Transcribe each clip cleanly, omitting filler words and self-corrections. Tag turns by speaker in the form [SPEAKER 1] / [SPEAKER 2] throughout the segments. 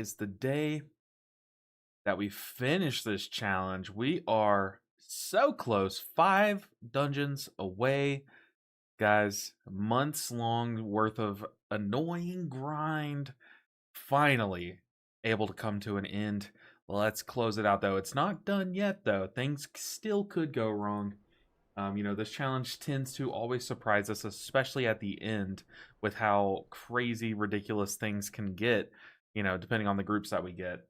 [SPEAKER 1] is the day that we finish this challenge. We are so close, 5 dungeons away. Guys, months long worth of annoying grind. Finally able to come to an end. Let's close it out though. It's not done yet though. Things still could go wrong. This challenge tends to always surprise us, especially at the end, with how crazy, ridiculous things can get, depending on the groups that we get.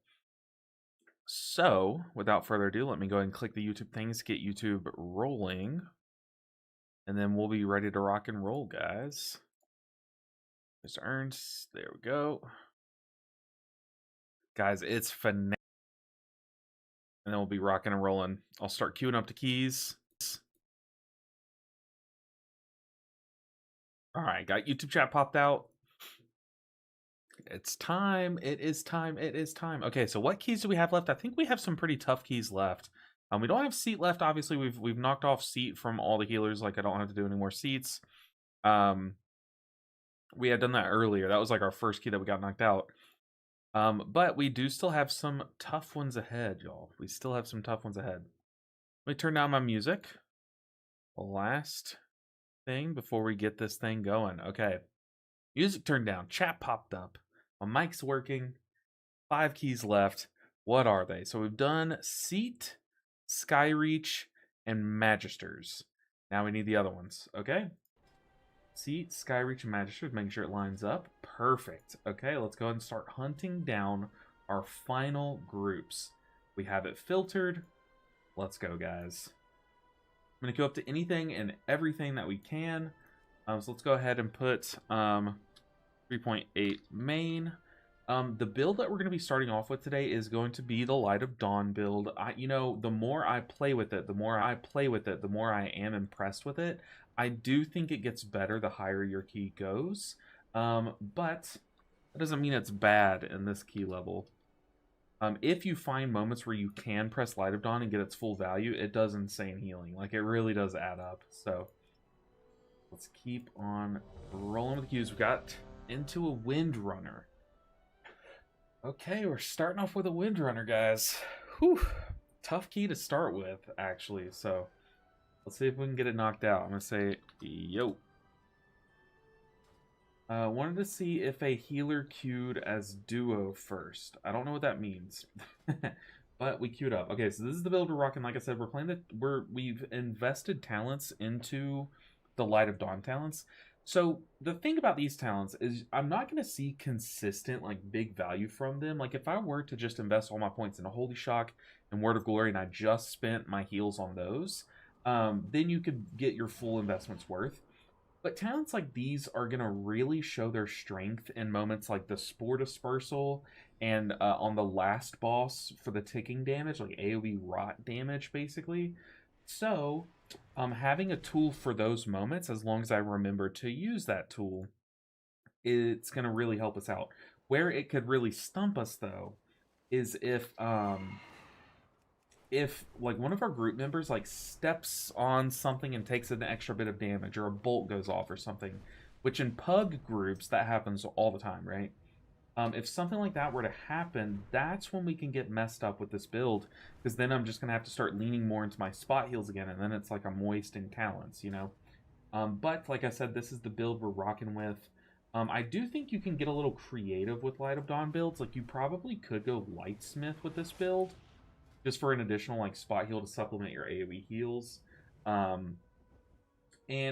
[SPEAKER 1] So, without further ado, let me go ahead and click the YouTube things, get YouTube rolling, and then we'll be ready to rock and roll, guys. Just earned. There we go. Guys, it's finale. And then we'll be rocking and rolling. I'll start queuing up the keys. All right, got YouTube chat popped out. It's time. It is time. It is time. Okay, so what keys do we have left? I think we have some pretty tough keys left. We don't have seat left. Obviously, we've knocked off seat from all the healers. Like, I don't have to do any more seats. We had done that earlier. That was like our first key that we got knocked out. But we do still have some tough ones ahead, y'all. We still have some tough ones ahead. Let me turn down my music. Last thing before we get this thing going. Okay. Music turned down. Chat popped up. My mic's working. 5 keys left. What are they? So we've done Seat, Skyreach, and Magisters. Now we need the other ones. Okay. Seat, Skyreach, and Magisters. Making sure it lines up. Perfect. Okay, let's go ahead and start hunting down our final groups. We have it filtered. Let's go, guys. I'm going to go up to anything and everything that we can. So let's go ahead and put 3.8 main. The build that we're going to be starting off with today is going to be the Light of Dawn build. The more I play with it, the more I am impressed with it. I do think it gets better the higher your key goes. But that doesn't mean it's bad in this key level. If you find moments where you can press Light of Dawn and get its full value, it does insane healing. Like, it really does add up. So let's keep on rolling with the queues. We got into a Windrunner. Okay, we're starting off with a Windrunner, guys. Whew. Tough key to start with, actually. So let's see if we can get it knocked out. I'm going to say, yo. Wanted to see if a healer queued as duo first. I don't know what that means. But we queued up. Okay, so this is the build we're rocking. Like I said, we're playing we've invested talents into the Light of Dawn talents. So the thing about these talents is I'm not going to see consistent, like, big value from them. Like, if I were to just invest all my points into Holy Shock and Word of Glory and I just spent my heals on those, then you could get your full investment's worth. But talents like these are going to really show their strength in moments like the Spore Dispersal and on the last boss for the ticking damage, like AoE rot damage, basically. So having a tool for those moments, as long as I remember to use that tool, it's going to really help us out. Where it could really stump us, though, is if like one of our group members like steps on something and takes an extra bit of damage, or a bolt goes off or something, which in pug groups that happens all the time, right? If something like that were to happen, that's when we can get messed up with this build, because then I'm just gonna have to start leaning more into my spot heals again, and then it's like I'm wasting talents, but like I said, this is the build we're rocking with. I do think you can get a little creative with Light of Dawn builds. Like, you probably could go Lightsmith with this build, just for an additional, like, spot heal to supplement your AoE heals. And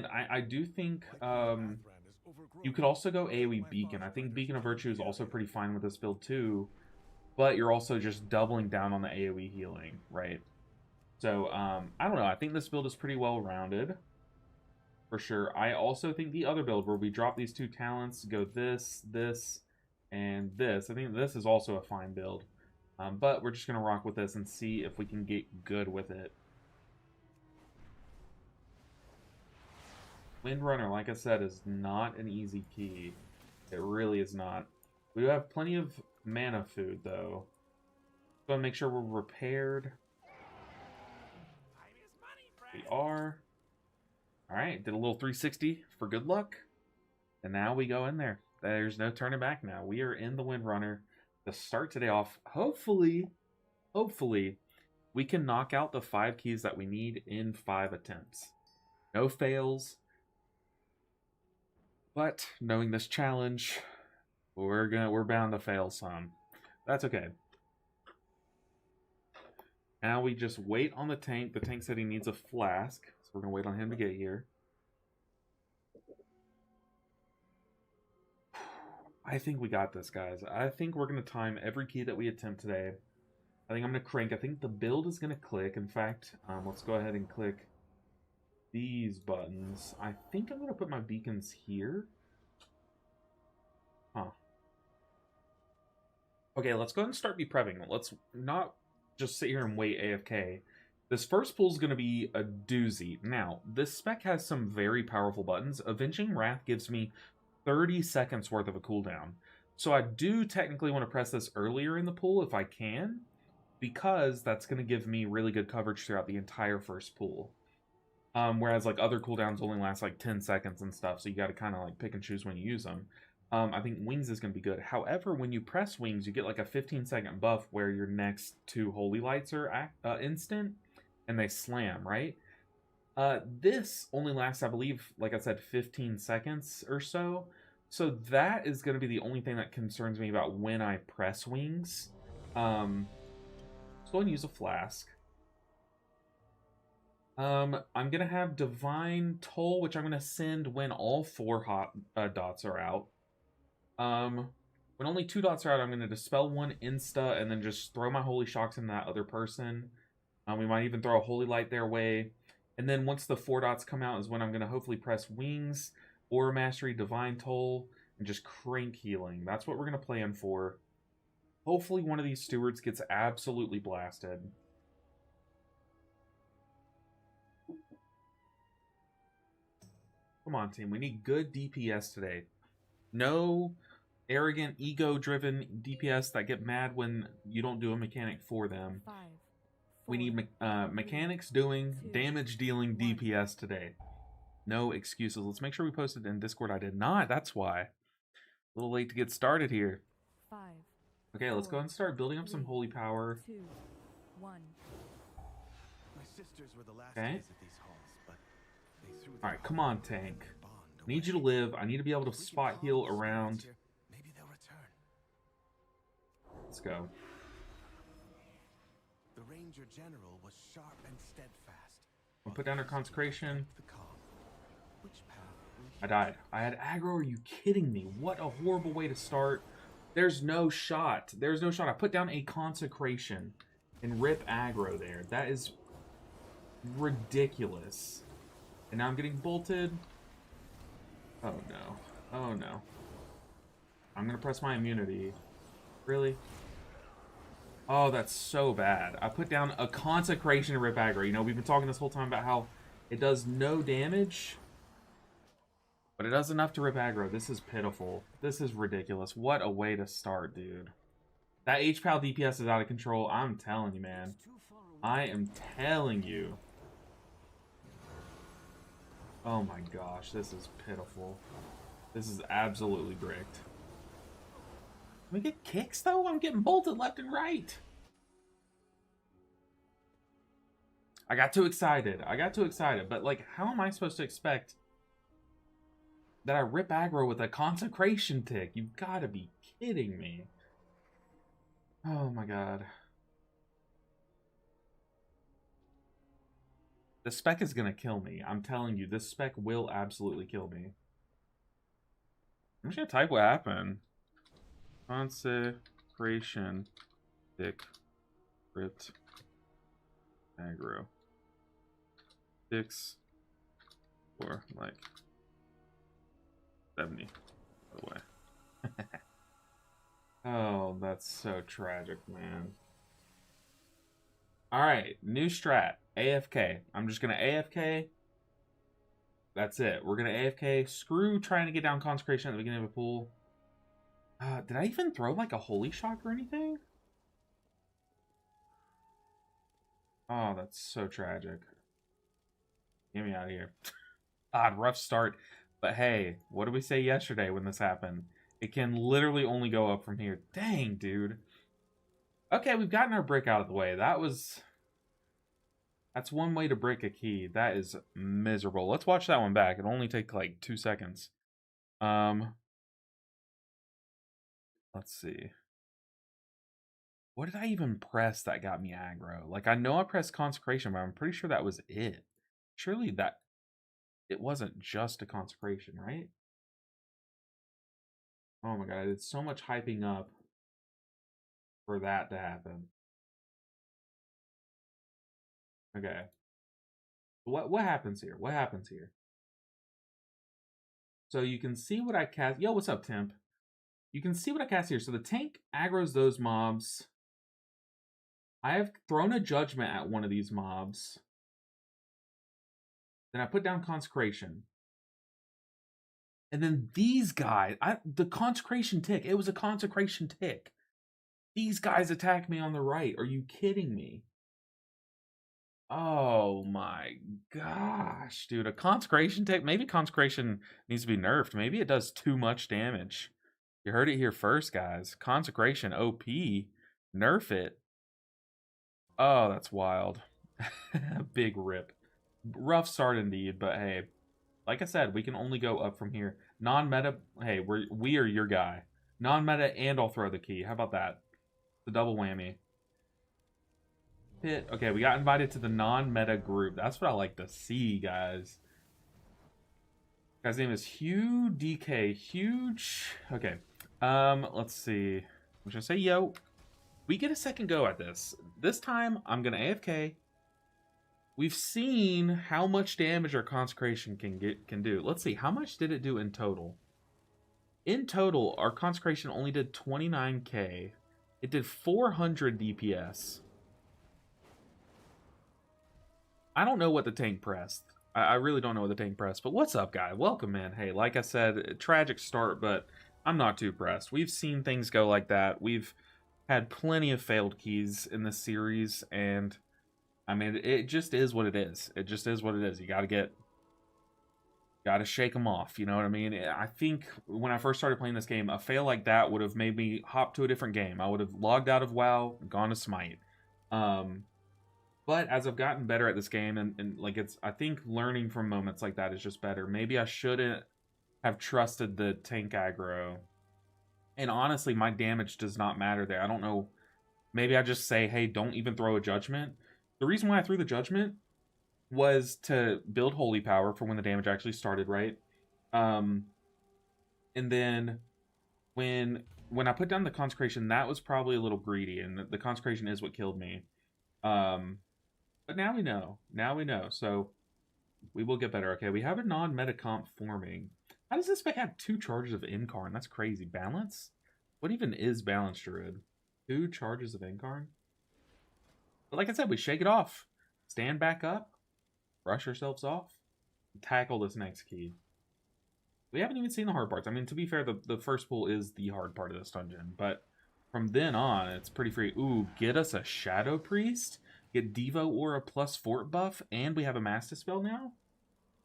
[SPEAKER 1] I do think you could also go AoE Beacon. I think Beacon of Virtue is also pretty fine with this build too, but you're also just doubling down on the AoE healing, right? So, I don't know. I think this build is pretty well-rounded, for sure. I also think the other build, where we drop these 2 talents, go this, and this, I think this is also a fine build. But we're just going to rock with this and see if we can get good with it. Windrunner, like I said, is not an easy key. It really is not. We have plenty of mana food, though. So make sure we're repaired. We are. Alright, did a little 360 for good luck. And now we go in there. There's no turning back now. We are in the Windrunner. to start today off. Hopefully, we can knock out the 5 keys that we need in 5 attempts. No fails. But knowing this challenge, we're bound to fail some. That's okay. Now we just wait on the tank. The tank said he needs a flask, so we're gonna wait on him to get here. I think we got this, guys. I think we're gonna time every key that we attempt today. I think I'm gonna crank. I think the build is gonna click. In fact, let's go ahead and click these buttons. I think I'm gonna put my beacons here. Huh. Okay, let's go ahead and start prepping. Let's not just sit here and wait AFK. This first pull is going to be a doozy. Now, this spec has some very powerful buttons. Avenging Wrath gives me 30 seconds worth of a cooldown. So I do technically want to press this earlier in the pull if I can, because that's going to give me really good coverage throughout the entire first pull. Whereas like other cooldowns only last like 10 seconds and stuff, so you got to kind of like pick and choose when you use them. I think Wings is going to be good. However, when you press Wings, you get like a 15-second buff where your next 2 Holy Lights are instant, and they slam, right? This only lasts, I believe, like I said, 15 seconds or so. So that is going to be the only thing that concerns me about when I press Wings. Let's go and use a flask. I'm going to have Divine Toll, which I'm going to send when all 4 hot dots are out. When only 2 dots are out, I'm going to Dispel 1 insta and then just throw my Holy Shocks in that other person. We might even throw a Holy Light their way. And then once the 4 dots come out is when I'm going to hopefully press Wings, Aura Mastery, Divine Toll, and just crank healing. That's what we're going to plan for. Hopefully one of these stewards gets absolutely blasted. Come on, team. We need good DPS today. No arrogant, ego-driven DPS that get mad when you don't do a mechanic for them. We need mechanics doing damage-dealing DPS today. No excuses. Let's make sure we posted in Discord. I did not. That's why. A little late to get started here. Okay, let's go and start building up some holy power. Okay. Alright, come on, tank. I need you to live. I need to be able to spot heal around. Let's go.
[SPEAKER 2] The Ranger General was sharp and steadfast.
[SPEAKER 1] I'll put down her consecration. I died. I had aggro. Are you kidding me? What a horrible way to start. There's no shot. There's no shot. I put down a consecration and rip aggro there. That is ridiculous. And now I'm getting bolted. Oh no. Oh no. I'm gonna press my immunity. Really? Oh, that's so bad. I put down a consecration to rip aggro. You know, we've been talking this whole time about how it does no damage, but it does enough to rip aggro. This is pitiful. This is ridiculous. What a way to start, dude. That HPAL DPS is out of control. I'm telling you, man. I am telling you. Oh my gosh, this is pitiful. This is absolutely bricked. Can we get kicks, though? I'm getting bolted left and right. I got too excited. But, like, how am I supposed to expect that I rip aggro with a consecration tick? You've got to be kidding me. Oh, my God. The spec is going to kill me. I'm telling you, this spec will absolutely kill me. I'm just going to type what happened. Consecration tick ripped aggro. Ticks for like 70 by the way. Oh, that's so tragic, man. Alright, new strat. AFK. I'm just gonna AFK. That's it. We're gonna AFK. Screw trying to get down consecration at the beginning of a pool. Did I even throw like a holy shock or anything? Oh, that's so tragic. Get me out of here. Rough start. But hey, what did we say yesterday when this happened? It can literally only go up from here. Dang, dude. Okay, we've gotten our brick out of the way. That's one way to break a key. That is miserable. Let's watch that one back. It'll only take like 2 seconds. Let's see. What did I even press that got me aggro? Like, I know I pressed consecration, but I'm pretty sure that was it. Surely that it wasn't just a consecration, right? Oh my god, I did so much hyping up for that to happen. Okay. What happens here? What happens here? So you can see what I cast. Yo, what's up, Temp? You can see what I cast here. So the tank aggroes those mobs. I have thrown a judgment at one of these mobs. Then I put down consecration. And then these guys, the consecration tick. It was a consecration tick. These guys attack me on the right. Are you kidding me? Oh my gosh, dude. A consecration tick. Maybe consecration needs to be nerfed. Maybe it does too much damage. You heard it here first, guys. Consecration OP. Nerf it. Oh, that's wild. Big rip. Rough start indeed, but hey, like I said, we can only go up from here. Non-meta, hey, we are your guy. Non-meta, and I'll throw the key. How about that? The double whammy. Hit. Okay, we got invited to the non-meta group. That's what I like to see, guys. Guy's name is Hugh DK. Huge. Okay. Let's see. I'm gonna say yo. We get a second go at this. This time, I'm gonna AFK. We've seen how much damage our consecration can do. Let's see, how much did it do in total? In total, our consecration only did 29k. It did 400 DPS. I don't know what the tank pressed. I really don't know what the tank pressed. But what's up, guy? Welcome, man. Hey, like I said, tragic start, but I'm not too pressed. We've seen things go like that. We've had plenty of failed keys in this series, and I mean, it just is what it is. It just is what it is. You gotta shake them off. You know what I mean? I think when I first started playing this game, a fail like that would have made me hop to a different game. I would have logged out of WoW, gone to Smite. But as I've gotten better at this game, and like I think learning from moments like that is just better. Maybe I shouldn't have trusted the tank aggro. And honestly, my damage does not matter there. I don't know. Maybe I just say, hey, don't even throw a judgment. The reason why I threw the judgment was to build holy power for when the damage actually started, right? And then when I put down the consecration, that was probably a little greedy, and the consecration is what killed me. But now we know. Now we know. So we will get better. Okay, we have a non-meta comp forming. How does this spec have 2 charges of Incarn? That's crazy. Balance? What even is Balance Druid? 2 charges of Incarn? But like I said, we shake it off. Stand back up. Brush ourselves off. Tackle this next key. We haven't even seen the hard parts. I mean, to be fair, the first pool is the hard part of this dungeon. But from then on, it's pretty free. Ooh, get us a Shadow Priest. Get Devo Aura plus Fort buff. And we have a Master Spell now.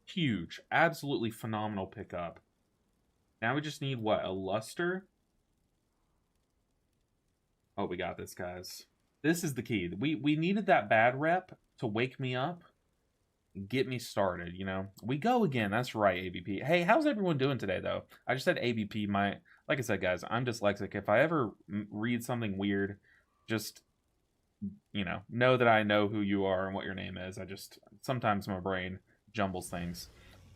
[SPEAKER 1] Huge. Absolutely phenomenal pickup. Now we just need, what, a Luster? Oh, we got this, guys. This is the key. We needed that bad rep to wake me up. Get me started, you know. We go again. That's right, ABP. Hey, how's everyone doing today, though? I just said ABP. Like I said, guys, I'm dyslexic. If I ever read something weird, just, know that I know who you are and what your name is. Sometimes my brain jumbles things.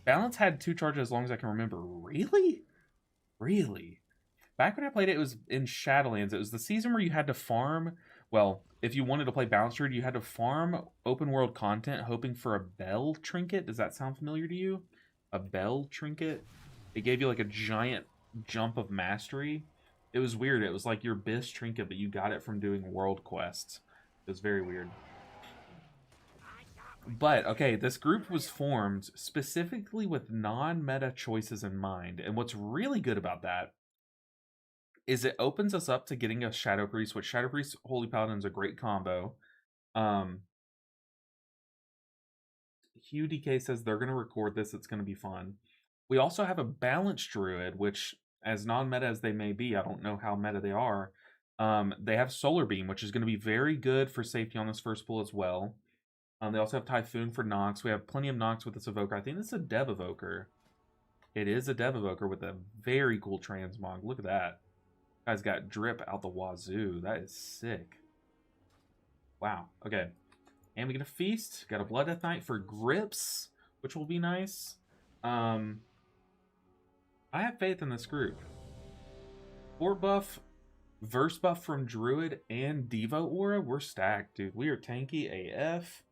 [SPEAKER 1] Balance had 2 charges as long as I can remember. Really? Really? Back when I played it, it was in Shadowlands. It was the season where you had to farm. Well, if you wanted to play Balance Druid, you had to farm open world content hoping for a bell trinket. Does that sound familiar to you? A bell trinket? It gave you like a giant jump of mastery. It was weird. It was like your best trinket, but you got it from doing world quests. It was very weird. But, okay, this group was formed specifically with non-meta choices in mind. And what's really good about that is it opens us up to getting a Shadow Priest, which Shadow Priest Holy Paladin is a great combo. Hugh DK says they're going to record this. It's going to be fun. We also have a Balanced Druid, which as non-meta as they may be, I don't know how meta they are. They have Solar Beam, which is going to be very good for safety on this first pull as well. They also have Typhoon for Nox. We have plenty of Nox with this Evoker. I think this is a Dev Evoker. It is a Dev Evoker with a very cool Transmog. Look at that. Guy's got drip out the wazoo. That is sick. Wow. Okay. And we get a Feast. Got a Blood Death Knight for grips, which will be nice. I have faith in this group. Fort buff, Verse buff from Druid, and Devo Aura. We're stacked, dude. We are tanky AF.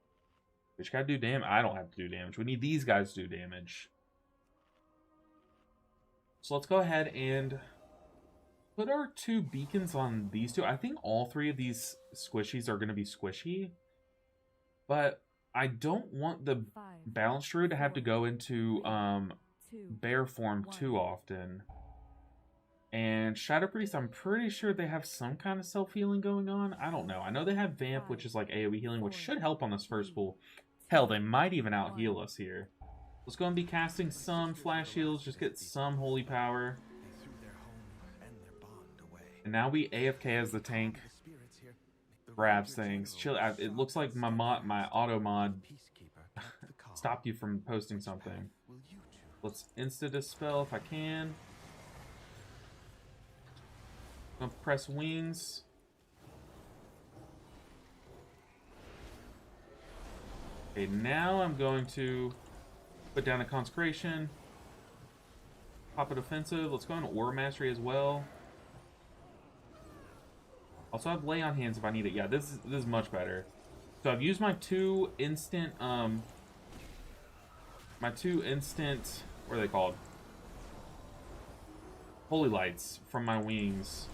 [SPEAKER 1] Which gotta do damage. I don't have to do damage. We need these guys to do damage. So let's go ahead and put our 2 beacons on these 2. I think all 3 of these squishies are going to be squishy. But I don't want the Balance Druid to have to go into bear form too often. And Shadow Priest, I'm pretty sure they have some kind of self-healing going on. I don't know. I know they have Vamp, which is like AoE healing, which should help on this first pull. Hell, they might even out-heal us here. Let's go and be casting some flash heals, just get some holy power. And now we AFK as the tank grabs things. Chill. It looks like my auto mod stopped you from posting something. Let's insta dispel if I can. I'm gonna press wings. Okay, now I'm going to put down a consecration. Pop a defensive. Let's go on Aura Mastery as well. Also have Lay on Hands if I need it. Yeah, this is much better. So I've used my 2 instant what are they called? Holy Lights from my wings.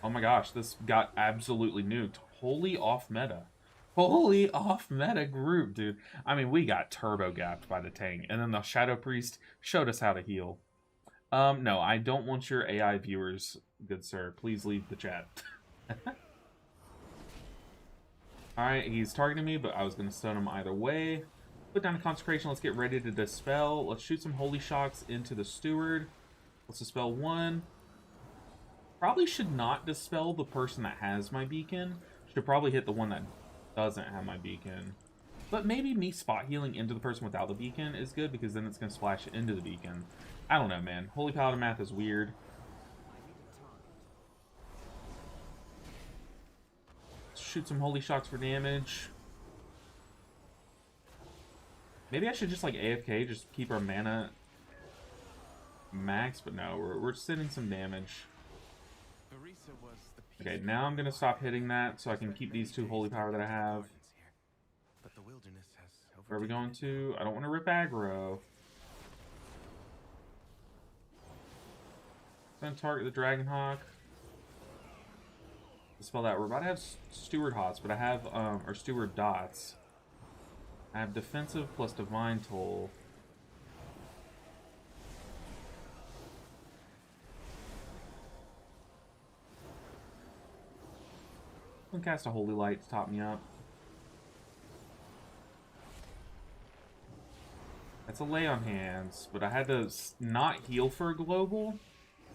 [SPEAKER 1] Oh my gosh, this got absolutely nuked. Wholly off meta. Wholly off meta group, dude. I mean, we got turbo gapped by the tank, and then the Shadow Priest showed us how to heal. No, I don't want your AI viewers, good sir. Please leave the chat. Alright, he's targeting me, but I was going to stun him either way. Put down a consecration. Let's get ready to dispel. Let's shoot some holy shocks into the steward. Let's dispel 1. Probably should not dispel the person that has my beacon. Should probably hit the one that doesn't have my beacon. But maybe me spot healing into the person without the beacon is good, because then it's going to splash into the beacon. I don't know, man. Holy Paladin math is weird. Let's shoot some holy shocks for damage. Maybe I should just like AFK, just keep our mana max, but no, we're sending some damage. Okay, now I'm gonna stop hitting that so I can keep these 2 holy power that I have. Where are we going to? I don't want to rip aggro. I'm gonna target the Dragonhawk. Dispel that. We're about to have Steward Hots, but I have or Steward Dots. I have defensive plus Divine Toll. I'm gonna cast a Holy Light to top me up. That's a Lay on Hands, but I had to not heal for a global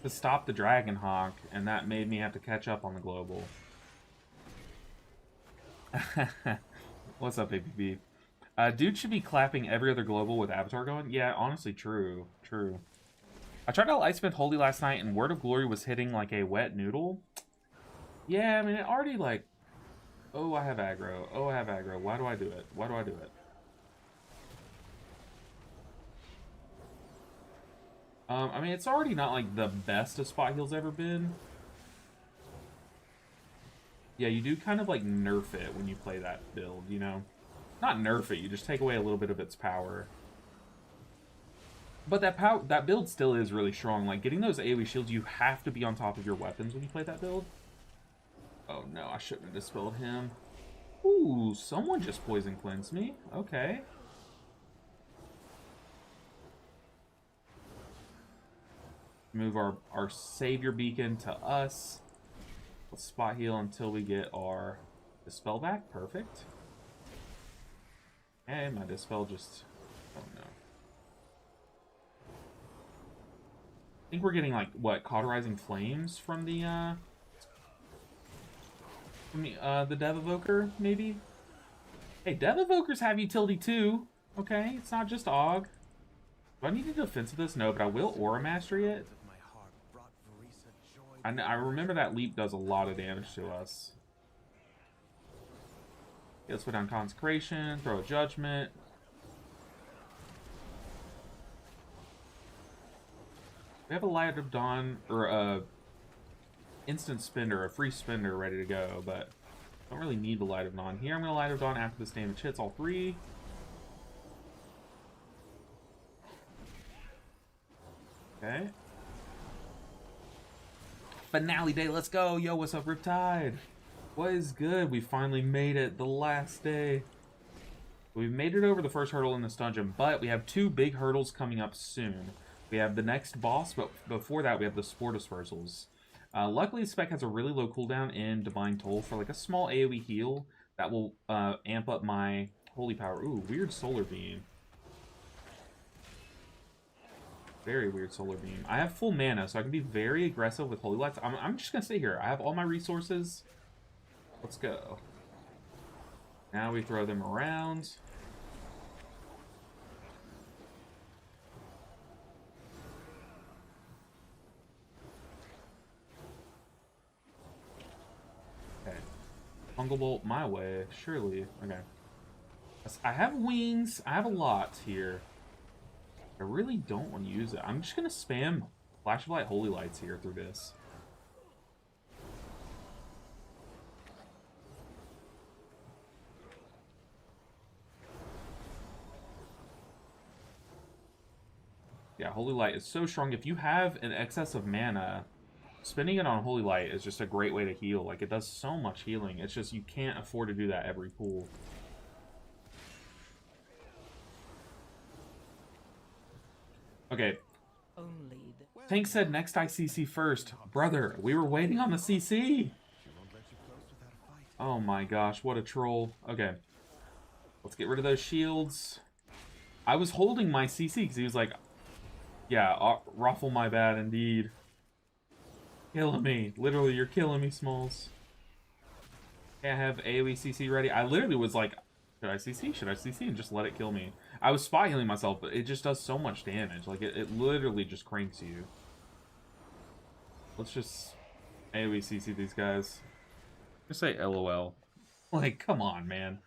[SPEAKER 1] to stop the Dragonhawk, and that made me have to catch up on the global. What's up, APB? Dude should be clapping every other global with Avatar going. Yeah, honestly, true. True. I tried out Lightsmith Holy last night, and Word of Glory was hitting like a wet noodle. Yeah, I mean, it already like... Oh, I have aggro. Oh, I have aggro. Why do I do it? Why do I do it? I mean, it's already not like the best a spot heal's ever been. Yeah, you do kind of like nerf it when you play that build, you know? Not nerf it, you just take away a little bit of its power. But that build still is really strong. Like, getting those AoE shields, you have to be on top of your weapons when you play that build. Oh no, I shouldn't have dispelled him. Ooh, someone just poison cleansed me. Okay. Move our savior beacon to us. Let's spot heal until we get our dispel back. Perfect. Okay, my dispel just... Oh no. think we're getting like what, cauterizing flames from the Dev Evoker, maybe? Hey, Dev Evokers have utility too. Okay, it's not just AUG. Do I need to defense of this? No, but I will Aura Mastery it. I remember that leap does a lot of damage to us. Okay, let's put down Consecration, throw a Judgment. We have a Light of Dawn, or a instant spender, a free spender ready to go, but don't really need the Light of Dawn here. I'm going to Light of Dawn after this damage hits all three. Okay. Finale day, let's go! Yo, what's up, Riptide? What is good? We finally made it, the last day. We've made it over the first hurdle in this dungeon, but we have 2 big hurdles coming up soon. We have the next boss, but before that we have the Spore Dispersals. Luckily, Spec has a really low cooldown in Divine Toll for like a small AoE heal that will amp up my Holy Power. Ooh, weird Solar Beam. Very weird Solar Beam. I have full mana, so I can be very aggressive with Holy Lights. I'm just going to stay here. I have all my resources. Let's go. Now we throw them around. Okay. Fungal Bolt my way, surely. Okay. I have wings. I have a lot here. I really don't want to use it. I'm just going to spam Flash of Light Holy Lights here through this. Yeah, Holy Light is so strong. If you have an excess of mana, spending it on Holy Light is just a great way to heal. Like, it does so much healing. It's just you can't afford to do that every pool. Okay. Tank said next ICC first. Brother, we were waiting on the CC. Oh my gosh, what a troll. Okay. Let's get rid of those shields. I was holding my CC because he was like, yeah, ruffle my bad indeed. Killing me. Literally, you're killing me, Smalls. Okay, I have AoE CC ready. I literally was like, should I CC? Should I CC? And just let it kill me. I was spot healing myself, but it just does so much damage. Like, it literally just cranks you. Let's just AoE CC these guys. Just say LOL. Like, come on, man.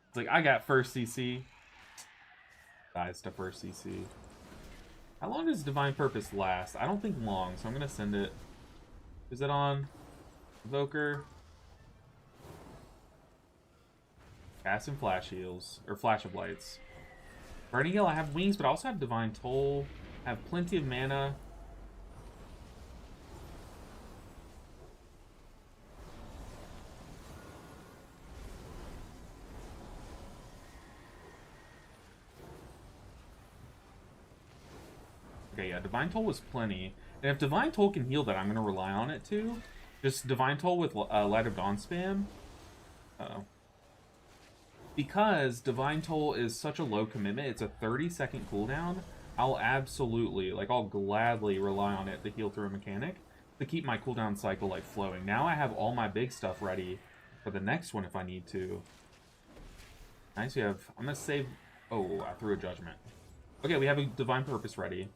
[SPEAKER 1] It's like, I got first CC. Dies to first CC. How long does Divine Purpose last? I don't think long, so I'm going to send it. Is it on? Evoker. Cast and Flash Heals. Or Flash of Lights. Burning Hill, I have wings, but I also have Divine Toll. I have plenty of mana. Okay, yeah, Divine Toll was plenty. And if Divine Toll can heal that, I'm going to rely on it too. Just Divine Toll with Light of Dawn spam. Uh-oh. Because Divine Toll is such a low commitment, it's a 30-second cooldown, I'll absolutely, like, I'll gladly rely on it to heal through a mechanic to keep my cooldown cycle, like, flowing. Now I have all my big stuff ready for the next one if I need to. Nice, we have... I'm going to save... Oh, I threw a Judgment. Okay, we have a Divine Purpose ready.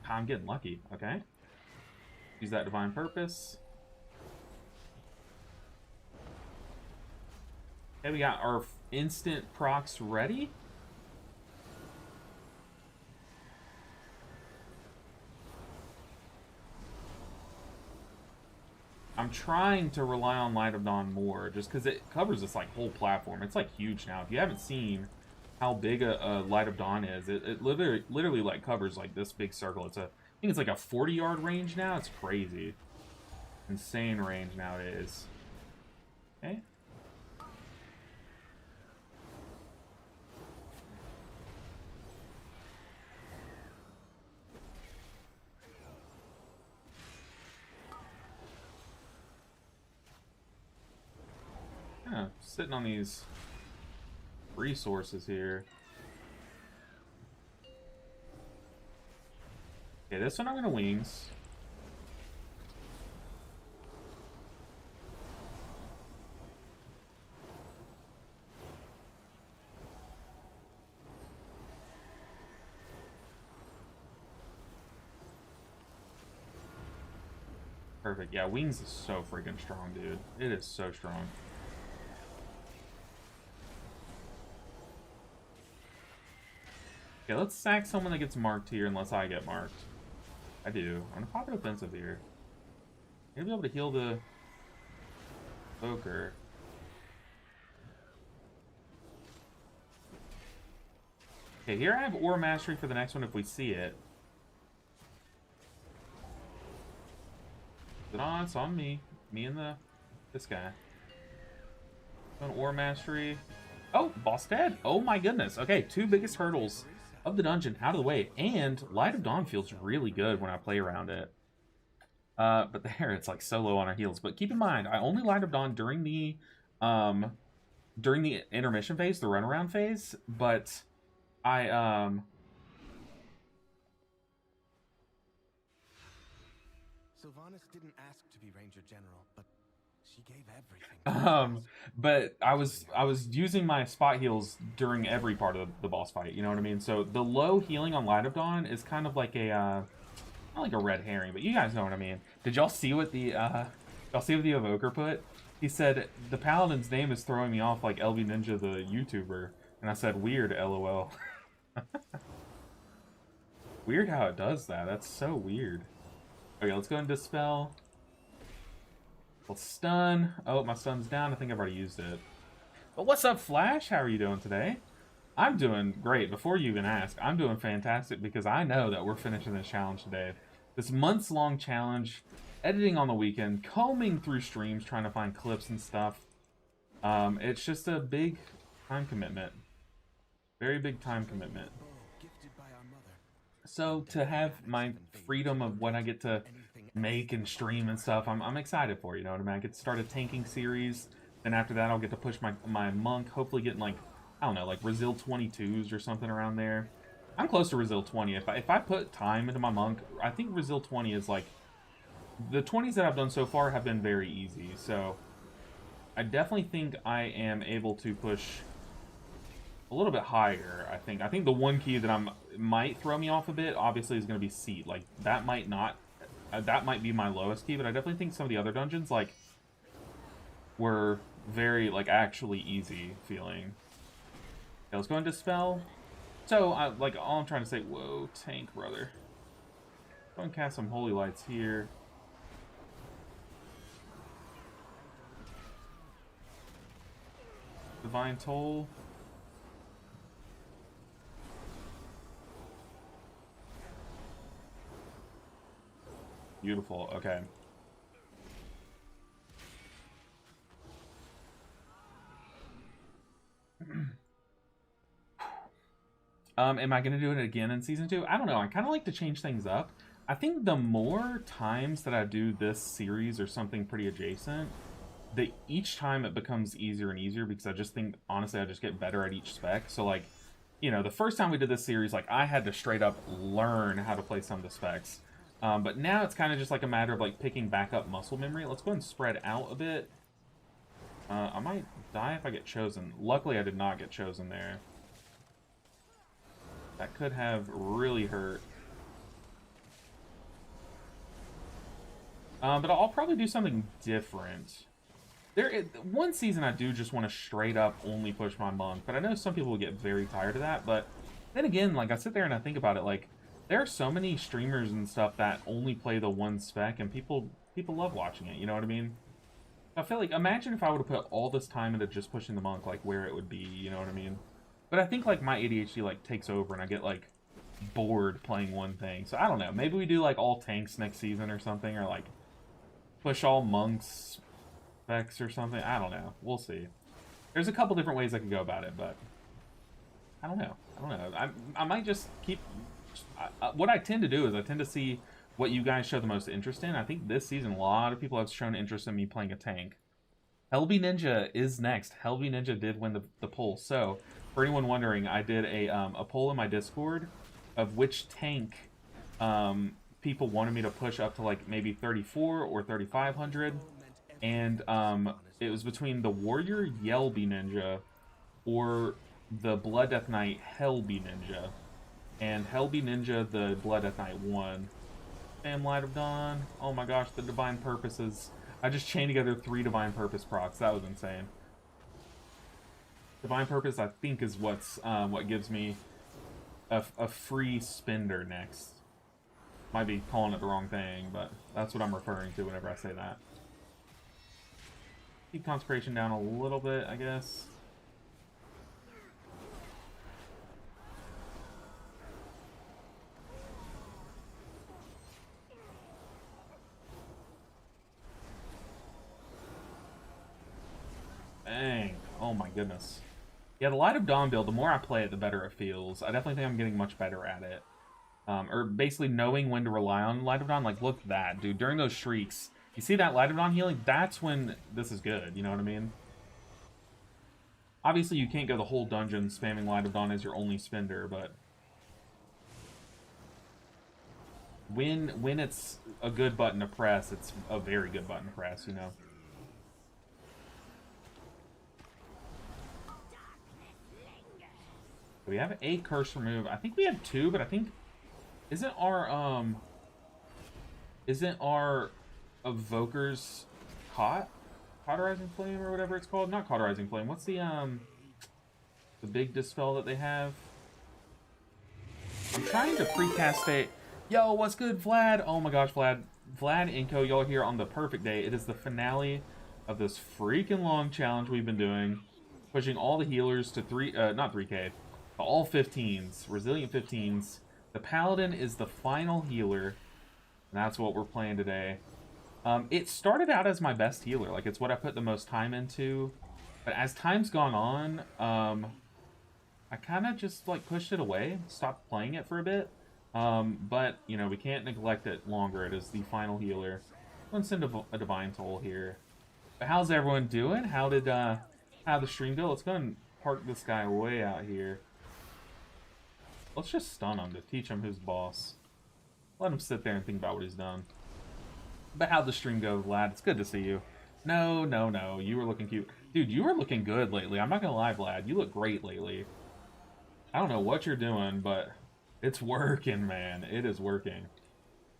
[SPEAKER 1] I'm getting lucky, okay. Use that Divine Purpose. Okay, we got our instant procs ready. I'm trying to rely on Light of Dawn more, just because it covers this like whole platform. It's like huge now. If you haven't seen how big a Light of Dawn is, it literally like covers like this big circle. I think it's like a 40-yard range now. It's crazy, insane range nowadays. Okay. Yeah, sitting on these resources here. Okay, this one I'm gonna wings. Perfect. Yeah, wings is so freaking strong, dude. It is so strong. Okay, let's sack someone that gets marked here unless I get marked. I do. I'm gonna pop an offensive here. I'm gonna be able to heal the Evoker. Okay, here I have Ore Mastery for the next one if we see it. Is it on? It's on me. Me and this guy. An Ore Mastery. Oh, boss dead. Oh my goodness. Okay, 2 biggest hurdles of the dungeon out of the way. And Light of Dawn feels really good when I play around it. But there, it's like so low on our heals. But keep in mind, I only Light of Dawn during the intermission phase, the runaround phase. But I
[SPEAKER 2] Sylvanas didn't ask to be Ranger General, but she gave everything.
[SPEAKER 1] but I was using my spot heals during every part of the boss fight. You know what I mean? So the low healing on Light of Dawn is kind of like a not like a red herring, but you guys know what I mean. Did y'all see what the Evoker put? He said the Paladin's name is throwing me off like LV Ninja the YouTuber, and I said weird, LOL. Weird how it does that. That's so weird. Okay, let's go and dispel. Let's stun. Oh, my stun's down. I think I've already used it. But what's up, Flash? How are you doing today? I'm doing great. Before you even ask, I'm doing fantastic because I know that we're finishing this challenge today. This months-long challenge, editing on the weekend, combing through streams, trying to find clips and stuff. It's just a big time commitment. Very big time commitment. So to have my freedom of what I get to make and stream and stuff, I'm excited for, you know what I mean? I get to start a tanking series, then after that I'll get to push my monk, hopefully getting like, I don't know, like Brazil 22s or something around there. I'm close to Brazil 20. If I put time into my monk, I think Brazil 20 is like, the 20s that I've done so far have been very easy, so I definitely think I am able to push a little bit higher. I think the one key that might throw me off a bit, obviously, is going to be seat. Like that might be my lowest key, but I definitely think some of the other dungeons like were very like actually easy feeling. Okay, let's go into dispel. So like all I'm trying to say, whoa, tank brother. Go and cast some holy lights here. Divine Toll. Beautiful. Okay. Am I going to do it again in Season 2? I don't know. I kind of like to change things up. I think the more times that I do this series or something pretty adjacent, each time it becomes easier and easier because I just think, honestly, I just get better at each spec. So, like, you know, the first time we did this series, like, I had to straight up learn how to play some of the specs. But now it's kind of just like a matter of, like, picking back up muscle memory. Let's go ahead and spread out a bit. I might die if I get chosen. Luckily, I did not get chosen there. That could have really hurt. But I'll probably do something different. One season I do just want to straight up only push my monk, but I know some people will get very tired of that. But then again, like I sit there and I think about it, like there are so many streamers and stuff that only play the one spec, and people love watching it. You know what I mean? I feel like imagine if I would have put all this time into just pushing the monk, like where it would be. You know what I mean? But I think like my ADHD like takes over and I get like bored playing one thing. So I don't know. Maybe we do like all tanks next season or something, or like push all monks specs or something. I don't know. We'll see. There's a couple different ways I could go about it, but I don't know. I might just keep. What I tend to do is I tend to see what you guys show the most interest in. I think this season a lot of people have shown interest in me playing a tank. Helby Ninja is next. Helby Ninja did win the poll. So, for anyone wondering, I did a poll in my Discord of which tank people wanted me to push up to like maybe 34 or 3500,
[SPEAKER 2] Meant
[SPEAKER 1] and
[SPEAKER 2] everything to Sylvanas.
[SPEAKER 1] it was between the Warrior Yelby Ninja or the Blood Death Knight Hellby Ninja. And Hellby Ninja, the Blood Death Knight, won. Damn, Light of Dawn. Oh my gosh, the Divine Purposes. I just chained together 3 Divine Purpose procs. That was insane. Divine Purpose, I think, is what gives me a free spender next. Might be calling it the wrong thing, but that's what I'm referring to whenever I say that. Keep Consecration down a little bit, I guess. Dang. Oh my goodness. Yeah, the Light of Dawn build, the more I play it, the better it feels. I definitely think I'm getting much better at it. Or basically knowing when to rely on Light of Dawn. Like, look at that, dude. During those shrieks, you see that Light of Dawn healing? That's when this is good, you know what I mean? Obviously, you can't go the whole dungeon spamming Light of Dawn as your only spender, but when it's a good button to press, it's a very good button to press, you know? We have a curse remove. I think we have 2, but I think isn't our evoker's cauterizing flame or whatever it's called? Not cauterizing flame. What's the big dispel that they have? I'm trying to precast it. Yo, what's good, Vlad? Oh my gosh, Vlad and Co, y'all are here on the perfect day. It is the finale of this freaking long challenge we've been doing, pushing all the healers to not 3K, all 15s, resilient 15s. The Paladin is the final healer, and that's what we're playing today. It started out as my best healer, like it's what I put the most time into, but as time's gone on, I kind of just like pushed it away, stopped playing it for a bit. But you know, we can't neglect it longer. It is the final healer. Let's send a Divine Toll here. But how's everyone doing? How did the stream go? Let's go and park this guy way out here. Let's just stun him to teach him who's boss. Let him sit there and think about what he's done. But how'd the stream go, Vlad? It's good to see you. No, no, no. You were looking cute. Dude, you were looking good lately. I'm not gonna lie, Vlad. You look great lately. I don't know what you're doing, but it's working, man. It is working.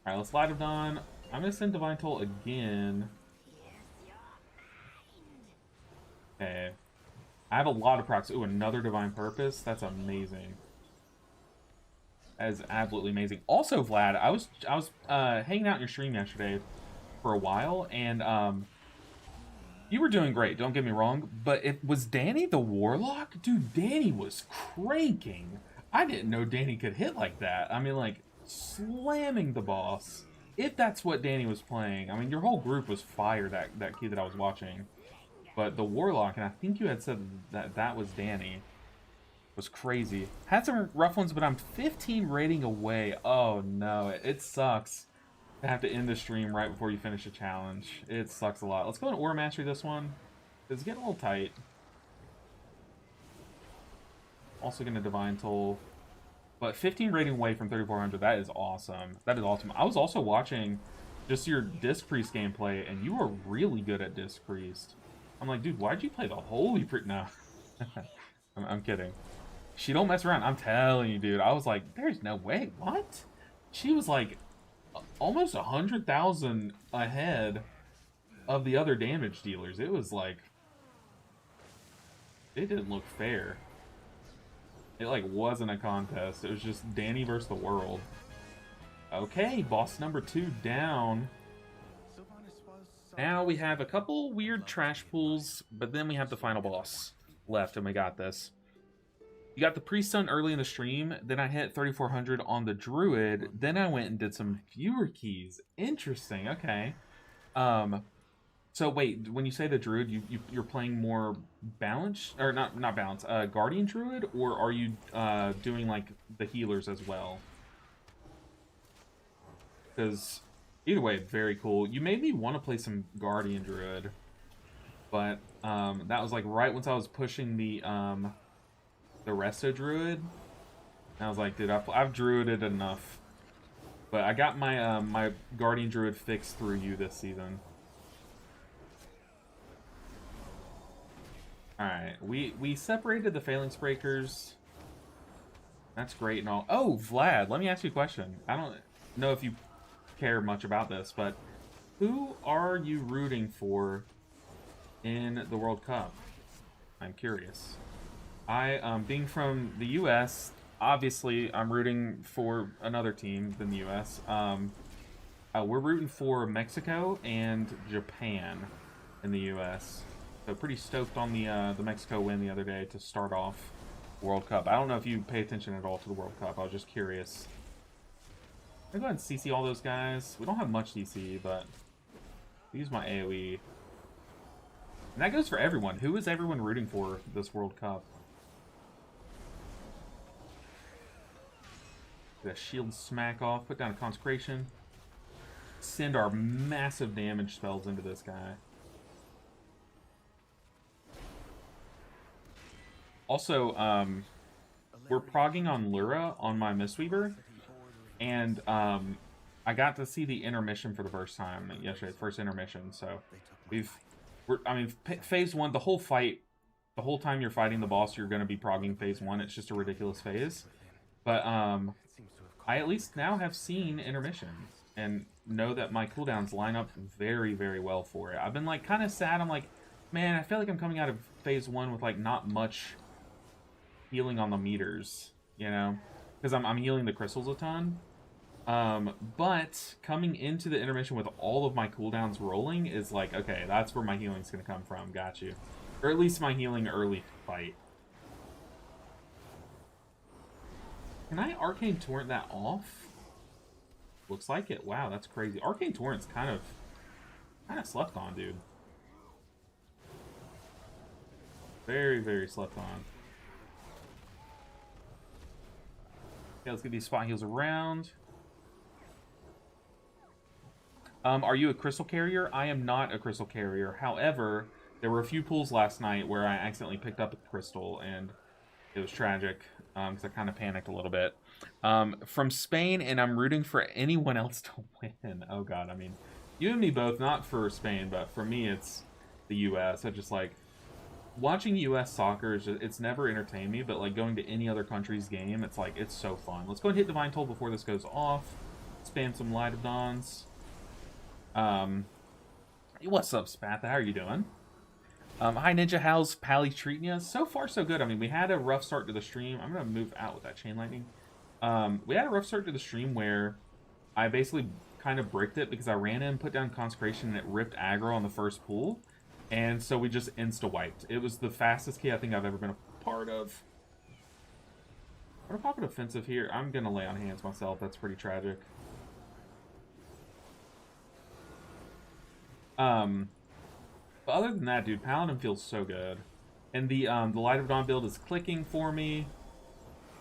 [SPEAKER 1] Alright, let's Light of Dawn. I'm gonna send Divine Toll again. Okay. I have a lot of procs. Ooh, another Divine Purpose. That's amazing. That is absolutely amazing. Also, Vlad, I was hanging out in your stream yesterday for a while, and you were doing great, don't get me wrong, but it was Danny the Warlock? Dude, Danny was cranking. I didn't know Danny could hit like that. I mean, like, slamming the boss. If that's what Danny was playing. I mean, your whole group was fire, that kid that I was watching. But the Warlock, and I think you had said that was Danny, was crazy. Had some rough ones, but I'm 15 rating away. Oh, no. It sucks to have to end the stream right before you finish a challenge. It sucks a lot. Let's go and Aura Mastery this one. It's getting a little tight. Also going to Divine Toll. But 15 rating away from 3400, that is awesome. That is awesome. I was also watching just your Disc Priest gameplay, and you were really good at Disc Priest. I'm like, dude, why'd you play the Holy Priest? No. I'm kidding. She don't mess around. I'm telling you, dude. I was like, there's no way. What? She was like almost 100,000 ahead of the other damage dealers. It was like, it didn't look fair. It like wasn't a contest. It was just Danny versus the world. Okay, boss number 2 down. Now we have a couple weird trash pools, but then we have the final boss left, and we got this. You got the Priest Stun early in the stream, then I hit 3400 on the Druid, then I went and did some viewer keys. Interesting, okay. So wait, when you say the Druid, you're playing more balance, or not balance, Guardian Druid, or are you doing like the healers as well? Because either way, very cool. You made me want to play some Guardian Druid, but that was like right once I was pushing the Resto Druid. And I was like, dude, I've Druided enough. But I got my my Guardian Druid fixed through you this season. Alright, we separated the Phalanx Breakers. That's great and all. Oh, Vlad, let me ask you a question. I don't know if you care much about this, but who are you rooting for in the World Cup? I'm curious. Being from the U.S., obviously I'm rooting for another team than the U.S. We're rooting for Mexico and Japan in the U.S. So pretty stoked on the Mexico win the other day to start off World Cup. I don't know if you pay attention at all to the World Cup. I was just curious. I'm going to go ahead and CC all those guys. We don't have much CC, but use my AoE. And that goes for everyone. Who is everyone rooting for this World Cup? Get a shield smack off. Put down a consecration. Send our massive damage spells into this guy. Also, we're progging on Lura on my Mistweaver, and I got to see the intermission for the first time yesterday, first intermission. So phase one, the whole fight, the whole time you're fighting the boss, you're going to be progging phase one. It's just a ridiculous phase, but I at least now have seen intermission and know that my cooldowns line up very, very well for it. I've been like kind of sad. I'm like, man, I feel like I'm coming out of phase one with like not much healing on the meters, you know, because I'm healing the crystals a ton. But coming into the intermission with all of my cooldowns rolling is like, okay, that's where my healing's gonna come from. Got you. Or at least my healing early fight. Can I Arcane Torrent that off? Looks like it. Wow, that's crazy. Arcane Torrent's kind of slept on, dude. Very, very slept on. Okay, let's get these spot heals around. Are you a crystal carrier? I am not a crystal carrier. However, there were a few pulls last night where I accidentally picked up a crystal, and it was tragic because I kind of panicked a little bit. From Spain, and I'm rooting for anyone else to win. Oh, God. I mean, you and me both, not for Spain, but for me, it's the U.S. I just like watching U.S. soccer. It's never entertained me, but like going to any other country's game, it's like it's so fun. Let's go and hit Divine Toll before this goes off. Spam some Light of Dawns. What's up, Spatha? How are you doing? Hi, Ninja. How's Pally treating you? So far, so good. I mean, we had a rough start to the stream. I'm going to move out with that Chain Lightning. We had a rough start to the stream where I basically kind of bricked it because I ran in, put down Consecration, and it ripped aggro on the first pool. And so we just insta-wiped. It was the fastest key I think I've ever been a part of. I'm going to pop an offensive here. I'm going to lay on hands myself. That's pretty tragic. But other than that, dude, Paladin feels so good. And the Light of Dawn build is clicking for me.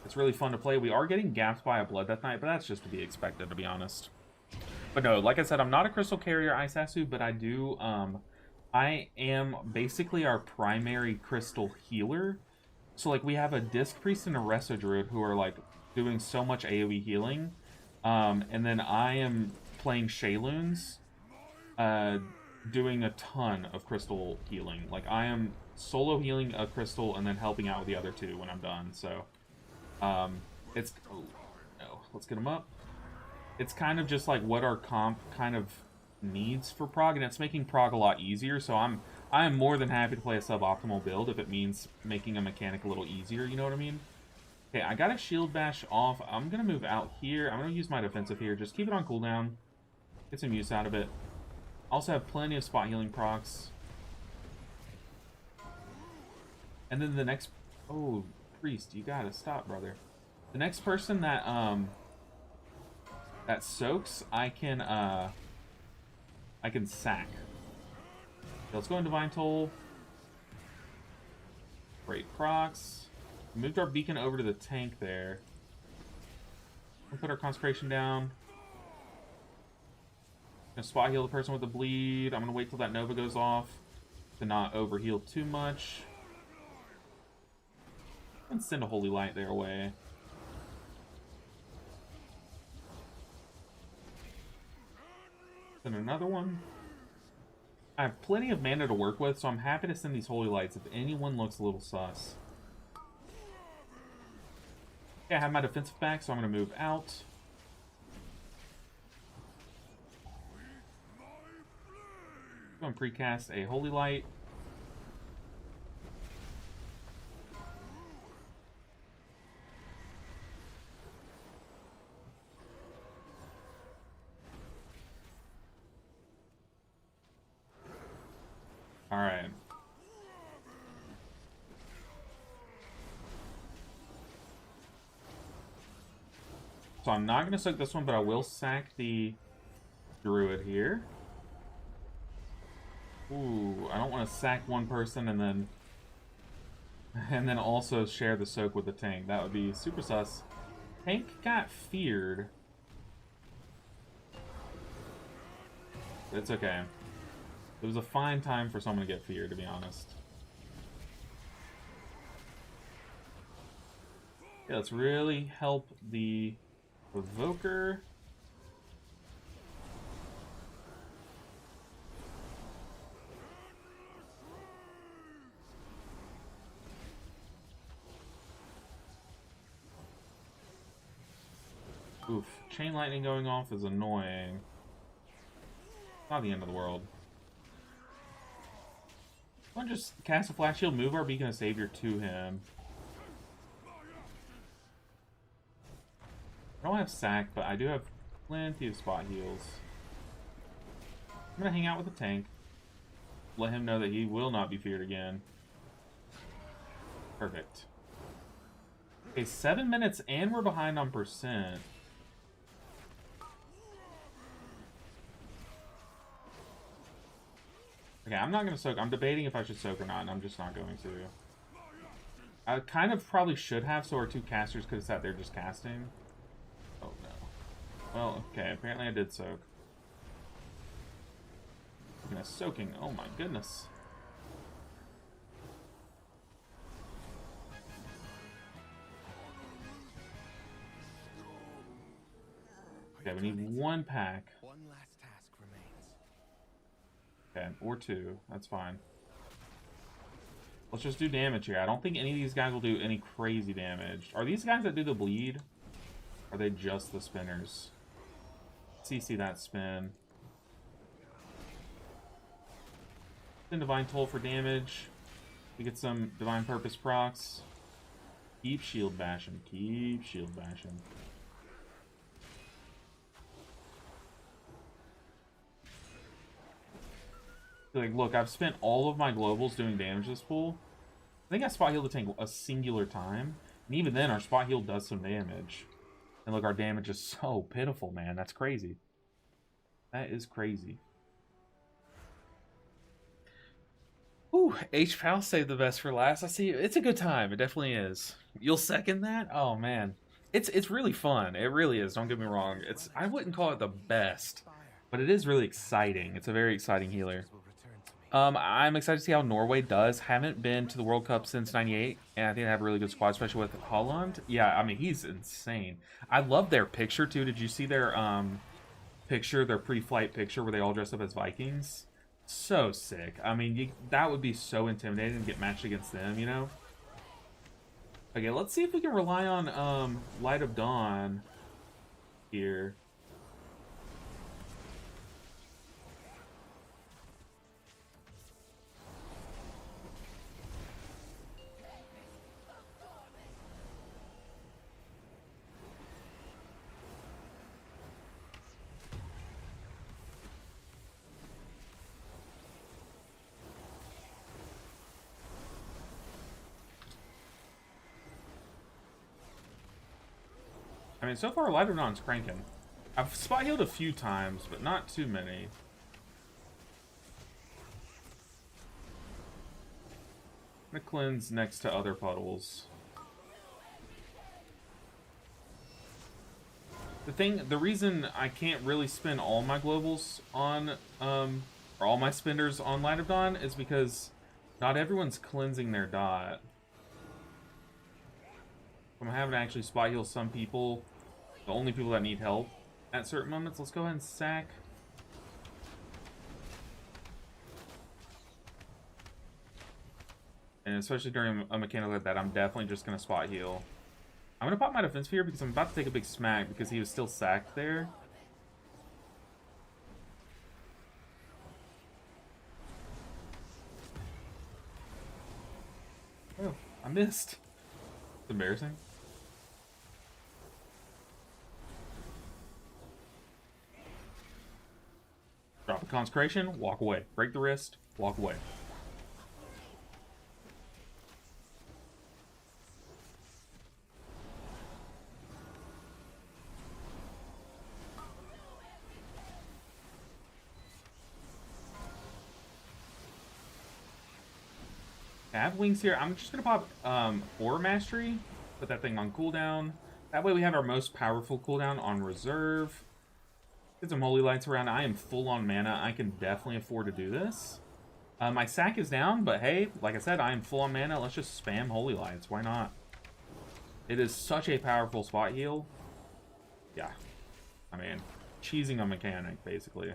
[SPEAKER 1] It's really fun to play. We are getting gapped by a Blood Death Knight, but that's just to be expected, to be honest. But no, like I said, I'm not a Crystal Carrier Isasu, but I do, I am basically our primary Crystal Healer. So, like, we have a Disc Priest and a Resto Druid who are, like, doing so much AoE healing. And then I am playing Shayloons, doing a ton of crystal healing. Like, I am solo healing a crystal and then helping out with the other two when I'm done. So, it's... Oh, no. Let's get him up. It's kind of just like what our comp kind of needs for prog, and it's making prog a lot easier. So I am more than happy to play a suboptimal build if it means making a mechanic a little easier, you know what I mean? Okay, I got a shield bash off. I'm going to move out here. I'm going to use my defensive here. Just keep it on cooldown. Get some use out of it. Also have plenty of spot healing procs. And then the next... Oh, Priest, you gotta stop, brother. The next person that, that soaks, I can sack. So let's go in Divine Toll. Great procs. We moved our beacon over to the tank there. We'll put our Consecration down. Gonna spot heal the person with the bleed. I'm gonna wait till that Nova goes off to not overheal too much. And send a Holy Light their way. Then another one. I have plenty of mana to work with, so I'm happy to send these Holy Lights if anyone looks a little sus. Yeah, I have my defensive back, so I'm going to move out. Go and precast a Holy Light. Alright. So I'm not going to soak this one, but I will sack the Druid here. Ooh, I don't want to sack one person and then also share the soak with the tank. That would be super sus. Tank got feared. It's okay. It was a fine time for someone to get feared, to be honest. Yeah, let's really help the Evoker. Oof, Chain Lightning going off is annoying. Not the end of the world. Why don't just cast a Flash Shield, move our Beacon of Savior to him. I don't have sack, but I do have plenty of spot heals. I'm gonna hang out with the tank. Let him know that he will not be feared again. Perfect. Okay, 7 minutes and we're behind on percent. Okay, I'm not gonna soak. I'm debating if I should soak or not, and I'm just not going to. I kind of probably should have, so our two casters could have sat there just casting. Oh no. Well, okay, apparently I did soak. Goodness, soaking. Oh my goodness. Okay, we need one pack.
[SPEAKER 2] One last task remains.
[SPEAKER 1] Okay, or two. That's fine. Let's just do damage here. I don't think any of these guys will do any crazy damage. Are these guys that do the bleed? Or are they just the spinners? CC that spin. Then Divine Toll for damage. We get some Divine Purpose procs. Keep Shield Bashing. Keep Shield Bashing. Like, look, I've spent all of my globals doing damage this pool. I think I spot healed the tank a singular time. And even then, our spot heal does some damage. And look, our damage is so pitiful, man. That's crazy. That is crazy. Ooh, HPAL saved the best for last. I see. It's a good time. It definitely is. You'll second that? Oh, man. It's really fun. It really is. Don't get me wrong. I wouldn't call it the best, but it is really exciting. It's a very exciting healer. I'm excited to see how Norway does. Haven't been to the World Cup since '98, and I think they have a really good squad, especially with Holland. Yeah, I mean, he's insane. I love their picture, too. Did you see their picture, their pre-flight picture, where they all dress up as Vikings? So sick. I mean, that would be so intimidating to get matched against them, you know? Okay, let's see if we can rely on Light of Dawn here. I mean, so far, Light of Dawn's cranking. I've spot healed a few times, but not too many. I'm gonna cleanse next to other puddles. The reason I can't really spend all my globals on, or all my spenders on Light of Dawn is because not everyone's cleansing their dot. I'm having to actually spot heal some people, the only people that need help at certain moments. Let's go ahead and sack And especially during a mechanic like that, I'm definitely just going to spot heal. I'm going to pop my defense sphere because I'm about to take a big smack because he was still sacked there. Oh, I missed. It's embarrassing. Drop a consecration, walk away. Break the wrist, walk away. I have wings here. I'm just gonna pop Aura Mastery, put that thing on cooldown. That way we have our most powerful cooldown on reserve. Get some Holy Lights around. I am full on mana. I can definitely afford to do this. My sack is down, but hey, like I said, I am full on mana. Let's just spam Holy Lights. Why not? It is such a powerful spot heal. Yeah. I mean, cheesing a mechanic, basically.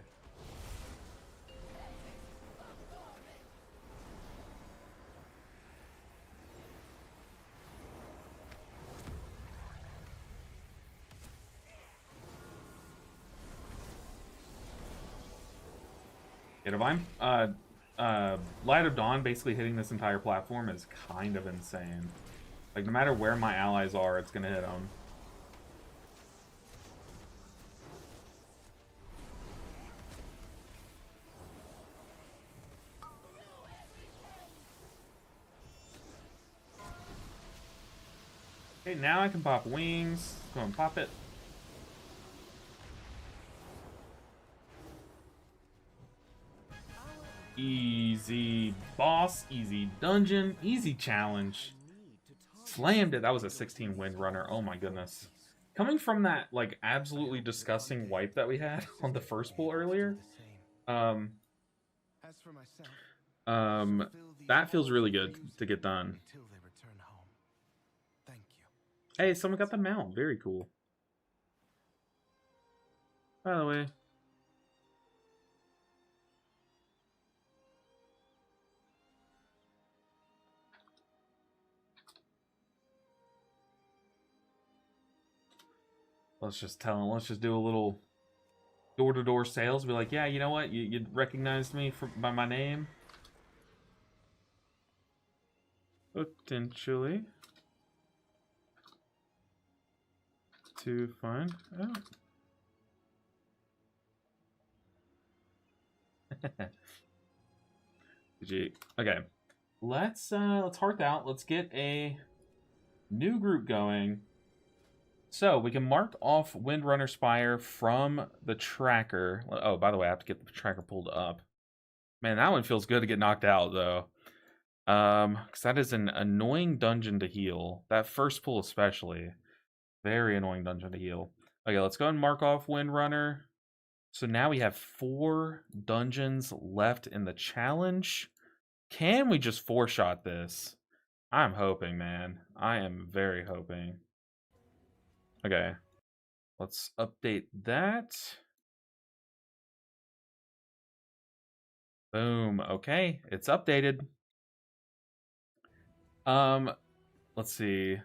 [SPEAKER 1] Yeah, Divine, Light of Dawn basically hitting this entire platform is kind of insane. Like, no matter where my allies are, it's gonna hit them. Okay, now I can pop wings. Go and pop it. Easy boss, easy dungeon, easy challenge. Slammed it. That was a 16 wind runner. Oh my goodness. Coming from that like absolutely disgusting wipe that we had on the first pull earlier, um,
[SPEAKER 2] As for myself,
[SPEAKER 1] that feels really good to get done.
[SPEAKER 2] until they return home. Thank you.
[SPEAKER 1] Hey, someone got the mount. Very cool. By the way, let's just tell him. Let's just do a little door-to-door sales. Be like, yeah, you know what? You recognized me by my name. Potentially. To find out. GG. Okay. Let's hearth out. Let's get a new group going. So we can mark off Windrunner Spire from the tracker. Oh, by the way, I have to get the tracker pulled up. Man, that one feels good to get knocked out though. Because that is an annoying dungeon to heal. That first pull especially. Very annoying dungeon to heal. Okay, let's go and mark off Windrunner. So now we have 4 dungeons left in the challenge. Can we just 4-shot this? I'm hoping, man. I am very hoping. Okay. Let's update that. Boom. Okay, it's updated. Let's see.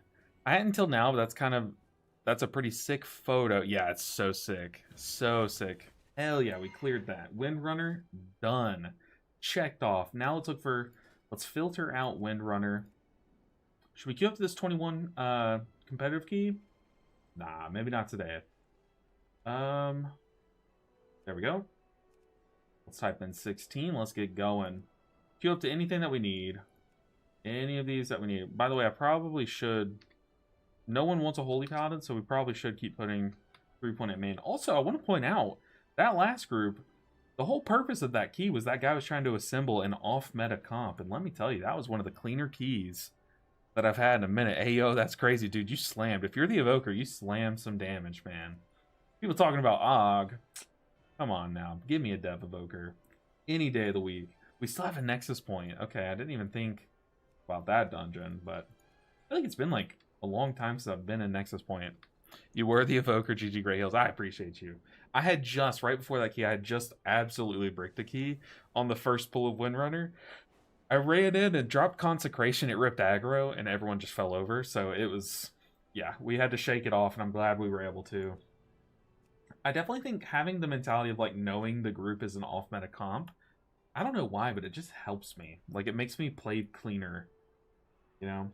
[SPEAKER 1] I hadn't until now, but that's a pretty sick photo. Yeah, it's so sick. So sick. Hell yeah, we cleared that. Windrunner, done. Checked off. Now let's filter out Windrunner. Should we queue up to this 21 competitive key? Nah, maybe not today. There we go. Let's type in 16. Let's get going. Queue up to anything that we need. Any of these that we need. By the way, I probably should... No one wants a Holy Paladin, so we probably should keep putting 3-point main. Also, I want to point out, that last group, the whole purpose of that key was that guy was trying to assemble an off-meta comp. And let me tell you, that was one of the cleaner keys that I've had in a minute. Hey, yo, that's crazy, dude. You slammed. If you're the Evoker, you slammed some damage, man. People talking about Og. Come on now. Give me a Dev Evoker. Any day of the week. We still have a Nexus point. Okay, I didn't even think about that dungeon, but I feel like it's been like a long time since I've been in Nexus Point. You were the Evoker, GG Grey Hills. I appreciate you. I had just, right before that key, I had just absolutely bricked the key on the first pull of Windrunner. I ran in and dropped Consecration. It ripped aggro, and everyone just fell over. So it was, yeah, we had to shake it off, and I'm glad we were able to. I definitely think having the mentality of like knowing the group is an off meta comp, I don't know why, but it just helps me. Like it makes me play cleaner, you know?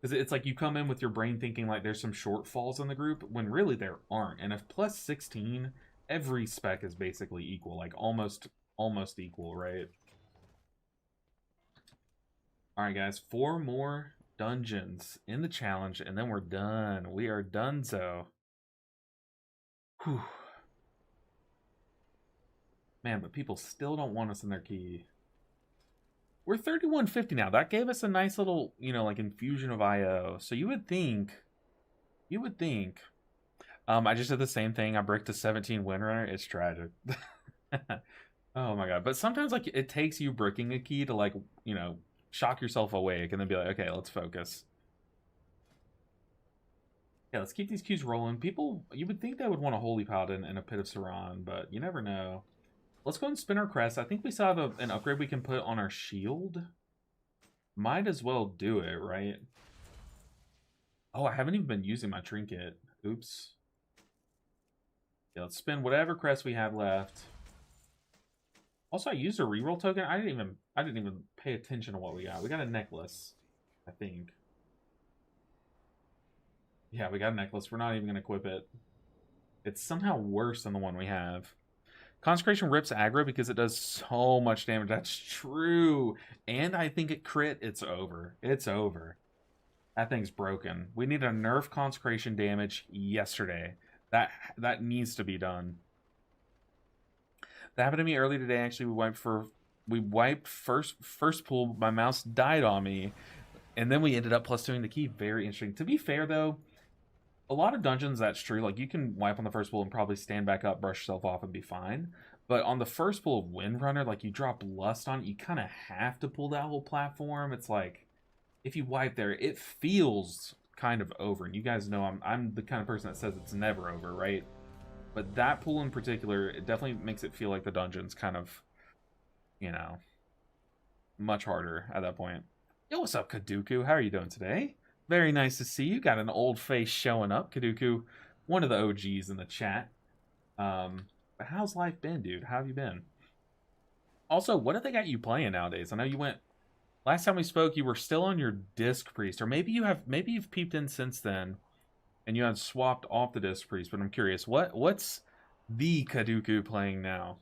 [SPEAKER 1] Because it's like you come in with your brain thinking like there's some shortfalls in the group when really there aren't. And if plus 16, every spec is basically equal, like almost equal, right? All right, guys, 4 more dungeons in the challenge, and then we're done. We are donezo. Whew. Man, but people still don't want us in their key. We're 3150 now. That gave us a nice little, like infusion of IO. So you would think. I just did the same thing. I bricked a 17 Windrunner. It's tragic. Oh my god. But sometimes like it takes you bricking a key to like, shock yourself awake and then be like, okay, let's focus. Yeah, let's keep these queues rolling. People, you would think they would want a Holy Paladin and a Pit of Saran, but you never know. Let's go and spin our crest. I think we still have an upgrade we can put on our shield. Might as well do it, right? Oh, I haven't even been using my trinket. Oops. Yeah, let's spin whatever crest we have left. Also, I used a reroll token. I didn't even pay attention to what we got. We got a necklace, I think. Yeah, we got a necklace. We're not even gonna equip it. It's somehow worse than the one we have. Consecration rips aggro because it does so much damage. That's true. And I think it crit. It's over. It's over. That thing's broken. We need a nerf consecration damage yesterday. That needs to be done. That happened to me early today. Actually, we wiped first pool. My mouse died on me, and then we ended up plus doing the key. Very interesting. To be fair though, a lot of dungeons that's true. Like you can wipe on the first pool and probably stand back up, brush yourself off, and be fine. But on the first pool of Windrunner, like you drop Lust on it, you kind of have to pull that whole platform. It's like if you wipe there, it feels kind of over. And you guys know I'm the kind of person that says it's never over, right? But that pool in particular, it definitely makes it feel like the dungeon's kind of, you know, much harder at that point. Yo, what's up, Kaduku? How are you doing today? Very nice to see you. Got an old face showing up, Kaduku, one of the OGs in the chat. But how's life been, dude? How have you been? Also, what have they got you playing nowadays? I know you went last time we spoke. You were still on your Disc Priest, or maybe you've peeped in since then, and you had swapped off the Disc Priest. But I'm curious, what's the Kaduku playing now?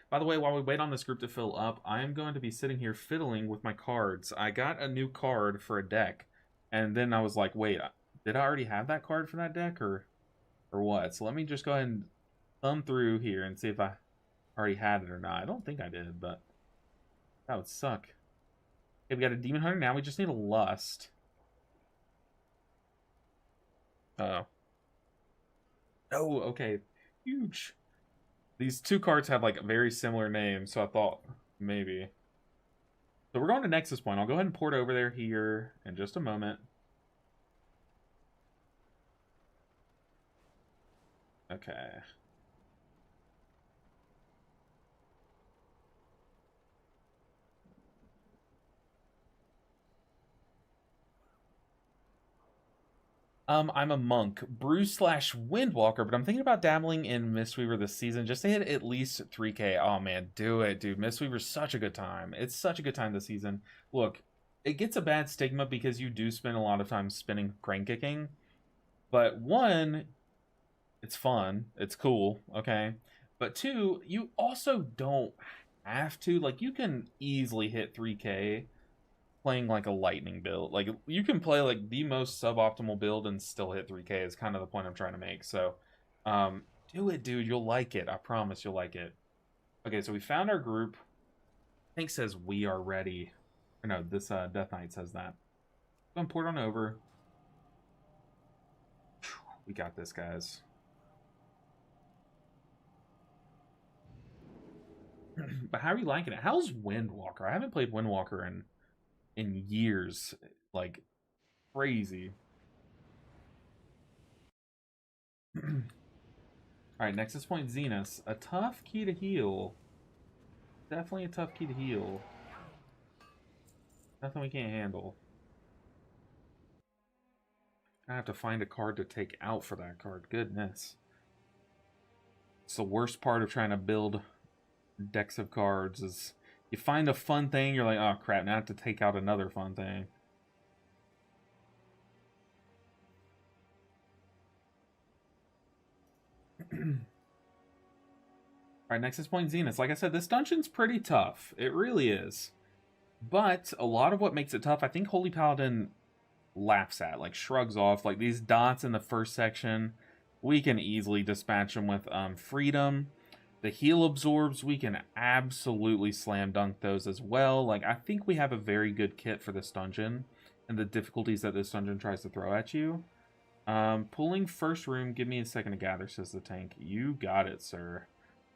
[SPEAKER 1] By the way, while we wait on this group to fill up, I am going to be sitting here fiddling with my cards. I got a new card for a deck, and then I was like, wait, did I already have that card for that deck, or what? So let me just go ahead and thumb through here and see if I already had it or not. I don't think I did, but that would suck. Okay, we got a Demon Hunter now. We just need a Lust. Oh. Oh, okay. Huge. These two cards have like very similar names, so I thought maybe. So we're going to Nexus Point. I'll go ahead and port over there here in just a moment. Okay. I'm a monk, brew slash windwalker, but I'm thinking about dabbling in Mistweaver this season just to hit at least 3K. Oh man, do it, dude. Mistweaver's such a good time. It's such a good time this season. Look, it gets a bad stigma because you do spend a lot of time spinning crane kicking. But one, it's fun, it's cool, okay? But two, you also don't have to. Like, you can easily hit 3K playing like a lightning build. Like you can play like the most suboptimal build and still hit 3K is kind of the point I'm trying to make. So do it, dude. You'll like it. I promise you'll like it. Okay, so we found our group. I think it says we are ready. Or no, this Death Knight says that. Go and port on over. We got this, guys. But how are you liking it? How's Windwalker? I haven't played Windwalker in years. Like crazy. All right, Nexus Point Zenus. A tough key to heal. Definitely a tough key to heal. Nothing we can't handle. I have to find a card to take out for that card. Goodness. It's the worst part of trying to build decks of cards is you find a fun thing, you're like, oh crap, now I have to take out another fun thing. Alright, next is Point Zenith. Like I said, this dungeon's pretty tough. It really is. But a lot of what makes it tough, I think Holy Paladin laughs at, like shrugs off. Like these dots in the first section, we can easily dispatch them with Freedom. The heal absorbs, we can absolutely slam dunk those as well. Like, I think we have a very good kit for this dungeon and the difficulties that this dungeon tries to throw at you. Pulling first room, give me a second to gather, says the tank. You got it, sir.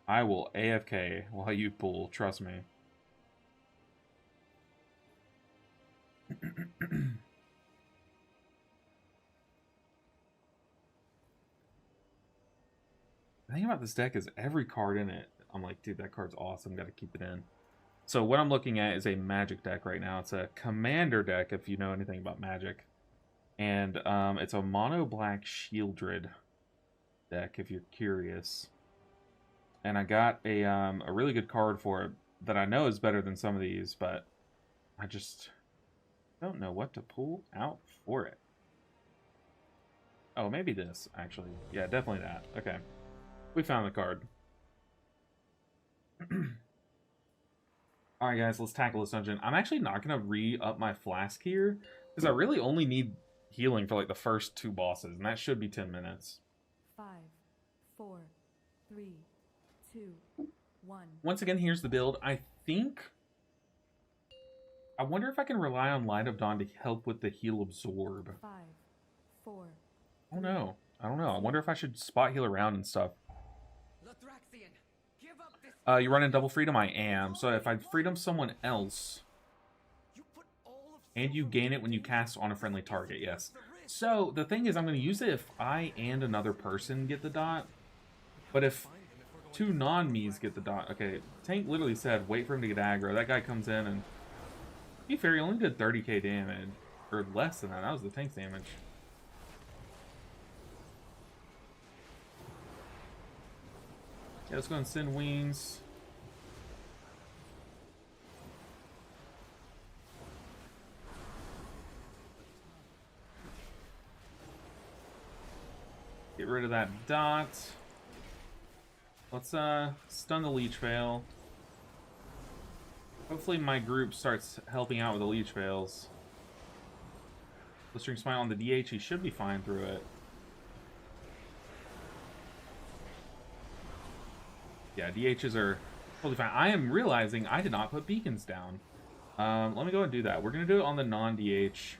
[SPEAKER 1] I will AFK while you pull, trust me. The thing about this deck is every card in it, I'm like, dude, that card's awesome, gotta keep it in. So what I'm looking at is a Magic deck right now. It's a Commander deck, if you know anything about Magic. And it's a mono black Shieldred deck, if you're curious. And I got a really good card for it that I know is better than some of these, but I just don't know what to pull out for it. Oh, maybe this, actually. Yeah, definitely that. Okay. We found the card. Alright guys, let's tackle this dungeon. I'm actually not going to re-up my flask here, because I really only need healing for like the first 2 bosses, and that should be 10 minutes.
[SPEAKER 3] 5, 4, 3, 2, 1.
[SPEAKER 1] Once again, here's the build. I wonder if I can rely on Light of Dawn to help with the heal absorb.
[SPEAKER 3] 5, 4.
[SPEAKER 1] I don't know. I don't know. I wonder if I should spot heal around and stuff. You run in double freedom? I am. So if I freedom someone else, and you gain it when you cast on a friendly target, yes. So the thing is, I'm going to use it if I and another person get the dot. But if 2 non-me's get the dot, okay, Tank literally said, wait for him to get aggro. That guy comes in and, to be fair, he only did 30k damage, or less than that. That was the tank's damage. Yeah, let's go and send wings. Get rid of that dot. Let's stun the leech veil. Hopefully my group starts helping out with the leech veils. Blistering Smite on the DH, he should be fine through it. Yeah, DHs are totally fine. I am realizing I did not put beacons down. Let me go and do that. We're going to do it on the non-DH.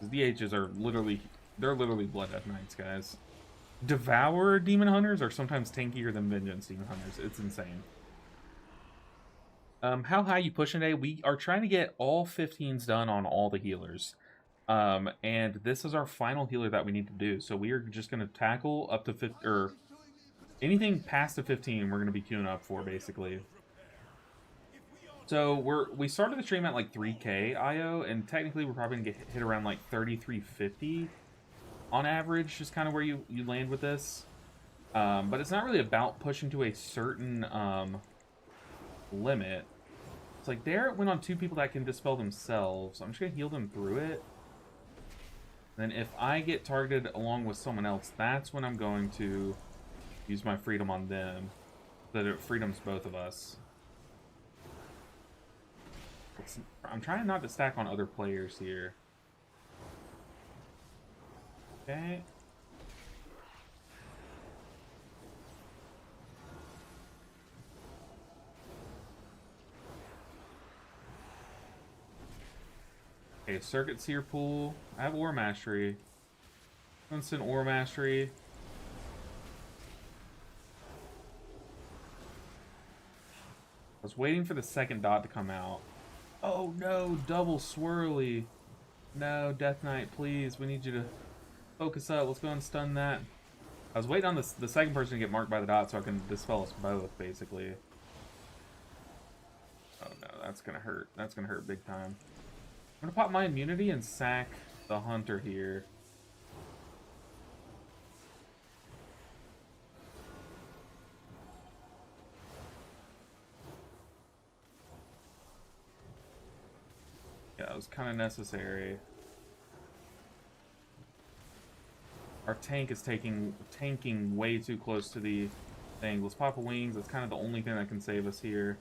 [SPEAKER 1] Because DHs are literally, they're literally Blood Death Knights, guys. Devour Demon Hunters are sometimes tankier than Vengeance Demon Hunters. It's insane. How high you pushing today? We are trying to get all 15s done on all the healers. And this is our final healer that we need to do. So we are just going to tackle up to 50, or anything past the 15 we're going to be queuing up for, basically. So we started the stream at like 3k IO, and technically we're probably going to get hit around like 3350 on average, is kind of where you land with this. But it's not really about pushing to a certain limit. It's like there it went on 2 people that can dispel themselves. I'm just going to heal them through it. Then if I get targeted along with someone else, that's when I'm going to use my freedom on them. So that it freedoms both of us. I'm trying not to stack on other players here. Okay. Okay, Circuit Seer pool. I have Ore Mastery. Instant Ore Mastery. I was waiting for the second dot to come out. Oh no, double swirly. No, Death Knight, please. We need you to focus up. Let's go and stun that. I was waiting on the second person to get marked by the dot so I can dispel us both, basically. That's gonna hurt. That's gonna hurt big time. I'm gonna pop my immunity and sack the hunter here. Yeah, it was kind of necessary. Our tank is tanking way too close to the thing. Let's pop a wings. That's kind of the only thing that can save us here.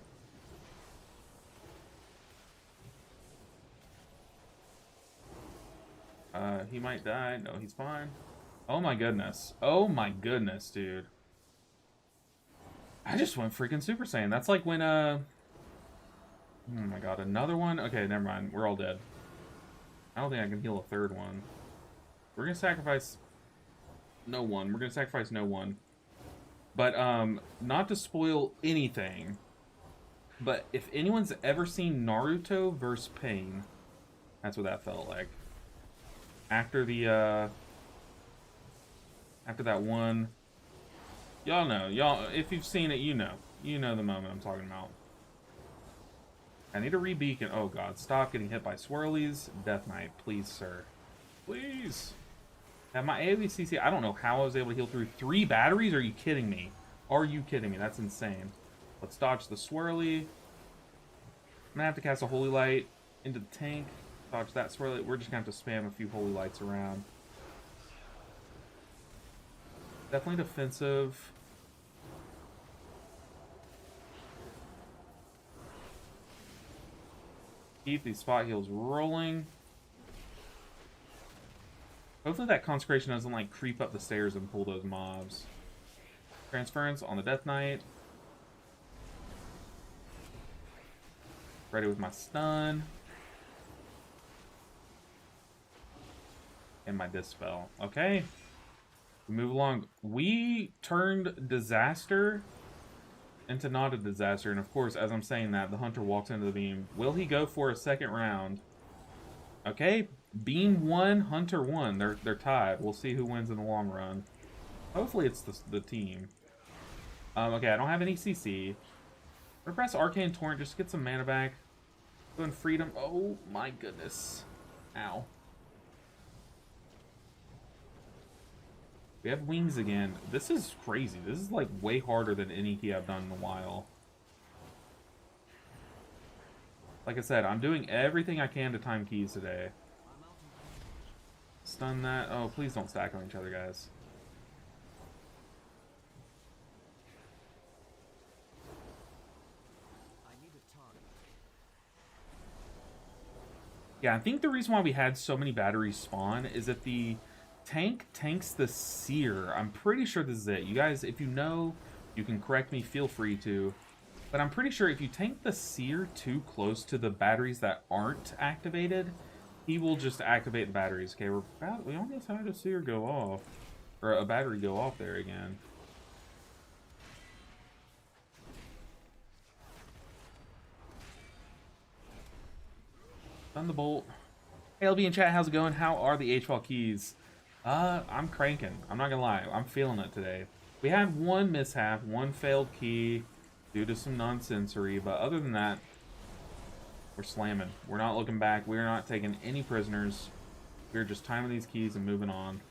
[SPEAKER 1] He might die. No, he's fine. Oh my goodness. Oh my goodness, dude. I just went freaking Super Saiyan. That's like when, oh my god, another one? Okay, never mind. We're all dead. I don't think I can heal a third one. We're gonna sacrifice no one. We're gonna sacrifice no one. But, not to spoil anything, but if anyone's ever seen Naruto vs. Pain, that's what that felt like. After the, after that one, y'all know. Y'all, if you've seen it, you know. You know the moment I'm talking about. I need a re-beacon. Oh god, stop getting hit by swirlies. Death Knight, please, sir. Please. Now, my AOE I don't know how I was able to heal through 3 batteries. Are you kidding me? Are you kidding me? That's insane. Let's dodge the swirly. I'm gonna have to cast a Holy Light into the tank. Dodge that swirly. We're just gonna have to spam a few Holy Lights around. Definitely defensive. Keep these spot heals rolling. Hopefully that consecration doesn't like creep up the stairs and pull those mobs. Transference on the Death Knight. Ready with my stun. And my dispel. Okay. We move along. We turned disaster into not a disaster. And of course, as I'm saying that, the hunter walks into the beam. Will he go for a second round? Okay. Beam 1, hunter 1. They're tied. We'll see who wins in the long run. Hopefully it's the team. Okay, I don't have any CC. I'm gonna press Arcane Torrent just to get some mana back. Go in Freedom. Oh my goodness. Ow. We have wings again. This is crazy. This is like way harder than any key I've done in a while. Like I said, I'm doing everything I can to time keys today. Stun that. Oh, please don't stack on each other, guys. Yeah, I think the reason why we had so many batteries spawn is that the tank tanks the seer. I'm pretty sure this is it. You guys, if you know, you can correct me, feel free to. But I'm pretty sure if you tank the seer too close to the batteries that aren't activated, he will just activate the batteries. Okay, we almost had a seer go off. Or a battery go off there again. Thunderbolt. Hey, LB in chat, how's it going? How are the HPAL keys? I'm cranking. I'm not gonna lie. I'm feeling it today. We had one mishap, one failed key due to some nonsensory, but other than that, we're slamming. We're not looking back. We're not taking any prisoners. We're just timing these keys and moving on.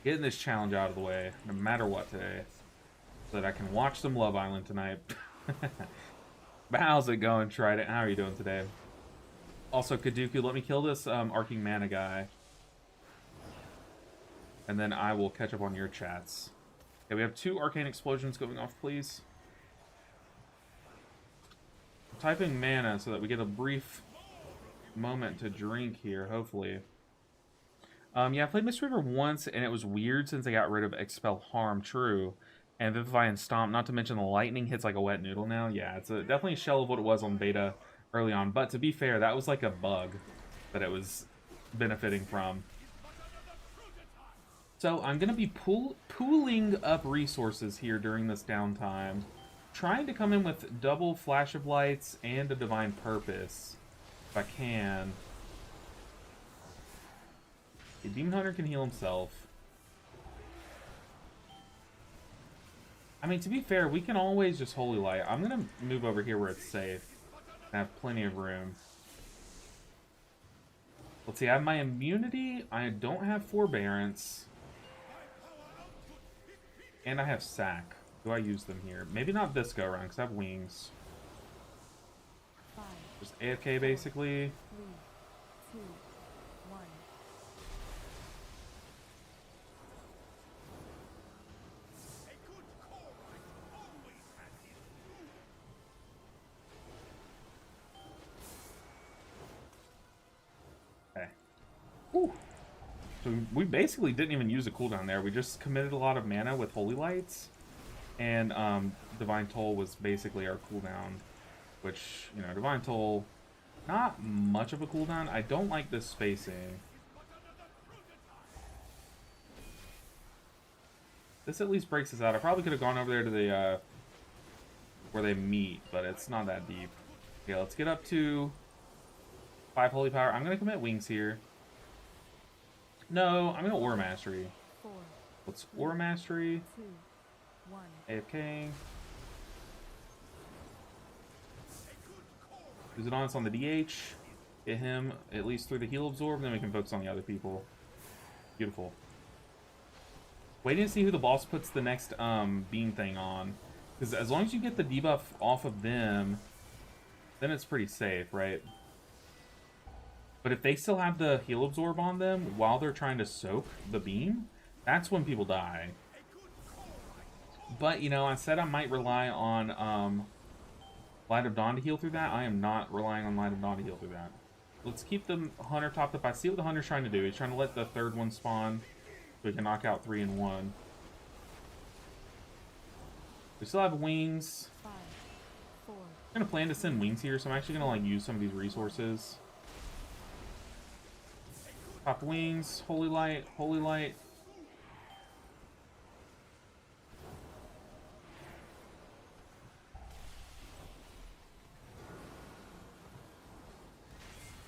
[SPEAKER 1] Getting this challenge out of the way, no matter what today, so that I can watch some Love Island tonight. But how's it going, Trident? How are you doing today? Also, Kaduku, let me kill this Arcing Mana guy. And then I will catch up on your chats. Okay, we have 2 Arcane Explosions going off, please. I'm typing mana so that we get a brief moment to drink here, hopefully. Yeah, I played Mist River once, and it was weird since I got rid of Expel Harm, true. And Vivify and Stomp, not to mention the lightning hits like a wet noodle now. Yeah, it's definitely a shell of what it was on beta early on. But to be fair, that was like a bug that it was benefiting from. So I'm going to be pooling up resources here during this downtime. Trying to come in with double Flash of Lights and a Divine Purpose, if I can. Okay, Demon Hunter can heal himself. I mean, to be fair, we can always just Holy Light. I'm going to move over here where it's safe. I have plenty of room. Let's see, I have my immunity. I don't have forbearance. And I have sack. Do I use them here? Maybe not this go around because I have wings.
[SPEAKER 3] 5,
[SPEAKER 1] Just AFK basically.
[SPEAKER 3] 3, 2, 1.
[SPEAKER 1] Okay. Whew. So we basically didn't even use a cooldown there. We just committed a lot of mana with Holy Lights. And Divine Toll was basically our cooldown. Which, you know, Divine Toll, not much of a cooldown. I don't like this spacing. This at least breaks us out. I probably could have gone over there to the, where they meet, but it's not that deep. Okay, let's get up to 5 Holy Power. I'm going to commit Wings here. No, I'm going to Aura Mastery.
[SPEAKER 3] 4,
[SPEAKER 1] Let's Aura Mastery.
[SPEAKER 3] 2, 1.
[SPEAKER 1] AFK. Use it on us on the DH. Get him at least through the heal absorb, then we can focus on the other people. Beautiful. Waiting to see who the boss puts the next beam thing on. Because as long as you get the debuff off of them, then it's pretty safe, right? But if they still have the heal absorb on them while they're trying to soak the beam, that's when people die. But, you know, I said I might rely on Light of Dawn to heal through that. I am not relying on Light of Dawn to heal through that. Let's keep the Hunter topped up. I see what the Hunter's trying to do. He's trying to let the third one spawn so we can knock out 3 in 1. We still have wings.
[SPEAKER 3] 5, 4.
[SPEAKER 1] I'm going to plan to send wings here, so I'm actually going to like use some of these resources. Top wings, Holy Light, Holy Light.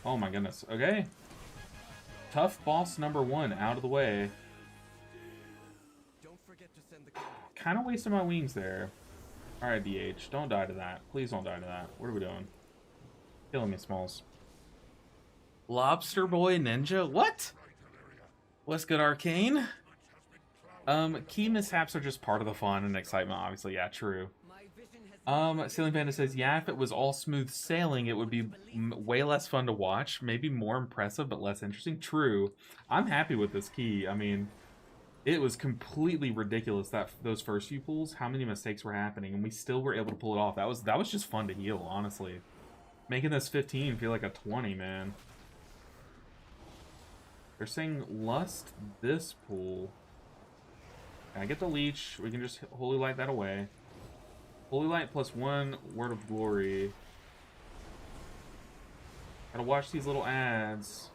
[SPEAKER 1] Oh my goodness. Okay. Tough boss number 1 out of the way.
[SPEAKER 2] Don't forget to send the
[SPEAKER 1] Kind of wasted my wings there. Alright, DH. Don't die to that. Please don't die to that. What are we doing? Killing me, Smalls. Lobster Boy Ninja? What? What's good, Arcane? Key mishaps are just part of the fun and excitement, obviously. Yeah, true. Sailing Panda says, yeah, if it was all smooth sailing, it would be way less fun to watch. Maybe more impressive, but less interesting. True. I'm happy with this key. I mean, it was completely ridiculous that those first few pulls, how many mistakes were happening, and we still were able to pull it off. That was just fun to heal, honestly. Making this 15 feel like a 20, man. They're saying lust this pool. Can I get the leech? We can just Holy Light that away. Holy Light plus 1 Word of Glory. Gotta watch these little ads.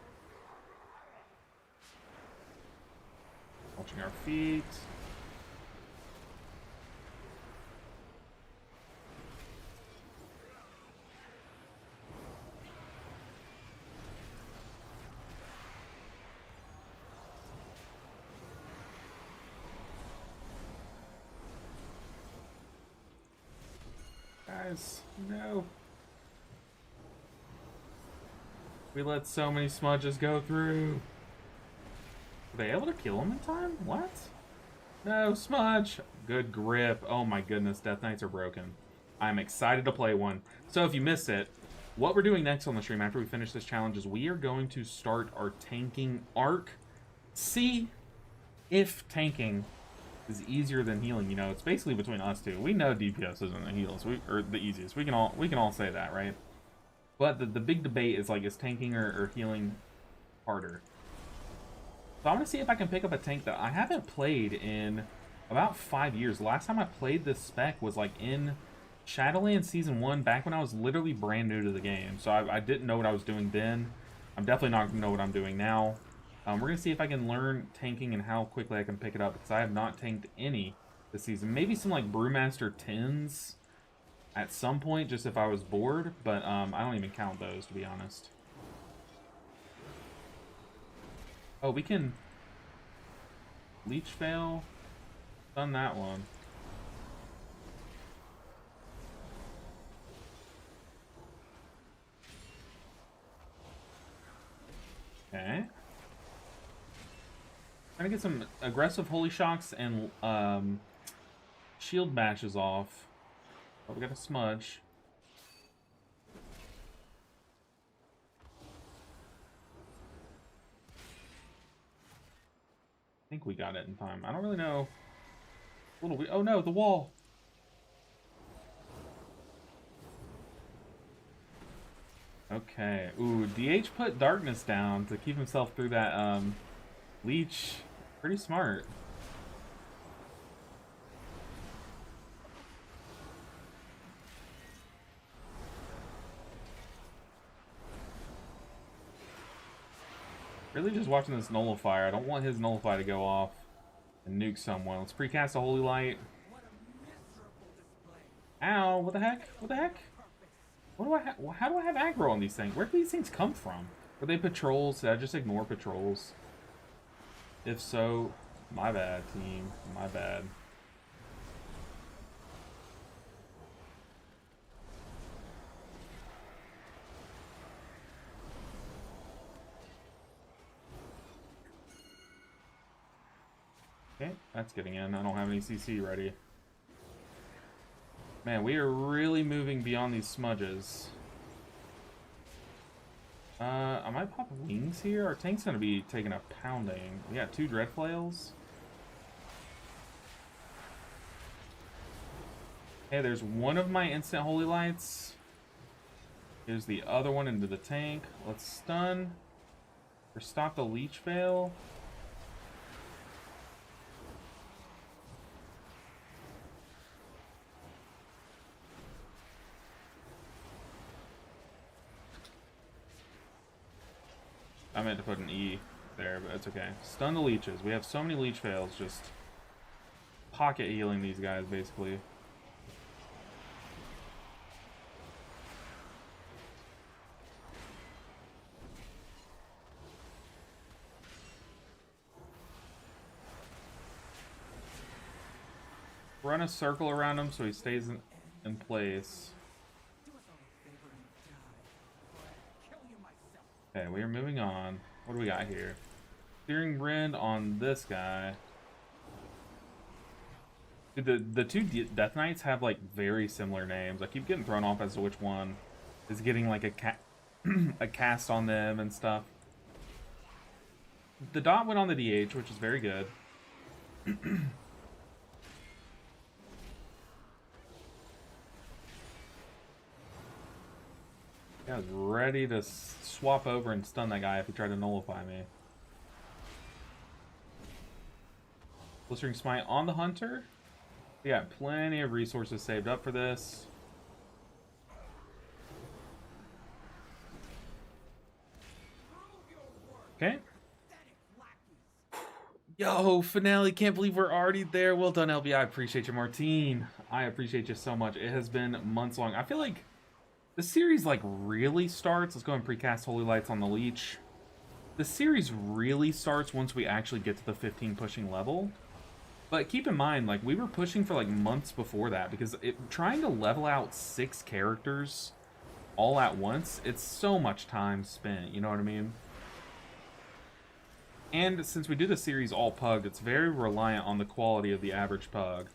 [SPEAKER 1] Watching our feet. Guys, no. We let so many smudges go through. Were they able to kill him in time? What? No, smudge. Good grip. Oh my goodness, Death Knights are broken. I'm excited to play one. So if you missed it, what we're doing next on the stream after we finish this challenge is we are going to start our tanking arc. See if tanking is easier than healing. You know, it's basically between us two. We know DPS isn't the heals, or the easiest. We can all say that, right? But the big debate is like, is tanking or healing harder? So I'm gonna see if I can pick up a tank that I haven't played in about 5 years. The last time I played this spec was like in Shadowlands Season 1, back when I was literally brand new to the game. So I didn't know what I was doing then. I'm definitely not gonna know what I'm doing now. We're going to see if I can learn tanking and how quickly I can pick it up, because I have not tanked any this season. Maybe some like Brewmaster 10s at some point, just if I was bored, but I don't even count those, to be honest. Oh, we can Leech fail. Done that one. Trying to get some aggressive holy shocks and shield bashes off. Oh, we got a smudge. I think we got it in time. I don't really know. Oh no, the wall. Okay. Ooh, DH put darkness down to keep himself through that leech. Pretty smart. Really just watching this nullifier. I don't want his nullify to go off and nuke someone. Let's precast a holy light. Ow, what the heck? What the heck? What do I have? How do I have aggro on these things? Where do these things come from? Were they patrols? Did I just ignore patrols? If so, my bad, team. My bad. Okay, that's getting in. I don't have any CC ready. Man, we are really moving beyond these smudges. I might pop wings here. Our tank's gonna be taking a pounding. We got 2 dread flails. Hey, there's one of my instant holy lights. Here's the other one into the tank. Let's stun or stop the leech fail. I meant to put an E there, but it's okay. Stun the leeches. We have so many leech fails, just pocket healing these guys, basically. Run a circle around him so he stays in place. Okay, we are moving on. What do we got here? Searing Rend on this guy. Dude, the 2 Death Knights have like very similar names. I keep getting thrown off as to which one is getting like a cast on them and stuff. The dot went on the DH, which is very good. I was ready to swap over and stun that guy if he tried to nullify me. Blistering Smite on the Hunter. We got plenty of resources saved up for this. Okay. Yo, finale. Can't believe we're already there. Well done, LB. I appreciate you, Martine. I appreciate you so much. It has been months long. I feel like the series like really starts. Let's go and precast Holy Lights on the Leech. The series really starts once we actually get to the 15 pushing level. But keep in mind, like, we were pushing for like months before that because trying to level out 6 characters all at once, it's so much time spent, you know what I mean? And since we do the series all pugged, it's very reliant on the quality of the average pug.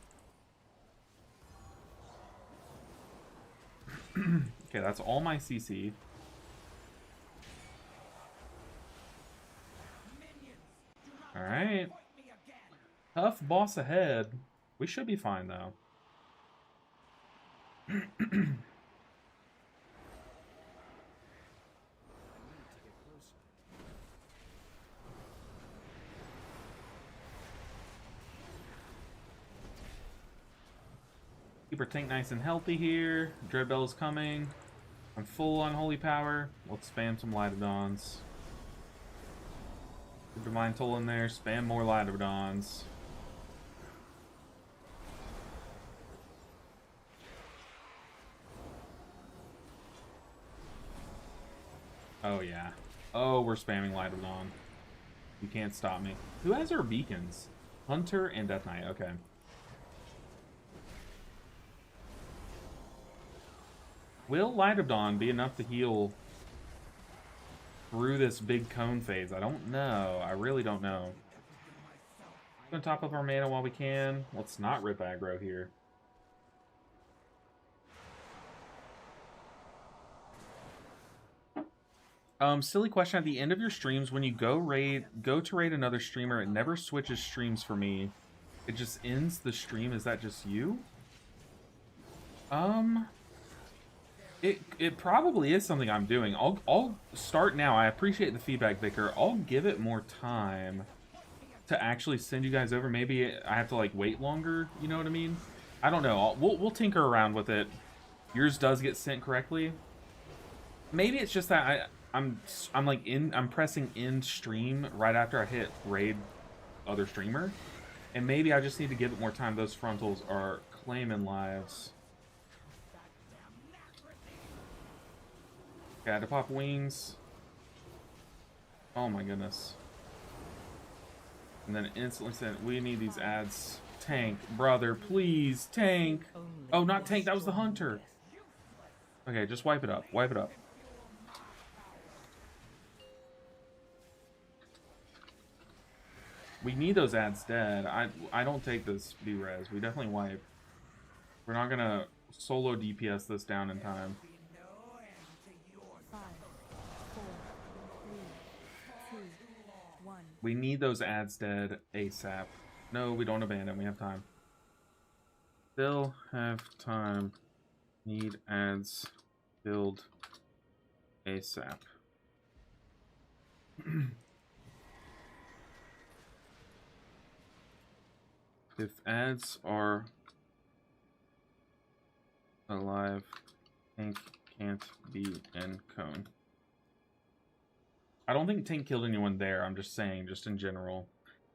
[SPEAKER 1] Okay, that's all my CC. Alright. Tough boss ahead. We should be fine, though. Keep our tank nice and healthy here. Dreadbell's coming. I'm full on holy power. Let's spam some Lightodons. Put Divine Toll in there. Spam more Lightodons. Oh yeah. Oh, we're spamming Lightodon. You can't stop me. Who has our beacons? Hunter and Death Knight. Okay. Will Light of Dawn be enough to heal through this big cone phase? I don't know. I really don't know. Gonna top up our mana while we can. Let's not rip aggro here. Silly question. At the end of your streams, when you go to raid another streamer, it never switches streams for me. It just ends the stream. Is that just you? It probably is something I'm doing. I'll start now. I appreciate the feedback, Vicar. I'll give it more time to actually send you guys over. Maybe I have to like wait longer. You know what I mean? I don't know. We'll tinker around with it. Yours does get sent correctly. Maybe it's just that I'm pressing end stream right after I hit raid other streamer, and maybe I just need to give it more time. Those frontals are claiming lives. Okay, I had to pop wings. Oh my goodness. And then instantly said, we need these ads. Tank, brother, please, tank. Oh, not tank, that was the hunter. Okay, just wipe it up, wipe it up. We need those ads dead. I don't take this B-res. We definitely wipe. We're not gonna solo DPS this down in time.
[SPEAKER 3] 5, 4, 3, 2, 1.
[SPEAKER 1] We need those ads dead ASAP. No, we don't abandon. We have time. Still have time. Need ads build ASAP. If ads are alive, tank can't be in cone. I don't think tank killed anyone there. I'm just saying, just in general.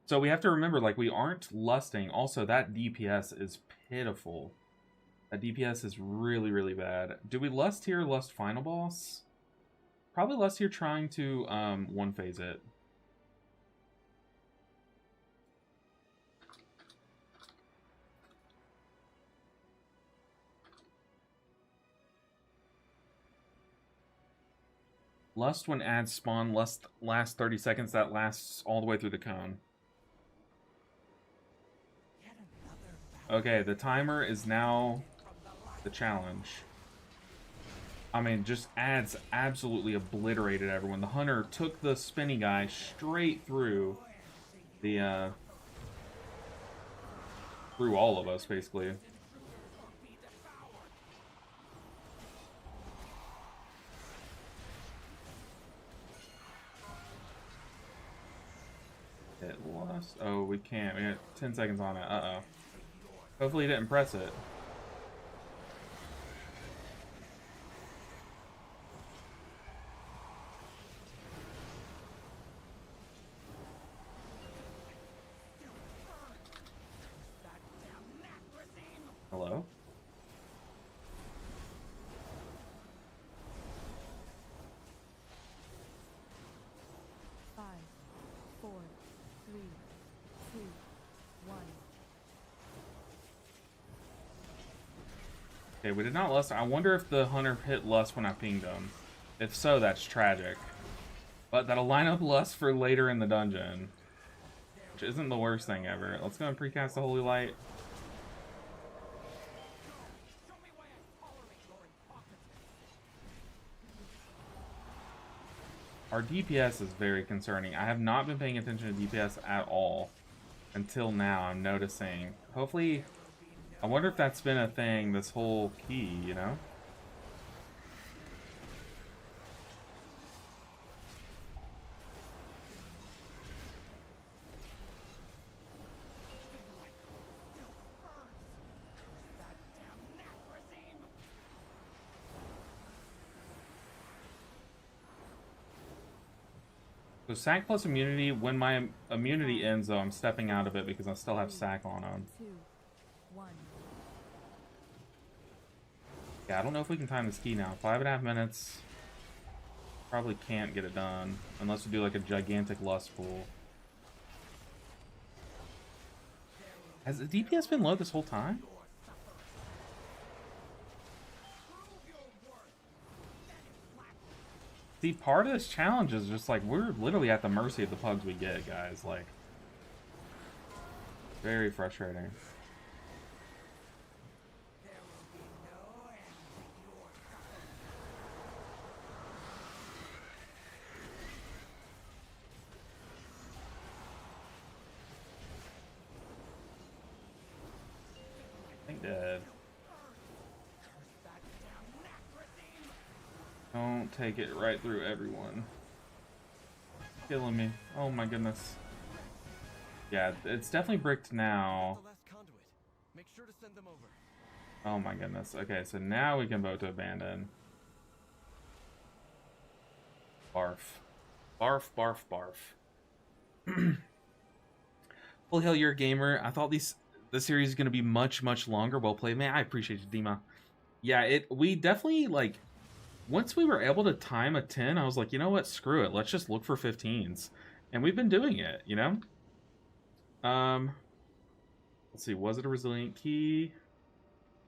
[SPEAKER 1] So we have to remember, like, we aren't lusting. Also, that DPS is pitiful. That DPS is really, really bad. Do we lust here, lust final boss? Probably lust here trying to one phase it. Lust when ads spawn, lust last 30 seconds, that lasts all the way through the cone. Okay, the timer is now the challenge. I mean, just ads absolutely obliterated everyone. The hunter took the spinny guy straight through the, through all of us, basically. It lost. Oh, we can't. We got 10 seconds on it. Uh-oh. Hopefully he didn't press it. Hello?
[SPEAKER 3] Five, 4, 3, 2, 1.
[SPEAKER 1] Okay, we did not lust. I wonder if the hunter hit lust when I pinged him. If so, that's tragic. But that'll line up lust for later in the dungeon. Which isn't the worst thing ever. Let's go and precast the Holy Light. Our DPS is very concerning. I have not been paying attention to DPS at all until now. I'm noticing. Hopefully, I wonder if that's been a thing this whole key, you know? So sack plus immunity, when my immunity ends though, I'm stepping out of it because I still have sack on him.
[SPEAKER 3] 2, 1.
[SPEAKER 1] Yeah, I don't know if we can time this key now. 5.5 minutes. Probably can't get it done unless we do like a gigantic lust pool. Has the DPS been low this whole time? See, part of this challenge is just like we're literally at the mercy of the pugs we get, guys. Like, Very frustrating. I think dead. Don't take it right through everyone. Killing me. Oh my goodness. Yeah, it's definitely bricked now.
[SPEAKER 2] The last conduit. Make sure to send them over.
[SPEAKER 1] Oh my goodness. Okay, so now we can vote to abandon. Barf. Barf, barf, barf. Well, hell, you're a gamer. I thought the series is going to be much, much longer. Well played, man. I appreciate you, Dima. Yeah, we definitely, like, once we were able to time a 10, I was like, you know what? Screw it. Let's just look for 15s. And we've been doing it, you know? Let's see. Was it a resilient key?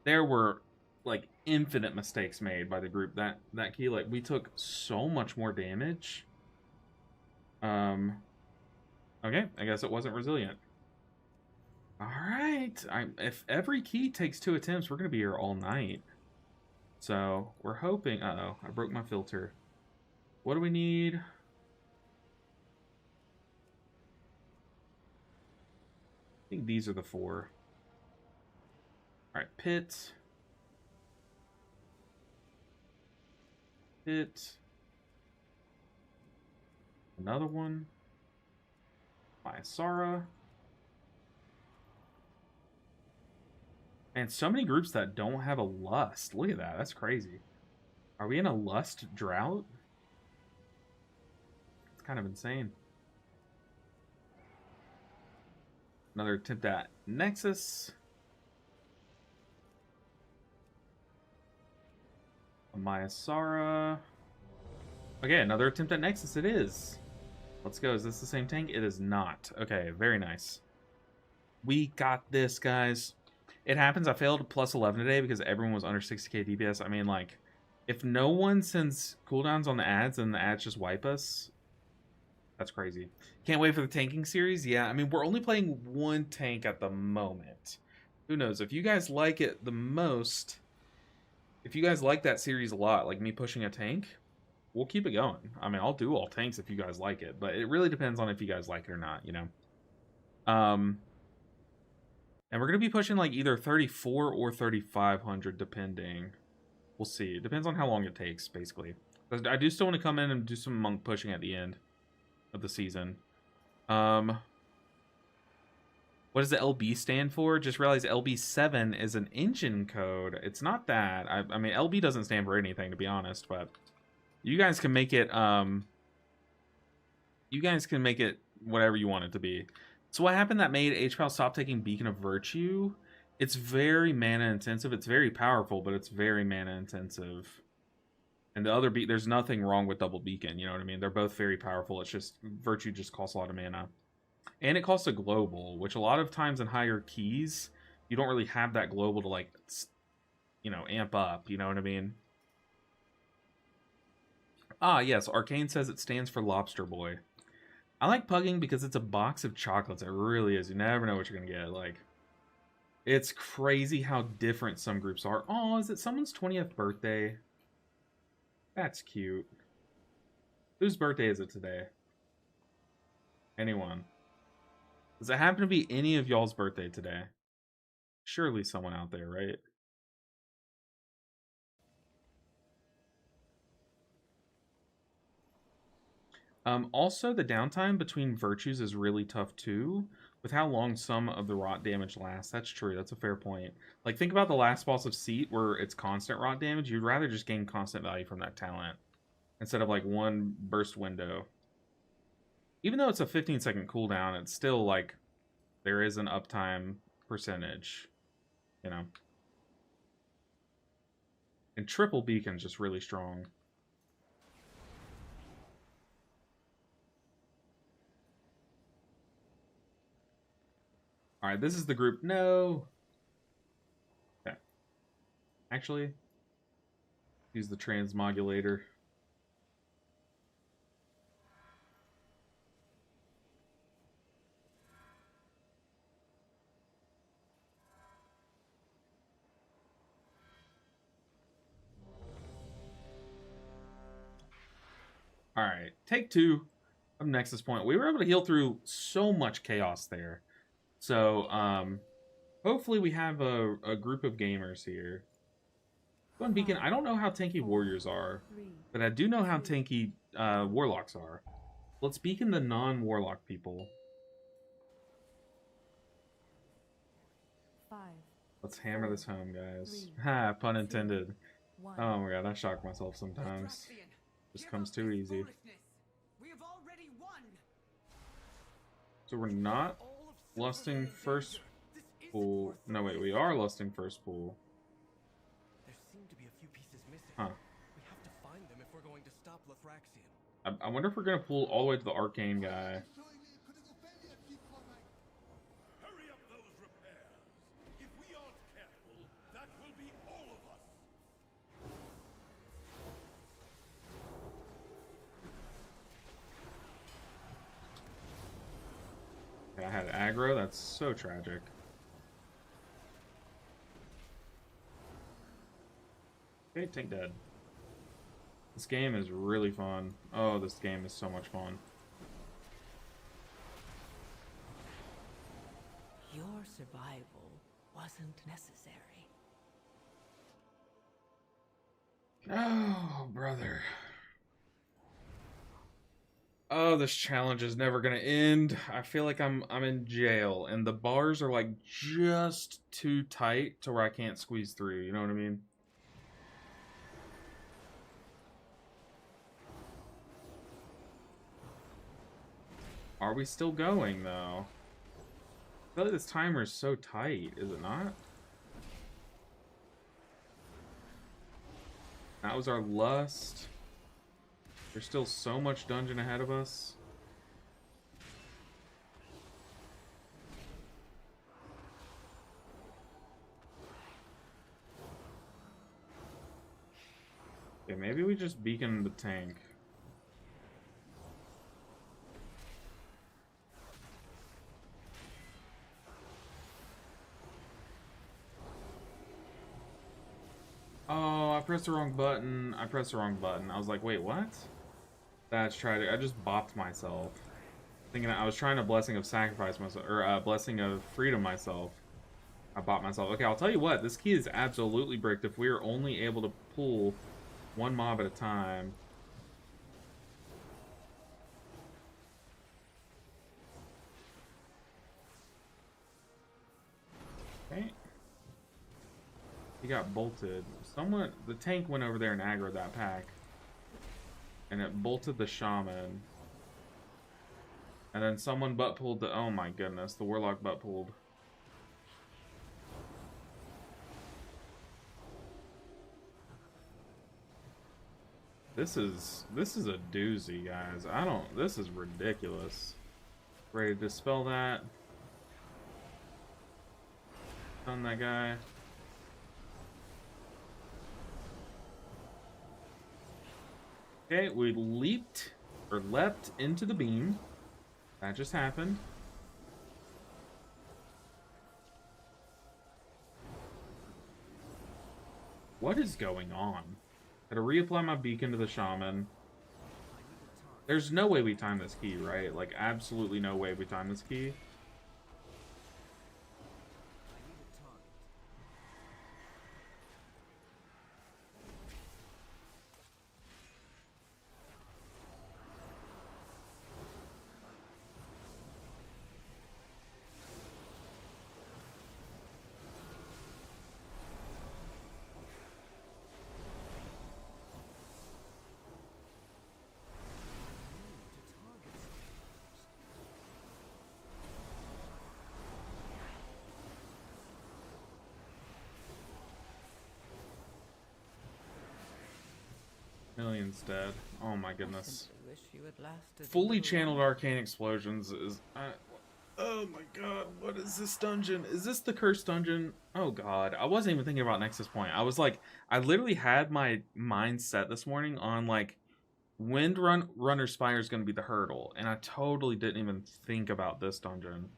[SPEAKER 1] There were, like, infinite mistakes made by the group. That key, like, we took so much more damage. Okay, I guess it wasn't resilient. Alright. If every key takes 2 attempts, we're going to be here all night. So, we're hoping... Uh-oh, I broke my filter. What do we need? I think these are the 4. Alright, pit. Pit. Another one. Myasara. And so many groups that don't have a lust. Look at that. That's crazy. Are we in a lust drought? It's kind of insane. Another attempt at Nexus. A Myasara. Okay, another attempt at Nexus. It is. Let's go. Is this the same tank? It is not. Okay, very nice. We got this, guys. It happens. I failed plus 11 today because everyone was under 60k DPS. I mean, like, if no one sends cooldowns on the ads and the ads just wipe us, that's crazy. Can't wait for the tanking series. Yeah, I mean, we're only playing one tank at the moment. Who knows? If you guys like it the most, if you guys like that series a lot, like me pushing a tank, we'll keep it going. I mean, I'll do all tanks if you guys like it, but it really depends on if you guys like it or not, you know? And we're going to be pushing like either 34 or 3,500 depending. We'll see. It depends on how long it takes, basically. I do still want to come in and do some monk pushing at the end of the season. What does the LB stand for? Just realized LB7 is an engine code. It's not that. I mean, LB doesn't stand for anything, to be honest, but you guys can make it, whatever you want it to be. So what happened that made HPAL stop taking Beacon of Virtue? It's very mana intensive. It's very powerful, but it's very mana intensive. And the other there's nothing wrong with double Beacon, you know what I mean? They're both very powerful. It's just Virtue just costs a lot of mana. And it costs a global, which a lot of times in higher keys, you don't really have that global to, like, you know, amp up, you know what I mean? Ah, yes, Arcane says it stands for Lobster Boy. I like pugging because it's a box of chocolates. It really is. You never know what you're going to get. Like, it's crazy how different some groups are. Oh, is it someone's 20th birthday? That's cute. Whose birthday is it today? Anyone? Does it happen to be any of y'all's birthday today? Surely someone out there, right? Also, the downtime between virtues is really tough too, with how long some of the rot damage lasts. That's true. That's a fair point. Like, think about the last boss of Seat, where it's constant rot damage. You'd rather just gain constant value from that talent instead of, like, one burst window. Even though it's a 15-second cooldown, it's still, like, there is an uptime percentage, you know? And triple beacon's just really strong. Alright, this is the group. No! Okay. Actually, use the transmodulator. Alright, take 2 of Nexus Point. We were able to heal through so much chaos there. So, hopefully we have a group of gamers here. Go on Beacon. I don't know how tanky warriors are, but I do know how tanky warlocks are. Let's beacon the non-warlock people.
[SPEAKER 3] 5,
[SPEAKER 1] Let's hammer this home, guys. Ha, pun intended.
[SPEAKER 3] 1.
[SPEAKER 1] Oh my god, I shock myself sometimes. Just comes too easy.
[SPEAKER 2] We have already won.
[SPEAKER 1] So we're not lusting first pool. No, wait, we are lusting first pool.
[SPEAKER 2] There seem to be a few pieces missing.
[SPEAKER 1] Huh.
[SPEAKER 2] We have to find them if we're going to stop Lothraxion.
[SPEAKER 1] I wonder if we're gonna pull all the way to the arcane guy.
[SPEAKER 4] Hurry up those repairs. If we aren't careful, that will be all of us.
[SPEAKER 1] I had aggro. That's so tragic. Okay, tank dead. This game is really fun. Oh, this game is so much fun.
[SPEAKER 5] Your survival wasn't necessary.
[SPEAKER 1] Oh, brother. Oh, this challenge is never gonna end. I feel like I'm in jail, and the bars are like just too tight to where I can't squeeze through. You know what I mean? Are we still going though? I feel like this timer is so tight, is it not? That was our lust. There's still so much dungeon ahead of us. Okay, maybe we just beacon the tank. Oh, I pressed the wrong button. I pressed the wrong button. I was like, wait, what? That's tragic. I just bopped myself. Thinking I was trying to Blessing of Sacrifice myself, or Blessing of Freedom myself. I bopped myself. Okay, I'll tell you what. This key is absolutely bricked if we are only able to pull one mob at a time. Okay. He got bolted. Someone, the tank went over there and aggroed that pack. And it bolted the shaman. And then someone butt pulled the, oh my goodness, the warlock butt pulled. This is a doozy, guys. This is ridiculous. Ready to dispel that. Stun that guy. Okay, we leaped or leapt into the beam. That just happened. What is going on? Gotta reapply my beacon to the shaman. There's no way we time this key, right? Like, absolutely no way we time this key. Millions dead. Oh my goodness.
[SPEAKER 5] I wish you had lasted
[SPEAKER 1] Fully
[SPEAKER 5] a little
[SPEAKER 1] channeled
[SPEAKER 5] longer.
[SPEAKER 1] arcane explosions is... oh my god, what is this dungeon? Is this the cursed dungeon? Oh god, I wasn't even thinking about Nexus Point. I was like, I literally had my mind set this morning on like, Runner Spire is going to be the hurdle, and I totally didn't even think about this dungeon.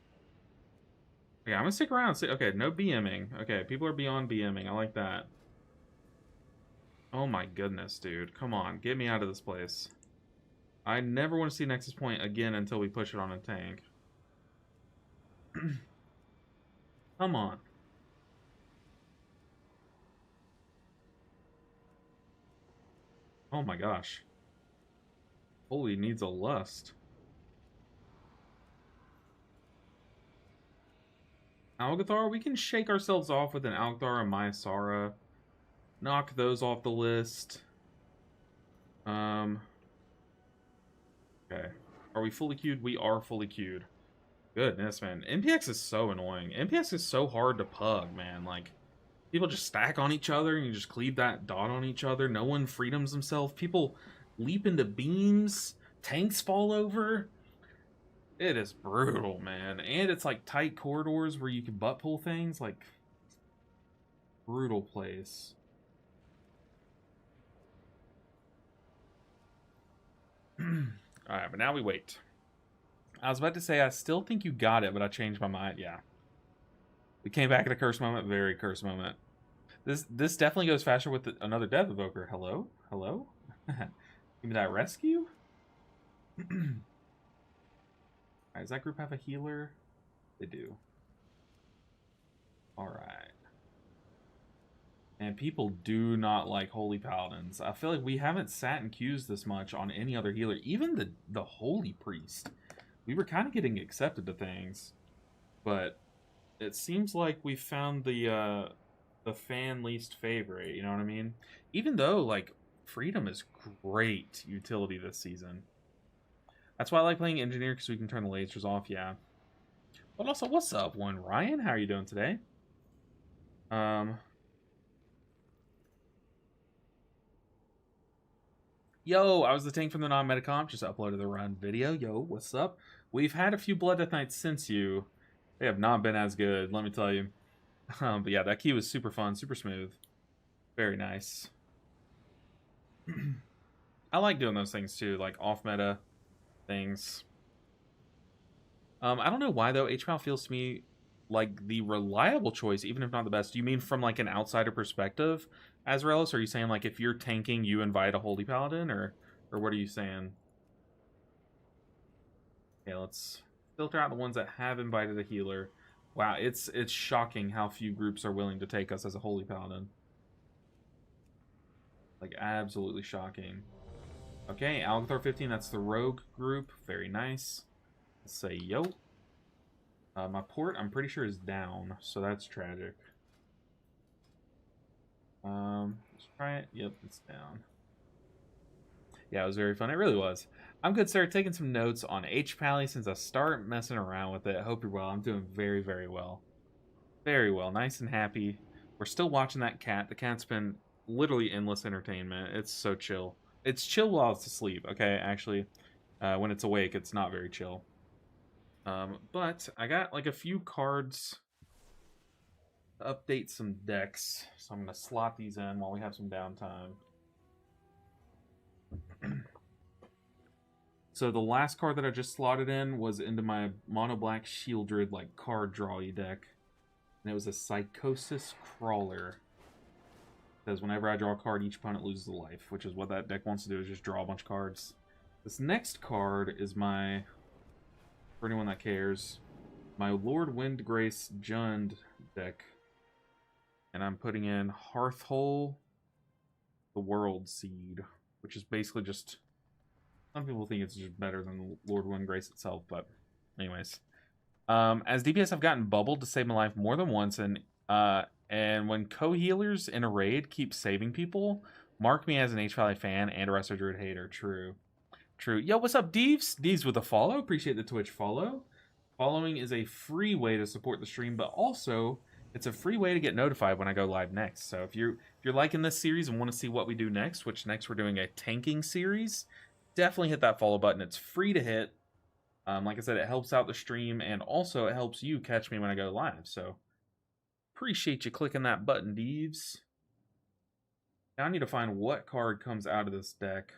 [SPEAKER 1] Okay, I'm gonna stick around. Okay, no BMing. Okay, people are beyond BMing. I like that. Oh my goodness, dude. Come on, get me out of this place. I never want to see Nexus Point again until we push it on a tank. Come on. Oh my gosh. Holy needs a lust. Algathar, we can shake ourselves off with an Algathar and Myasara. Knock those off the list. Okay. Are we fully queued? We are fully queued. Goodness, man. NPX is so annoying. NPX is so hard to pug, man. Like, people just stack on each other and you just cleave that dot on each other. No one freedoms themselves. People leap into beams. Tanks fall over. It is brutal, man. And it's like tight corridors where you can butt pull things. Like, brutal place. Alright, but now we wait. I was about to say, I still think you got it, but I changed my mind. Yeah. We came back at a curse moment. Very curse moment. This definitely goes faster with another Death Evoker. Hello? Hello? Give me that rescue? Alright, does that group have a healer? They do. Alright. And people do not like Holy Paladins. I feel like we haven't sat in queues this much on any other healer. Even the Holy Priest. We were kind of getting accepted to things. But it seems like we found the fan least favorite, you know what I mean? Even though, like, Freedom is great utility this season. That's why I like playing Engineer, because we can turn the lasers off, yeah. But also, what's up, one Ryan? How are you doing today? Yo, I was the tank from the non-meta comp, just uploaded the run video. Yo, what's up? We've had a few Blood Death Nights since you. They have not been as good, let me tell you. But yeah, that key was super fun, super smooth. Very nice. I like doing those things too, like off-meta things. I don't know why though, HPAL feels to me like the reliable choice, even if not the best. Do you mean from like an outsider perspective, Azraelis? Or are you saying like if you're tanking, you invite a Holy Paladin, or what are you saying? Okay, let's filter out the ones that have invited a healer. Wow, it's shocking how few groups are willing to take us as a Holy Paladin. Like, absolutely shocking. Okay, Algathor 15, that's the rogue group. Very nice. Let's say yo. My port, I'm pretty sure, is down, so that's tragic. Let's try it. Yep, it's down. Yeah, it was very fun. It really was. I'm good, sir. Taking some notes on HPAL since I start messing around with it. I hope you're well. I'm doing very, very well. Very well. Nice and happy. We're still watching that cat. The cat's been literally endless entertainment. It's so chill. It's chill while it's asleep, okay? Actually, when it's awake, it's not very chill. But I got like a few cards to update some decks. So I'm going to slot these in while we have some downtime. So the last card that I just slotted in was into my mono black Shieldred like card drawy deck. And it was a Psychosis Crawler. It says whenever I draw a card, each opponent loses a life, which is what that deck wants to do, is just draw a bunch of cards. This next card is my, for anyone that cares, my Lord Windgrace Jund deck. And I'm putting in Hearthhole, the World Seed, which is basically just, some people think it's just better than Lord Windgrace itself, but anyways. As DPS, I've gotten bubbled to save my life more than once, and when co-healers in a raid keep saving people, mark me as an HPAL fan and a Resto Druid hater. True. True. Yo, what's up, Deeves? Deeves with a follow. Appreciate the Twitch follow. Following is a free way to support the stream, but also it's a free way to get notified when I go live next. So if you're liking this series and want to see what we do next, which next we're doing a tanking series, definitely hit that follow button. It's free to hit. Like I said, it helps out the stream, and also it helps you catch me when I go live. So appreciate you clicking that button, Deeves. Now I need to find what card comes out of this deck.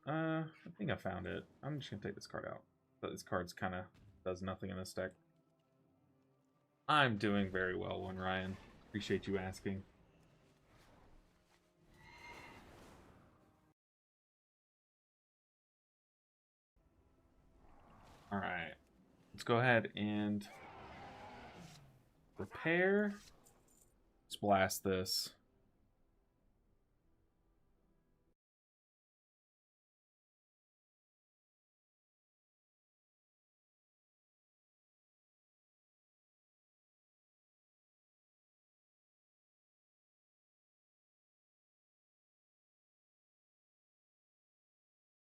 [SPEAKER 1] I think I found it. I'm just gonna take this card out. But this card's kind of does nothing in this deck. I'm doing very well, one Ryan. Appreciate you asking. All right. Let's go ahead and repair. Let's blast this.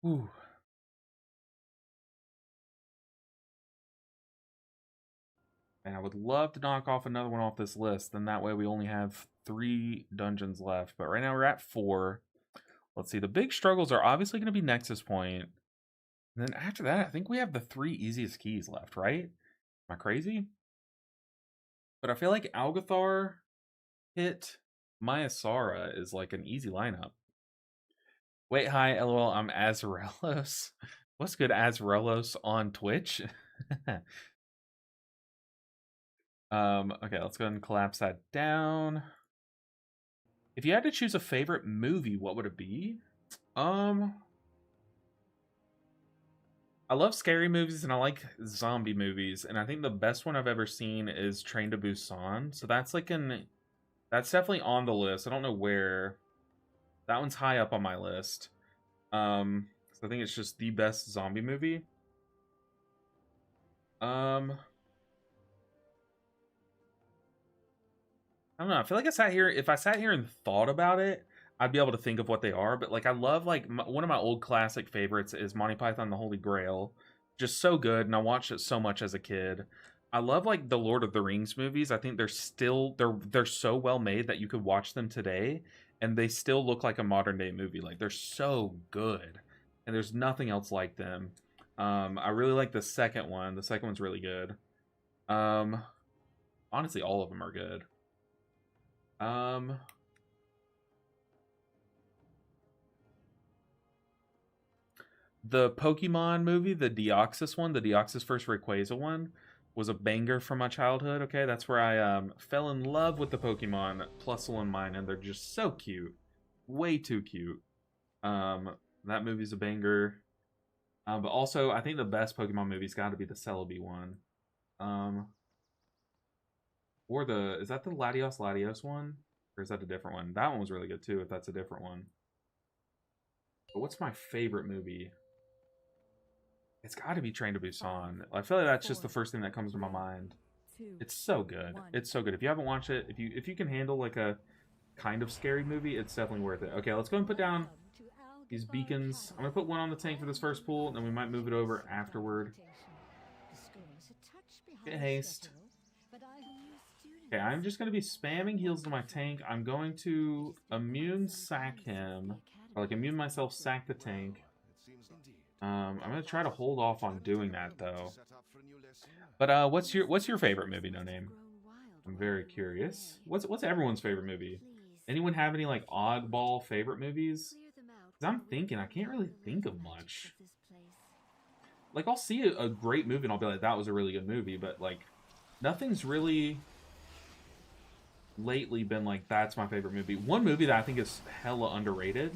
[SPEAKER 1] Ooh. And I would love to knock off another one off this list. Then that way we only have 3 dungeons left. But right now we're at 4. Let's see. The big struggles are obviously going to be Nexus Point. And then after that, I think we have the 3 easiest keys left, right? Am I crazy? But I feel like Algathar, Hit, Mayasara is like an easy lineup. Wait, hi, LOL, I'm Azarelos. What's good, Azarelos on Twitch? Okay, let's go ahead and collapse that down. If you had to choose a favorite movie, what would it be? I love scary movies and I like zombie movies, and I think the best one I've ever seen is Train to Busan. So that's like that's definitely on the list. I don't know where. That one's high up on my list. So I think it's just the best zombie movie. I don't know. I feel like if I sat here and thought about it, I'd be able to think of what they are. But like, I love like one of my old classic favorites is Monty Python and the Holy Grail. Just so good, and I watched it so much as a kid. I love like the Lord of the Rings movies. I think they're so well made that you could watch them today and they still look like a modern day movie. Like they're so good, and there's nothing else like them. I really like the second one. The second one's really good. Honestly, all of them are good. The Pokemon movie, the Deoxys one, the Deoxys First Rayquaza one, was a banger from my childhood. Okay, that's where I fell in love with the Pokemon Plusle and mine, and they're just so cute, way too cute. That movie's a banger. But also, I think the best Pokemon movie's got to be the Celebi one. Or is that the Latios one? Or is that a different one? That one was really good too, if that's a different one. But what's my favorite movie? It's got to be Train to Busan. I feel like that's just the first thing that comes to my mind. It's so good. It's so good. If you haven't watched it, if you can handle like a kind of scary movie, it's definitely worth it. Okay, let's go and put down these beacons. I'm gonna put one on the tank for this first pool, and then we might move it over afterward. Get haste. Okay, I'm just gonna be spamming heals to my tank. I'm going to immune sack him, or like immune myself, sack the tank. I'm gonna try to hold off on doing that though. But what's your favorite movie, No Name? I'm very curious. What's everyone's favorite movie? Anyone have any like oddball favorite movies? Because I'm thinking I can't really think of much. Like I'll see a great movie and I'll be like, that was a really good movie, but like nothing's really lately been like that's my favorite movie. One movie that I think is hella underrated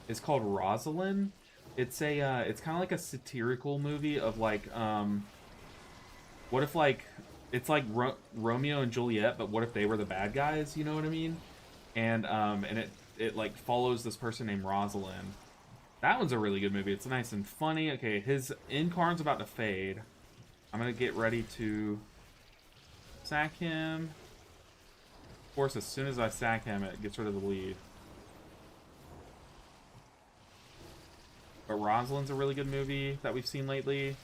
[SPEAKER 1] is called Rosalind. It's it's kind of like a satirical movie of like what if like it's like Romeo and Juliet, but what if they were the bad guys? You know what I mean? And it like follows this person named Rosalind. That one's a really good movie. It's nice and funny. Okay, his Incarn's about to fade. I'm gonna get ready to sack him. Of course, as soon as I sack him, it gets rid of the bleed. But Rosalind's a really good movie that we've seen lately.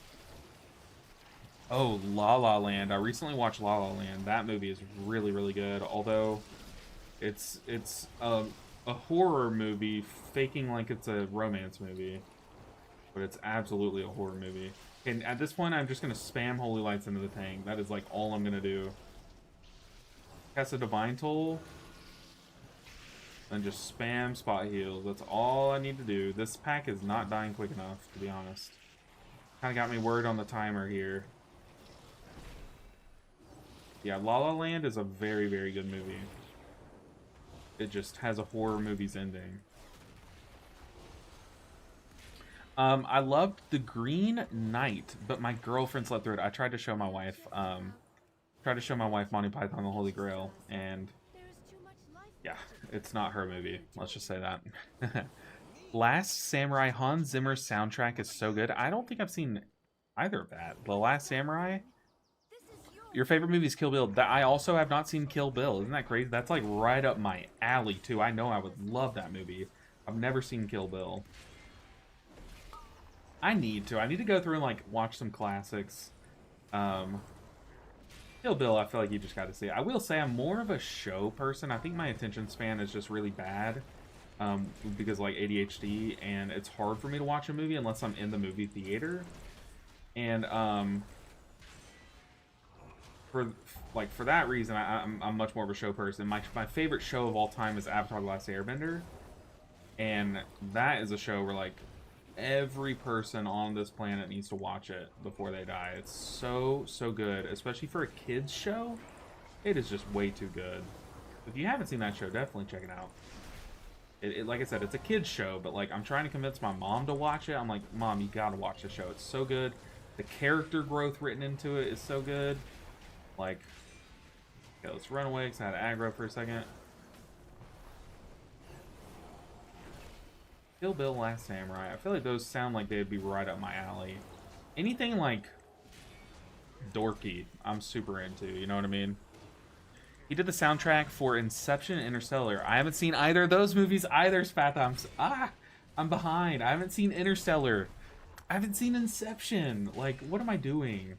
[SPEAKER 1] Oh, La La Land. I recently watched La La Land. That movie is really, really good. Although, it's a horror movie faking like it's a romance movie. But it's absolutely a horror movie. And at this point, I'm just going to spam Holy Lights into the tank. That is like all I'm going to do. Cast a Divine Toll. And just spam spot heals. That's all I need to do. This pack is not dying quick enough, to be honest. Kind of got me worried on the timer here. Yeah, La La Land is a very, very good movie. It just has a horror movie's ending. I loved The Green Knight, but my girlfriend slept through it. I tried to show my wife, Monty Python and the Holy Grail, and yeah, it's not her movie. Let's just say that. Last Samurai, Hans Zimmer's soundtrack is so good. I don't think I've seen either of that. The Last Samurai. Your favorite movie is Kill Bill. I also have not seen Kill Bill. Isn't that crazy? That's like right up my alley too. I know I would love that movie. I've never seen Kill Bill. I need to. I need to go through and like watch some classics. Kill Bill, I feel like you just got to see it. I will say I'm more of a show person. I think my attention span is just really bad because like ADHD, and it's hard for me to watch a movie unless I'm in the movie theater. And for that reason, I'm much more of a show person. My favorite show of all time is Avatar: The Last Airbender, and that is a show where like every person on this planet needs to watch it before they die. It's so good, especially for a kids show. It is just way too good. If you haven't seen that show, definitely check it out. It like I said, it's a kids show, but like I'm trying to convince my mom to watch it. I'm like, Mom, you gotta watch the show. It's so good. The character growth written into it is so good. Like, okay, let's run away because I had aggro for a second. Kill Bill, Last Samurai. I feel like those sound like they'd be right up my alley. Anything like dorky, I'm super into. You know what I mean? He did the soundtrack for Inception and Interstellar. I haven't seen either of those movies either, Spatha. I'm behind. I haven't seen Interstellar. I haven't seen Inception. Like, what am I doing?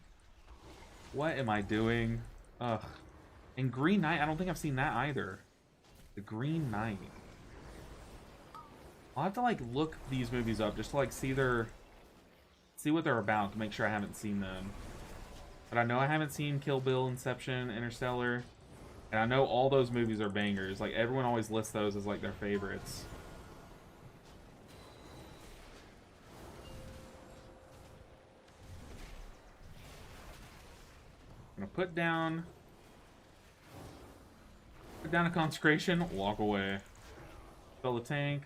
[SPEAKER 1] What am I doing? Ugh. And Green Knight, I don't think I've seen that either. The Green Knight. I'll have to like look these movies up just to like see what they're about to make sure I haven't seen them. But I know I haven't seen Kill Bill, Inception, Interstellar, and I know all those movies are bangers. Like everyone always lists those as like their favorites. I'm gonna put down a consecration, walk away. Fill the tank.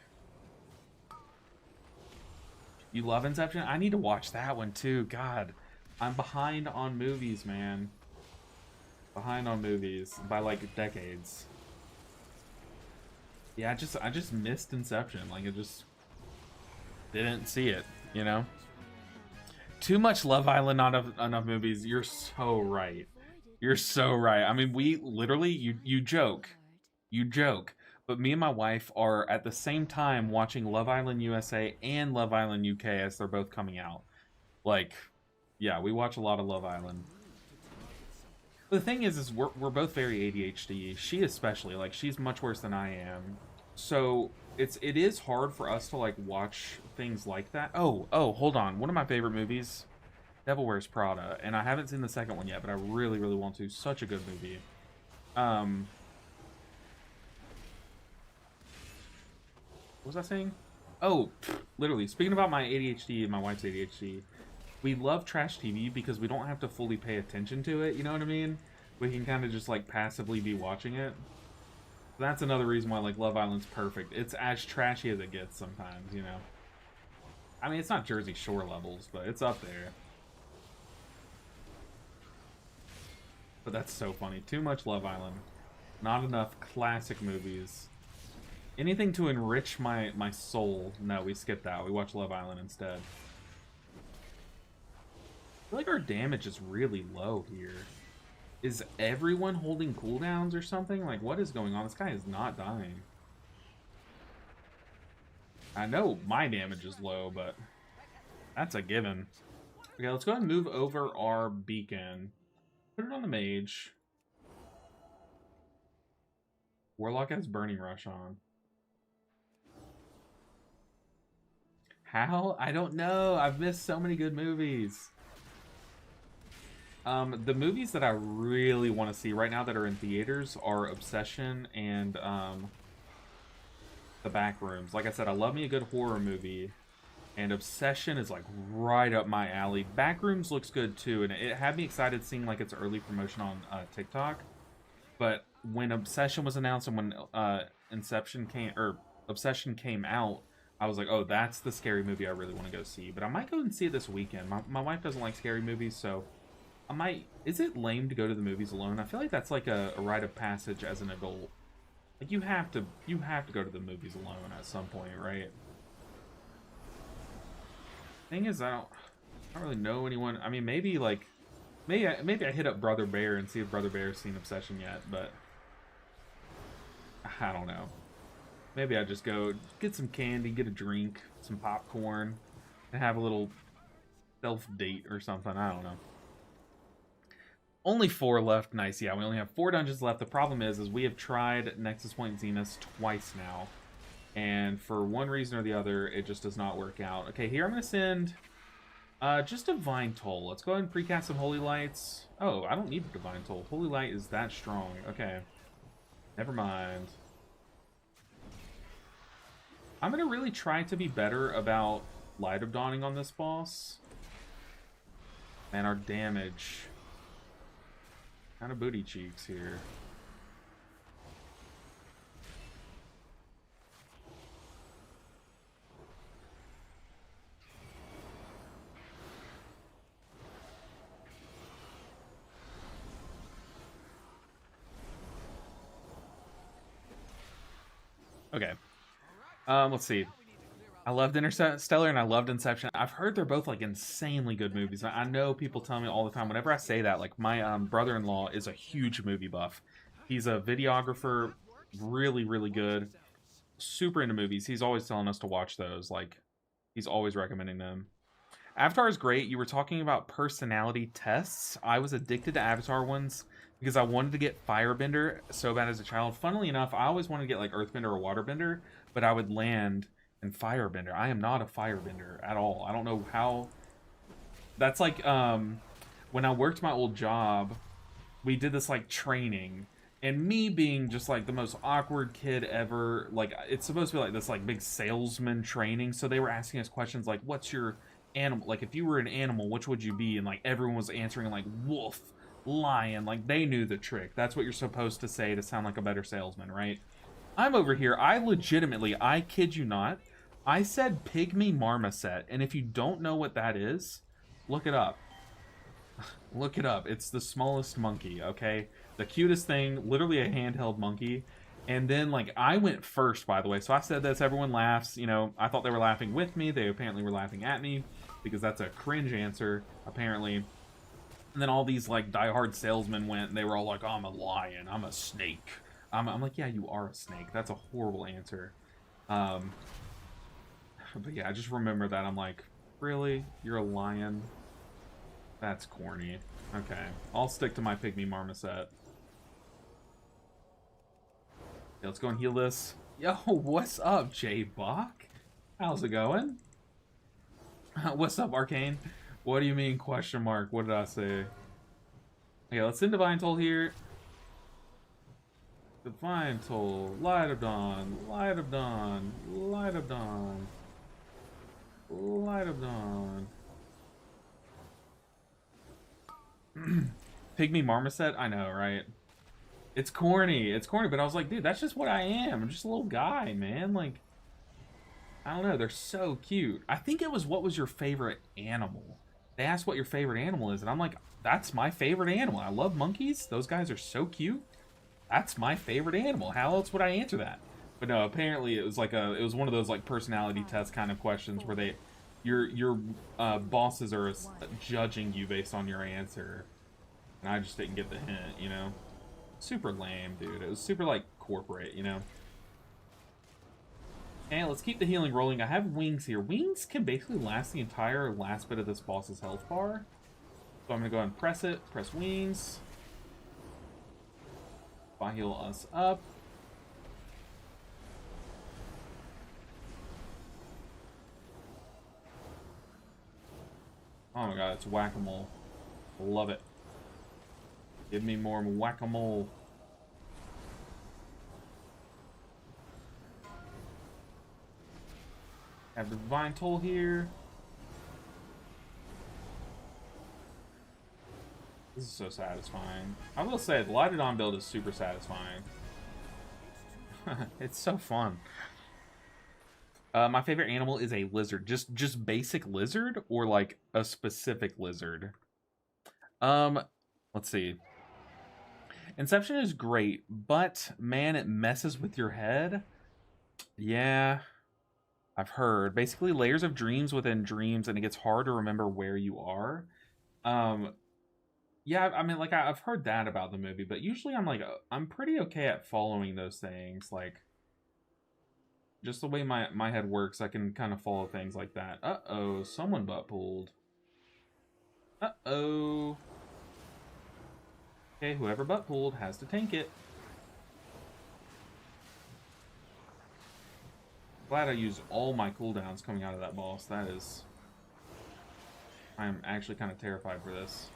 [SPEAKER 1] You love Inception? I need to watch that one too. God, I'm behind on movies, man. Behind on movies by like decades. Yeah, I just missed Inception. Like, I just didn't see it, you know? Too much Love Island, not enough movies. You're so right. You're so right. I mean, we literally, you joke. You joke. But me and my wife are at the same time watching Love Island USA and Love Island UK as they're both coming out. Like, yeah, we watch a lot of Love Island. The thing is we're both very ADHD. She especially, like, she's much worse than I am. So it is hard for us to like watch things like that. Oh, hold on. One of my favorite movies, Devil Wears Prada, and I haven't seen the second one yet, but I really, really want to. Such a good movie. What was I saying? Oh, literally, speaking about my ADHD and my wife's ADHD, we love trash TV because we don't have to fully pay attention to it, you know what I mean? We can kind of just like passively be watching it. That's another reason why like Love Island's perfect. It's as trashy as it gets sometimes, you know? I mean, it's not Jersey Shore levels, but it's up there. But that's so funny. Too much Love Island. Not enough classic movies. Anything to enrich my soul. No, we skip that. We watch Love Island instead. I feel like our damage is really low here. Is everyone holding cooldowns or something? Like, what is going on? This guy is not dying. I know my damage is low, but that's a given. Okay, let's go ahead and move over our beacon. Put it on the mage. Warlock has Burning Rush on. How? I don't know. I've missed so many good movies. The movies that I really want to see right now that are in theaters are Obsession and The Backrooms. Like I said, I love me a good horror movie, and Obsession is like right up my alley. Backrooms looks good too, and it had me excited seeing like its early promotion on TikTok. But when Obsession was announced and when Obsession came out, I was like, oh, that's the scary movie I really want to go see. But I might go and see it this weekend. My wife doesn't like scary movies, so I might... Is it lame to go to the movies alone? I feel like that's like a rite of passage as an adult. Like, you have to go to the movies alone at some point, right? Thing is, I don't really know anyone. I mean, maybe like... Maybe I hit up Brother Bear and see if Brother Bear's seen Obsession yet, but... I don't know. Maybe I just go get some candy, get a drink, some popcorn, and have a little self-date or something. I don't know. Only 4 left. Nice. Yeah, we only have 4 dungeons left. The problem is we have tried Nexus Point Zenith twice now. And for one reason or the other, it just does not work out. Okay, here I'm going to send just Divine Toll. Let's go ahead and precast some Holy Lights. Oh, I don't need Divine Toll. Holy Light is that strong. Okay. Never mind. I'm going to really try to be better about Light of Dawning on this boss. Man, our damage. Kind of booty cheeks here. Okay. Let's see. I loved Interstellar and I loved Inception. I've heard they're both like insanely good movies. I know people tell me all the time whenever I say that. Like my brother-in-law is a huge movie buff. He's a videographer, really, really good, super into movies. He's always telling us to watch those. Like he's always recommending them. Avatar is great. You were talking about personality tests. I was addicted to Avatar ones because I wanted to get Firebender so bad as a child. Funnily enough, I always wanted to get like Earthbender or Waterbender, but I would land in Firebender. I am not a Firebender at all. I don't know how. That's like when I worked my old job, we did this like training, and me being just like the most awkward kid ever, like it's supposed to be like this like big salesman training, so they were asking us questions like, what's your animal, like if you were an animal, which would you be? And like everyone was answering like wolf, lion, like they knew the trick. That's what you're supposed to say to sound like a better salesman, right? I'm over here, I legitimately, I kid you not, I said pygmy marmoset, and if you don't know what that is, look it up. Look it up. It's the smallest monkey, okay? The cutest thing, literally a handheld monkey. And then, like, I went first, by the way. So I said this, everyone laughs. You know, I thought they were laughing with me. They apparently were laughing at me because that's a cringe answer, apparently. And then all these, like, diehard salesmen went, and they were all like, oh, I'm a lion. I'm a snake. I'm like, yeah, you are a snake. That's a horrible answer. But yeah, I just remember that. I'm like, really? You're a lion? That's corny. Okay. I'll stick to my pygmy marmoset. Okay, let's go and heal this. Yo, what's up, J-Bach? How's it going? What's up, Arcane? What do you mean, question mark? What did I say? Okay, let's send Divine Toll here. Divine Toll. Light of Dawn. Light of Dawn. Light of Dawn. Light of Dawn. Pygmy marmoset? I know, right? It's corny. It's corny, but I was like, dude, that's just what I am. I'm just a little guy, man. Like, I don't know. They're so cute. I think it was, what was your favorite animal? They asked what your favorite animal is, and I'm like, that's my favorite animal. I love monkeys. Those guys are so cute. That's my favorite animal. How else would I answer that? But no, apparently it was like it was one of those like personality test kind of questions where your bosses are judging you based on your answer, and I just didn't get the hint, you know. Super lame, dude. It was super like corporate, you know. And let's keep the healing rolling. I have wings here. Wings can basically last the entire last bit of this boss's health bar. So I'm gonna go ahead and press it. Press wings. I'll heal us up. Oh my god, it's whack-a-mole. Love it. Give me more whack-a-mole. Have the Divine Toll here. This is so satisfying. I will say, the Light of Dawn build is super satisfying. It's so fun. My favorite animal is a lizard. Just basic lizard or like a specific lizard? Um, let's see. Inception is great, but man, it messes with your head. Yeah, I've heard. Basically, layers of dreams within dreams, and it gets hard to remember where you are. Um, yeah, I mean, like I've heard that about the movie, but usually I'm like I'm pretty okay at following those things. Like just the way my head works, I can kind of follow things like that. Uh-oh, someone butt pulled. Uh-oh. Okay, whoever butt pulled has to tank it. Glad I used all my cooldowns coming out of that boss. That is... I am actually kind of terrified for this.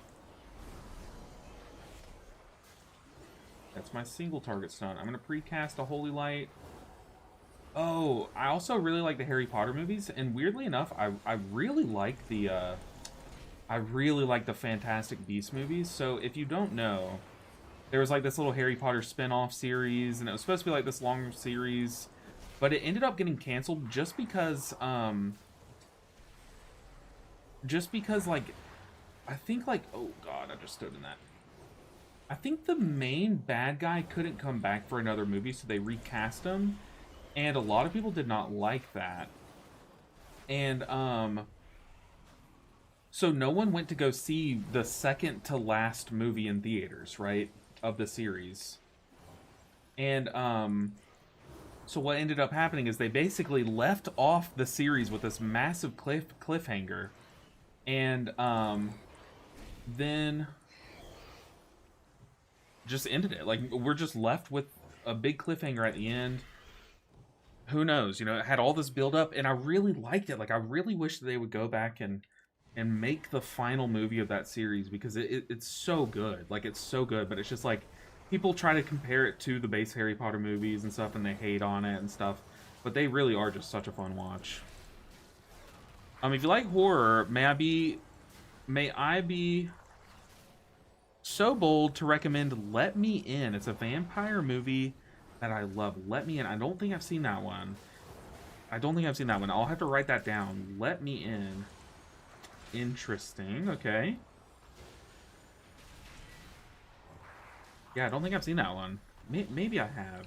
[SPEAKER 1] That's my single target stun. I'm going to precast a Holy Light. Oh, I also really like the Harry Potter movies, and weirdly enough, I really like the Fantastic Beasts movies. So if you don't know, there was like this little Harry Potter spin-off series, and it was supposed to be like this long series, but it ended up getting canceled just because like I think like, oh god, I just stood in that. I think the main bad guy couldn't come back for another movie, so they recast him. And a lot of people did not like that. And, so no one went to go see the second to last movie in theaters, right? Of the series. And, so what ended up happening is they basically left off the series with this massive cliffhanger. And, then just ended it. Like, we're just left with a big cliffhanger at the end. Who knows? You know, it had all this build up, and I really liked it. Like, I really wish that they would go back and make the final movie of that series, because it's so good. Like, it's so good, but it's just like people try to compare it to the base Harry Potter movies and stuff, and they hate on it and stuff. But they really are just such a fun watch. If you like horror, may I be so bold to recommend Let Me In. It's a vampire movie that I love. Let Me In. I don't think I've seen that one. I'll have to write that down. Let Me In. Interesting. Okay. Yeah, I don't think I've seen that one. Maybe I have.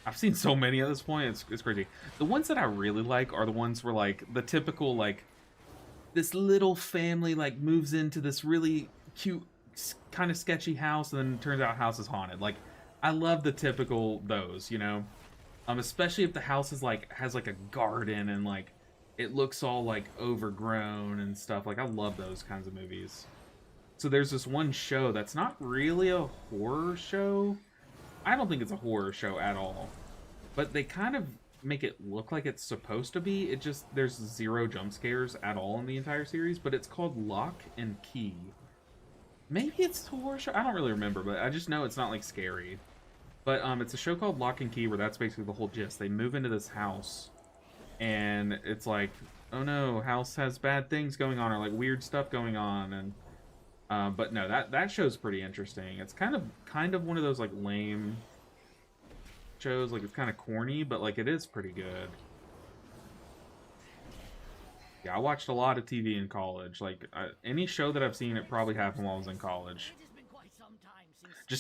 [SPEAKER 1] I've seen so many at this point. It's crazy. The ones that I really like are the ones where, like, the typical, like, this little family, like, moves into this really cute, kind of sketchy house, and then it turns out house is haunted. Like, I love the typical those, you know? Especially if the house is like has like a garden and like it looks all like overgrown and stuff. Like, I love those kinds of movies. So there's this one show that's not really a horror show. I don't think it's a horror show at all. But they kind of make it look like it's supposed to be. It just, there's 0 jump scares at all in the entire series, but it's called Lock and Key. Maybe it's a horror show? I don't really remember, but I just know it's not like scary. But it's a show called Lock and Key, where that's basically the whole gist. They move into this house, and it's like, oh no, house has bad things going on, or like weird stuff going on, and but no, that show's pretty interesting. It's kind of one of those like lame shows. Like, it's kind of corny, but like it is pretty good. Yeah, I watched a lot of TV in college. Like, any show that I've seen, it probably happened while I was in college.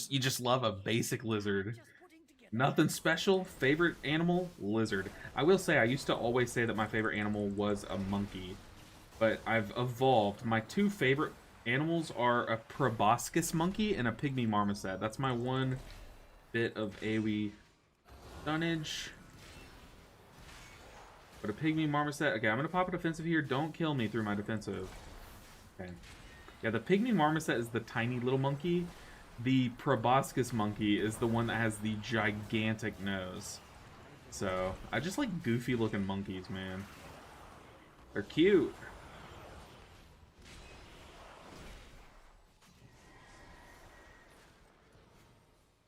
[SPEAKER 1] You just love a basic lizard. Nothing special. Favorite animal? Lizard. I will say, I used to always say that my favorite animal was a monkey. But I've evolved. My 2 favorite animals are a proboscis monkey and a pygmy marmoset. That's my one bit of AoE dunnage. But a pygmy marmoset... Okay, I'm going to pop a defensive here. Don't kill me through my defensive. Okay. Yeah, the pygmy marmoset is the tiny little monkey. The proboscis monkey is the one that has the gigantic nose. So, I just like goofy looking monkeys, man. They're cute.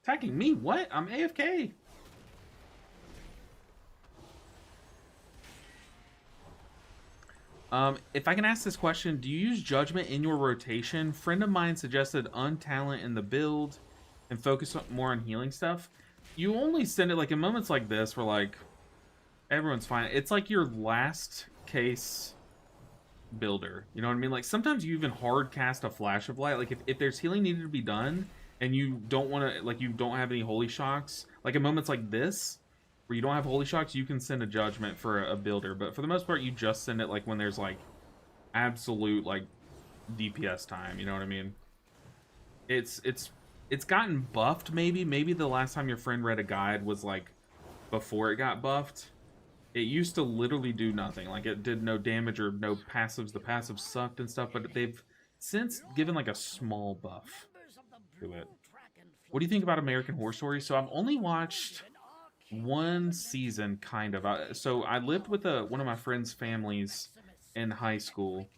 [SPEAKER 1] Attacking me? What? I'm AFK. If I can ask this question, do you use judgment in your rotation? Friend of mine suggested untalent in the build and focus more on healing stuff. You only send it like in moments like this where like Everyone's fine. It's like your last case builder. You know what I mean? Like sometimes you even hard cast a flash of light. Like if there's healing needed to be done and you don't want to, like you don't have any holy shocks, like in moments like this where you don't have holy shocks, you can send a judgment for a builder. But for the most part, you just send it like when there's like absolute like DPS time. You know what I mean? It's gotten buffed. Maybe the last time your friend read a guide was like before it got buffed. It used to literally do nothing. Like, it did no damage or no passives. The passives sucked and stuff, but they've since given, like, a small buff to it. What do you think about American Horror Story? So I've only watched one season, kind of. So I lived with one of my friend's families in high school,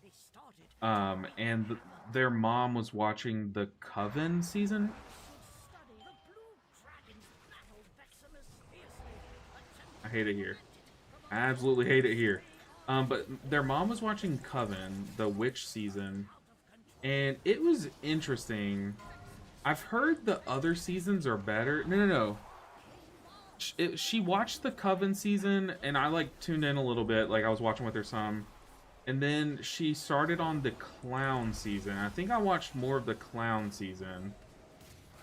[SPEAKER 1] and their mom was watching the Coven season. I hate it here. I absolutely hate it here. But their mom was watching Coven, the witch season, and it was interesting. I've heard the other seasons are better. No. She watched the Coven season, and I like tuned in a little bit. Like I was watching with her some, and then she started on the Clown season. I think I watched more of the Clown season,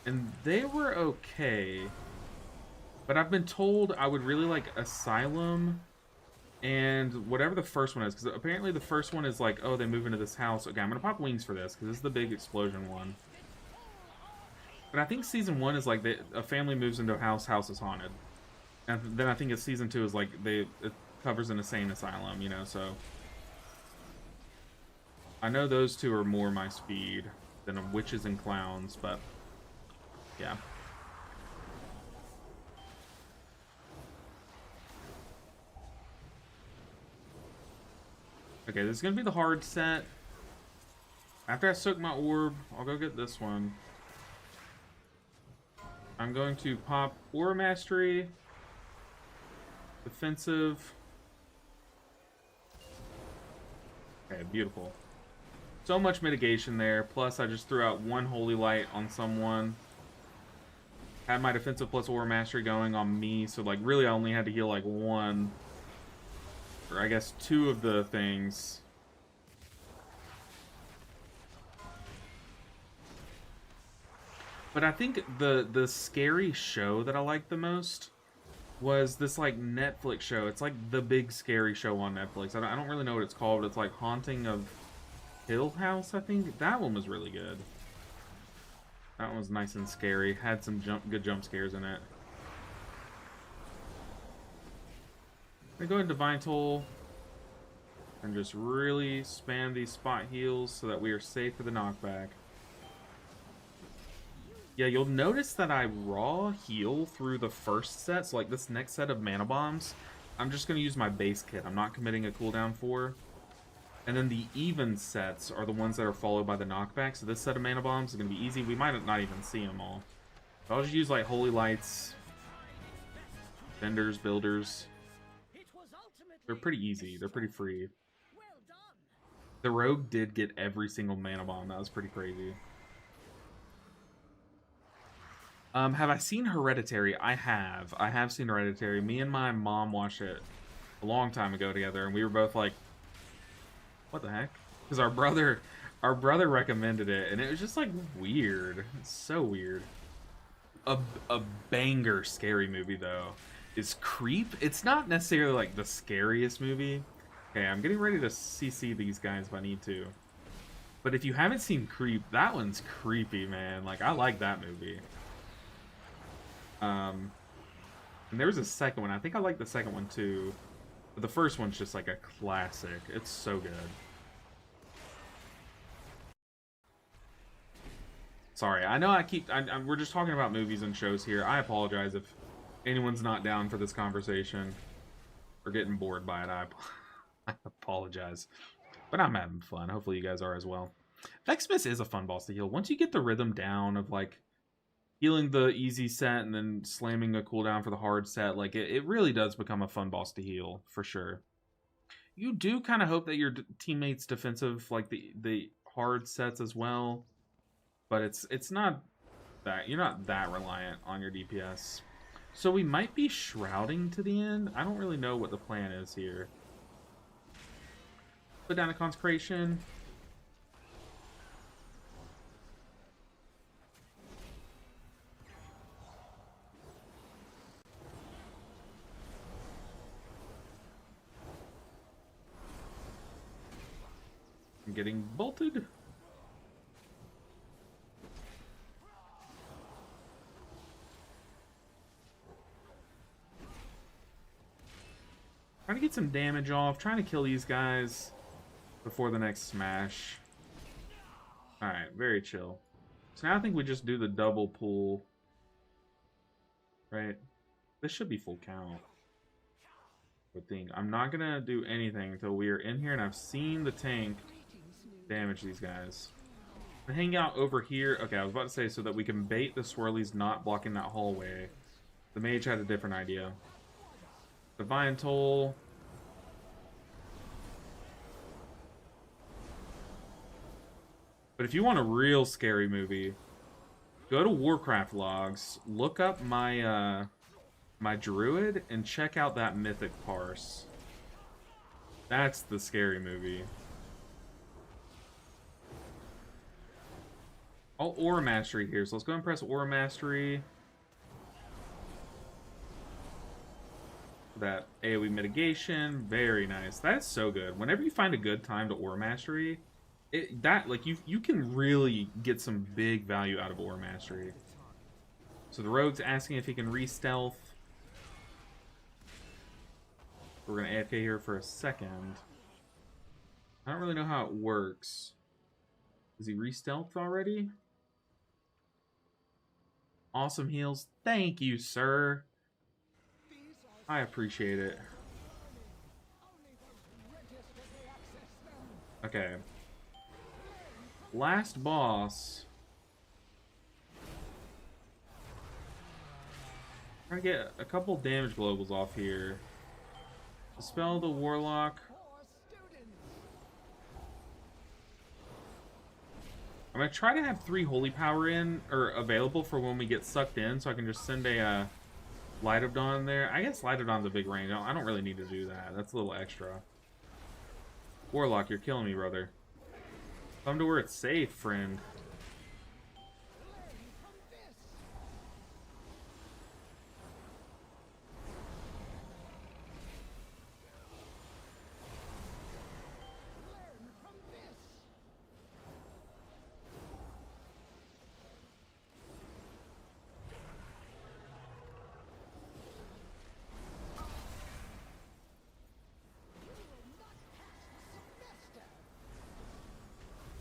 [SPEAKER 1] and they were okay. But I've been told I would really like Asylum and whatever the first one is, because apparently the first one is like, oh, they move into this house. Okay, I'm gonna pop wings for this because this is the big explosion one. But I think season 1 is like a family moves into a house is haunted, and then I think it's season 2 is like it covers an insane asylum, you know. So I know those two are more my speed than witches and clowns, but yeah. Okay, this is going to be the hard set. After I soak my orb, I'll go get this one. I'm going to pop Aura Mastery, Defensive. Okay, beautiful. So much mitigation there, plus I just threw out one Holy Light on someone. Had my Defensive plus Aura Mastery going on me, so like really I only had to heal like one, or I guess two of the things. But I think the scary show that I liked the most was this like Netflix show. It's like the big scary show on Netflix. I don't really know what it's called, but it's like Haunting of Hill House, I think. That one was really good. That one was nice and scary. Had some good jump scares in it. I'm gonna go ahead and Divine Toll and just really spam these spot heals so that we are safe for the knockback. Yeah, you'll notice that I raw heal through the first set, so like this next set of mana bombs, I'm just going to use my base kit. I'm not committing a cooldown for. And then the even sets are the ones that are followed by the knockback, so this set of mana bombs is going to be easy. We might not even see them all. But I'll just use like Holy Lights, Vendors, Builders. They're pretty easy. They're pretty free. The Rogue did get every single mana bomb. That was pretty crazy. Have I seen Hereditary? I have. I have seen Hereditary. Me and my mom watched it a long time ago together, and we were both like, what the heck? Because our brother recommended it, and it was just like weird. It's so weird. A banger scary movie though is Creep. It's not necessarily like the scariest movie. Okay, I'm getting ready to CC these guys if I need to. But if you haven't seen Creep, that one's creepy, man. Like, I like that movie. And there was a second one. I think I like the second one too. But the first one's just like a classic. It's so good. Sorry, I know we're just talking about movies and shows here. I apologize if anyone's not down for this conversation or getting bored by it. I apologize. But I'm having fun. Hopefully you guys are as well. Vexmiss is a fun boss to heal. Once you get the rhythm down of like healing the easy set and then slamming a cooldown for the hard set, like it really does become a fun boss to heal for sure. You do kind of hope that your teammates defensive like the hard sets as well, but it's not that you're not that reliant on your DPS. So we might be shrouding to the end. I don't really know what the plan is here. Put down a consecration. I'm getting bolted. Trying to get some damage off. Trying to kill these guys before the next smash. Alright, very chill. So now I think we just do the double pull. Right? This should be full count. Good thing. I'm not gonna do anything until we are in here and I've seen the tank damage these guys. I'm gonna hang out over here. Okay, I was about to say so that we can bait the swirlies not blocking that hallway. The mage had a different idea. Divine Toll. But if you want a real scary movie, go to Warcraft logs, look up my my druid, and check out that mythic parse. That's the scary movie. Oh, Aura Mastery here, so let's go and press Aura Mastery. That AoE mitigation, very nice. That's so good. Whenever you find a good time to Aura Mastery, you can really get some big value out of Aura Mastery. So the rogue's asking if he can re-stealth. We're gonna AFK here for a second. I don't really know how it works. Is he re-stealthed already? Awesome heals. Thank you, sir. I appreciate it. Okay. Last boss. Trying to get a couple damage globals off here. Dispel the warlock. I'm gonna try to have 3 holy power in or available for when we get sucked in, so I can just send a Light of Dawn there. I guess Light of Dawn's a big range. I don't really need to do that. That's a little extra. Warlock, you're killing me, brother. Come to where it's safe, friend.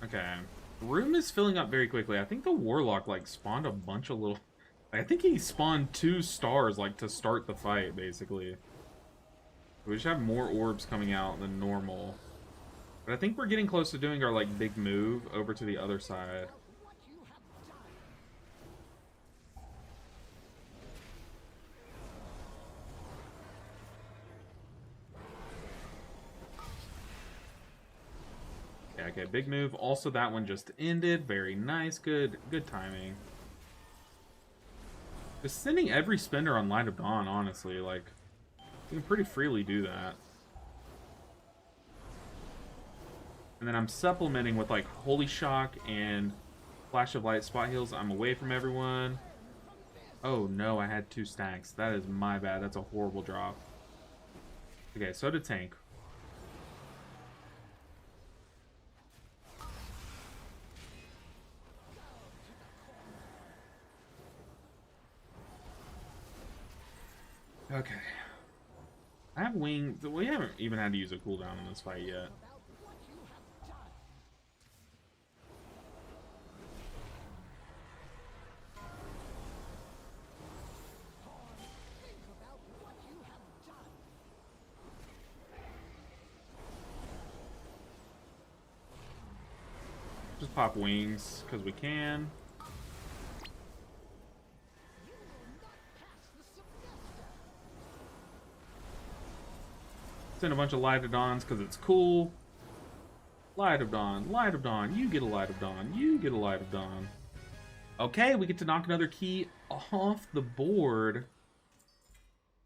[SPEAKER 1] Okay. Room is filling up very quickly. I think the Warlock, like, spawned a bunch of little... I think he spawned 2 stars, like, to start the fight, basically. We just have more orbs coming out than normal. But I think we're getting close to doing our, like, big move over to the other side. Okay, big move. Also, that one just ended. Very nice. Good timing. Just sending every spender on Light of Dawn, honestly. Like, you can pretty freely do that. And then I'm supplementing with, like, Holy Shock and Flash of Light spot heals. I'm away from everyone. Oh, no, I had 2 stacks. That is my bad. That's a horrible drop. Okay, so did tank. Okay. I have wings. We haven't even had to use a cooldown in this fight yet. Just pop wings, because we can. Send a bunch of Light of Dawns because it's cool. Light of Dawn, Light of Dawn, you get a Light of Dawn, you get a Light of Dawn. Okay, we get to knock another key off the board.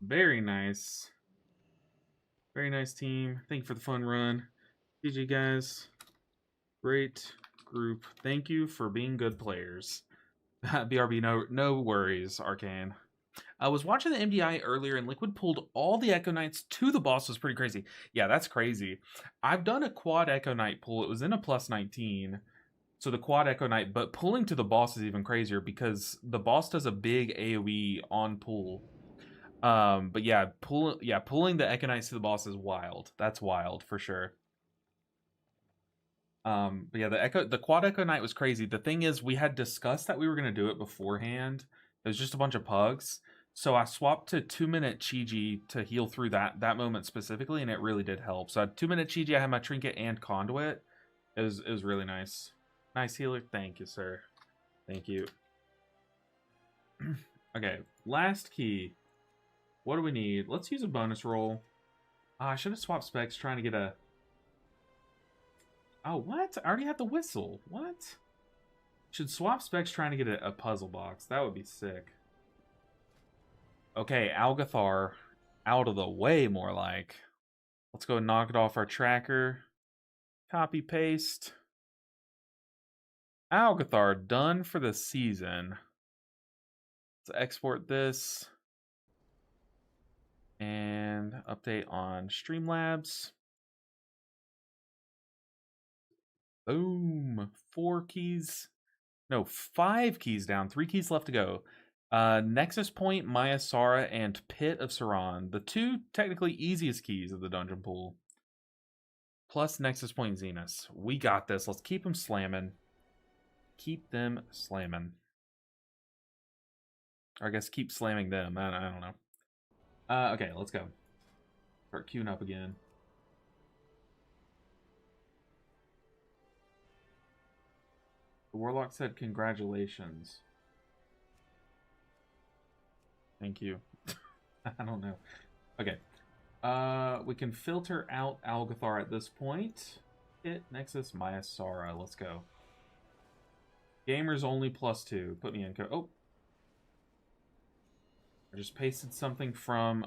[SPEAKER 1] Very nice. Very nice team. Thank you for the fun run. GG, guys. Great group. Thank you for being good players. BRB, no worries, Arcane. I was watching the MDI earlier, and Liquid pulled all the Echo Knights to the boss. Was pretty crazy. Yeah, that's crazy. I've done a quad Echo Knight pull. It was in a plus 19. So the quad Echo Knight, but pulling to the boss is even crazier because the boss does a big AoE on pull. But yeah, pulling the Echo Knights to the boss is wild. That's wild for sure. But yeah, the quad Echo Knight was crazy. The thing is, we had discussed that we were gonna do it beforehand. It was just a bunch of pugs. So I swapped to 2-minute Chi-Ji to heal through that moment specifically, and it really did help. So at 2-minute Chi-Ji, I had my trinket and conduit. It was really nice. Nice healer. Thank you, sir. Thank you. Okay, last key. What do we need? Let's use a bonus roll. I should have swapped specs trying to get a... Oh, what? I already have the whistle. What? Should swap specs trying to get a puzzle box. That would be sick. Okay, Algathar out of the way, more like. Let's go knock it off our tracker. Copy, paste. Algathar done for the season. Let's export this. And update on Streamlabs. Boom. 4 keys. No, 5 keys down. 3 keys left to go. Nexus Point, Maya Sara, and Pit of Saran. The 2 technically easiest keys of the dungeon pool. Plus Nexus Point Zenith. We got this. Let's keep them slamming. Keep them slamming. Or I guess keep slamming them. I don't know. Okay, let's go. Start queuing up again. The Warlock said congratulations. Thank you. I don't know. Okay. We can filter out Algathar at this point. Hit Nexus Maya Sara. Let's go. Gamers only +2. Put me in code. Oh. I just pasted something from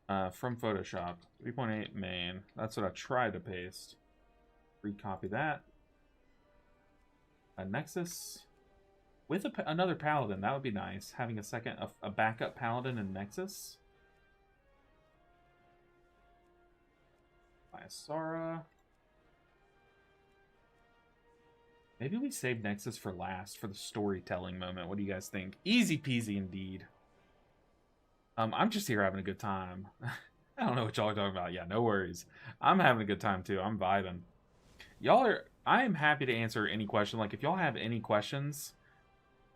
[SPEAKER 1] Photoshop. 3.8 main. That's what I tried to paste. Recopy that. A Nexus with another Paladin. That would be nice. Having a backup Paladin in Nexus. Maya Sara. Maybe we save Nexus for last for the storytelling moment. What do you guys think? Easy peasy indeed. I'm just here having a good time. I don't know what y'all are talking about. Yeah, no worries. I'm having a good time too. I'm vibing. I am happy to answer any question. Like, if y'all have any questions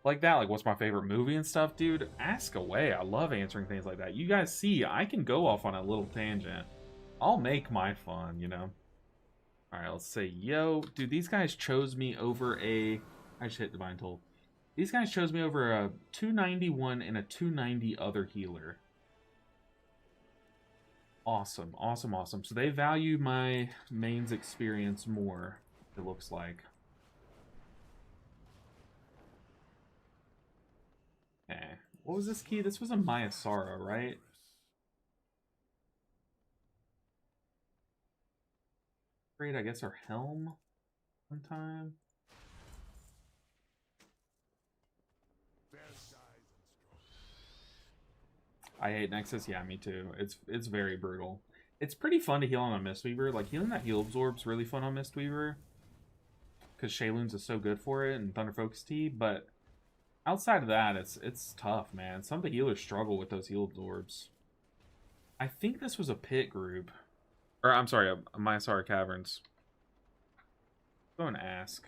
[SPEAKER 1] like that, like what's my favorite movie and stuff, dude, ask away. I love answering things like that. You guys see, I can go off on a little tangent. I'll make my fun, you know? Alright, let's say, yo, dude, these guys chose me over I just hit Divine Toll. These guys chose me over a 291 and a 290 other healer. Awesome, awesome, awesome. So they value my mains experience more, it looks like. Okay, what was this key? This was a Maya Sara, right? Great, I guess our helm sometime. I hate Nexus. Yeah, me too. It's very brutal. It's pretty fun to heal on a Mistweaver. Like, healing that heal absorb's really fun on Mistweaver. Because Shayloons is so good for it, and Thunder Focus Tea, but outside of that, it's tough, man. Some of the healers struggle with those heal absorbs. I think this was a pit group. Or, I'm sorry, a Maya Sara Caverns. Go and ask.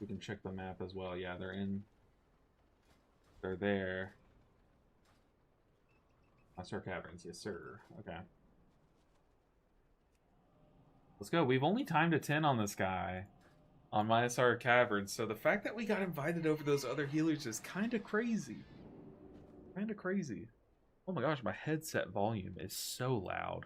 [SPEAKER 1] We can check the map as well. Yeah, they're there. Maya Sara Caverns, yes sir. Okay. Let's go. We've only timed a 10 on this guy. On Maya Sara Caverns. So the fact that we got invited over those other healers is kind of crazy. Kind of crazy. Oh my gosh, my headset volume is so loud.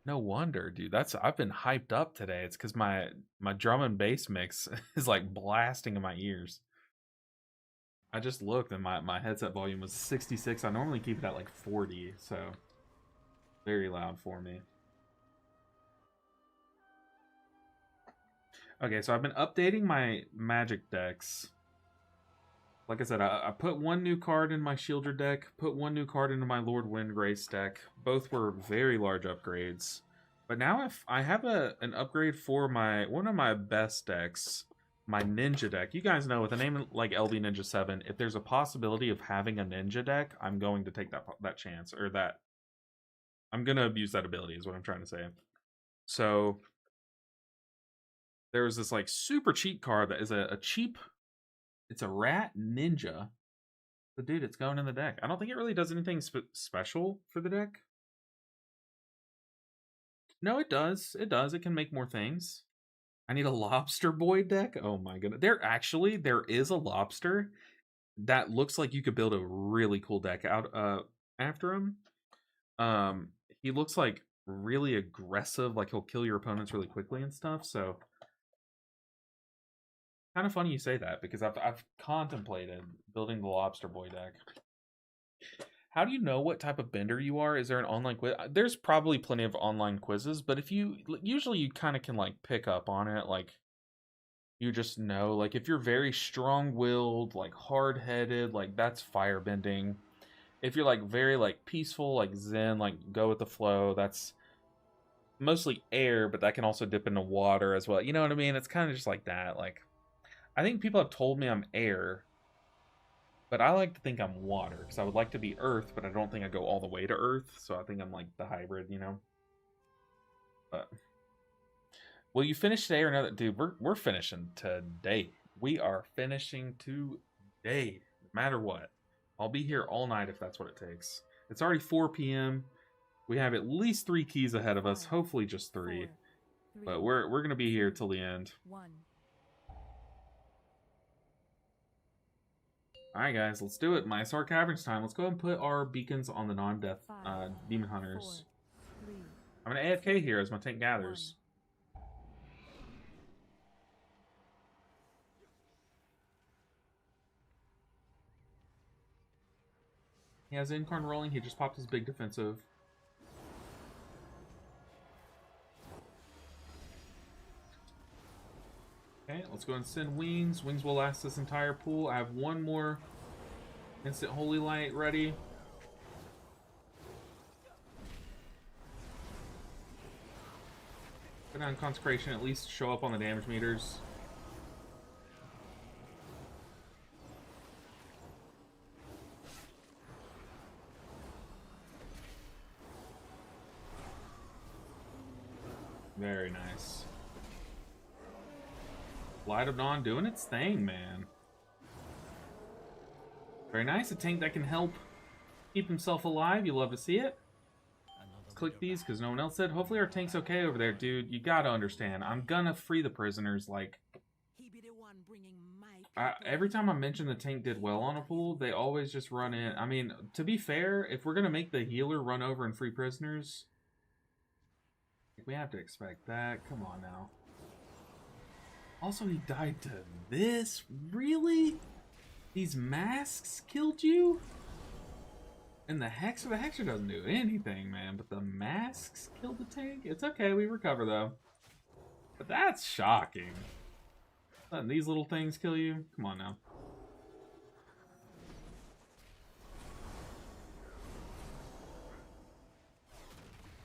[SPEAKER 1] No wonder, dude. I've been hyped up today. It's because my drum and bass mix is like blasting in my ears. I just looked and my headset volume was 66. I normally keep it at like 40, so very loud for me. Okay, so I've been updating my magic decks. Like I said, I put one new card in my Shielder deck, put one new card into my Lord Windgrace deck. Both were very large upgrades. But now if I have an upgrade for one of my best decks, my Ninja deck. You guys know with a name like LB Ninja 7, if there's a possibility of having a Ninja deck, I'm going to take that chance, or that I'm going to abuse that ability is what I'm trying to say. So there was this like super cheap card that is a cheap, it's a rat ninja. But dude, it's going in the deck. I don't think it really does anything special for the deck. No, it does. It does. It can make more things. I need a lobster boy deck. Oh my goodness. There is a lobster that looks like you could build a really cool deck out after him. He looks like really aggressive, like he'll kill your opponents really quickly and stuff. So kind of funny you say that because I've contemplated building the lobster boy deck. How do you know what type of bender you are? Is there an online quiz? There's probably plenty of online quizzes, but if you usually you kind of can like pick up on it, like you just know, like if you're very strong-willed, like hard-headed, like that's fire bending. If you're like very like peaceful, like zen, like go with the flow, that's mostly air, but that can also dip into water as well. You know what I mean? It's kind of just like that. Like I think people have told me I'm air, but I like to think I'm water because I would like to be Earth, but I don't think I go all the way to Earth. So I think I'm like the hybrid, you know. But will you finish today or not? Dude, we're finishing today. We are finishing today, no matter what. I'll be here all night if that's what it takes. It's already 4 p.m. We have at least 3 keys ahead of us. Hopefully just 3. But we're gonna be here till the end.
[SPEAKER 3] 1.
[SPEAKER 1] Alright guys, let's do it. Mysore Caverns time. Let's go ahead and put our beacons on the non-death
[SPEAKER 3] 5,
[SPEAKER 1] demon hunters.
[SPEAKER 3] 4, 3,
[SPEAKER 1] I'm gonna AFK here as my tank gathers. He has Incarn rolling, he just popped his big defensive. Okay, let's go and send wings. Wings will last this entire pool. I have one more instant holy light ready. Put on consecration, at least show up on the damage meters. Very nice. Light of Dawn doing its thing, man. Very nice. A tank that can help keep himself alive. You love to see it. Let's click these because no one else said. Hopefully our tank's okay over there, dude. You gotta understand. I'm gonna free the prisoners. Like, every time I mention the tank did well on a pool, they always just run in. I mean, to be fair, if we're gonna make the healer run over and free prisoners, we have to expect that. Come on now. Also, he died to this? Really? These masks killed you? And the Hexer doesn't do anything, man. But the masks killed the tank? It's okay, we recover, though. But that's shocking. Letting these little things kill you? Come on now.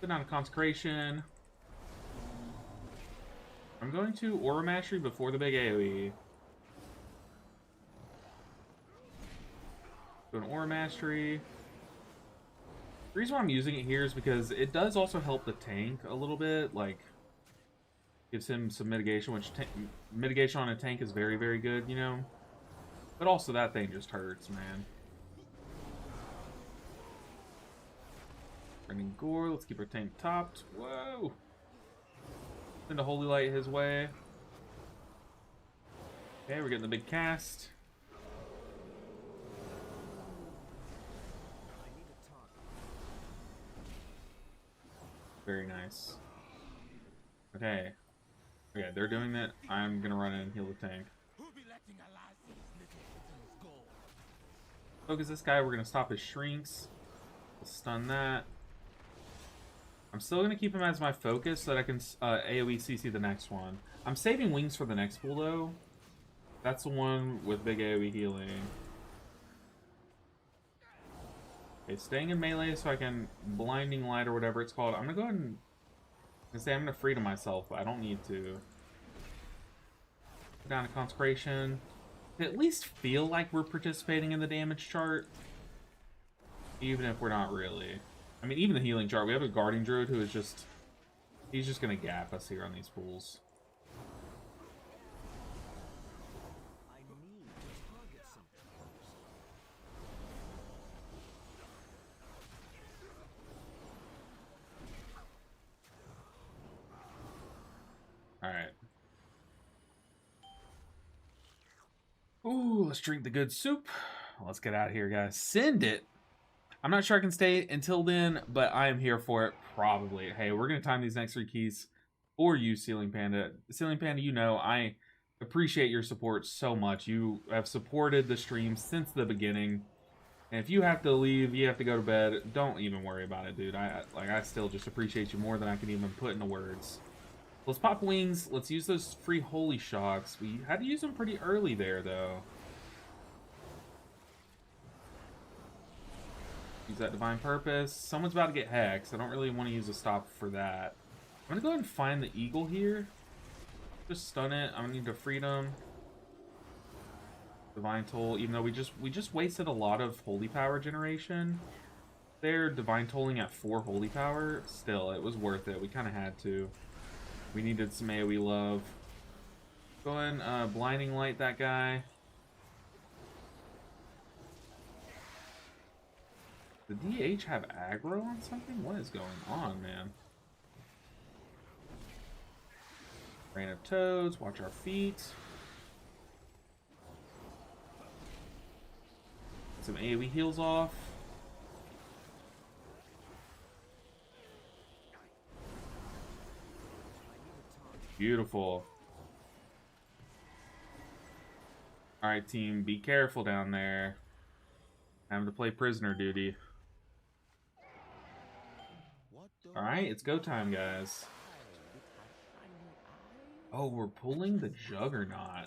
[SPEAKER 1] Put down a consecration. I'm going to Aura Mastery before the big AoE. Do an Aura Mastery. The reason why I'm using it here is because it does also help the tank a little bit. Like, gives him some mitigation, which mitigation on a tank is very, very good, you know? But also that thing just hurts, man. Bringing Gore. Let's keep our tank topped. Whoa! Send a Holy Light his way. Okay, we're getting the big cast. Very nice. Okay. Okay, they're doing that. I'm gonna run in and heal the tank. Focus this guy. We're gonna stop his shrinks. We'll stun that. I'm still gonna keep him as my focus so that I can AoE CC the next one. I'm saving wings for the next pool though. That's the one with big AoE healing. Okay, staying in melee so I can blinding light or whatever it's called. I'm gonna go ahead and say I'm gonna freedom myself, but I don't need to. Go down to consecration. At least feel like we're participating in the damage chart, even if we're not really. I mean, even the healing chart. We have a guarding druid who is he's just gonna gap us here on these pools.
[SPEAKER 2] I need to target something.
[SPEAKER 1] Alright. Ooh, let's drink the good soup. Let's get out of here, guys. Send it! I'm not sure I can stay until then, but I am here for it, probably. Hey, we're going to time these next 3 keys for you, Ceiling Panda. Ceiling Panda, you know, I appreciate your support so much. You have supported the stream since the beginning. And if you have to leave, you have to go to bed, don't even worry about it, dude. I still just appreciate you more than I can even put into words. Let's pop wings. Let's use those free holy shocks. We had to use them pretty early there, though. Use that divine purpose. Someone's about to get hexed. I don't really want to use a stop for that. I'm gonna go ahead and find the eagle here. Just stun it. I'm gonna need to freedom. Divine toll. Even though we just wasted a lot of holy power generation. There, divine tolling at 4 holy power. Still, it was worth it. We kind of had to. We needed some AoE love. Go ahead and blinding light that guy. Did DH have aggro on something? What is going on, man? Rain of Toads, watch our feet. Some AoE heals off. Beautiful. Alright, team, be careful down there. Having to play prisoner duty. Alright, it's go time, guys. Oh, we're pulling the Juggernaut.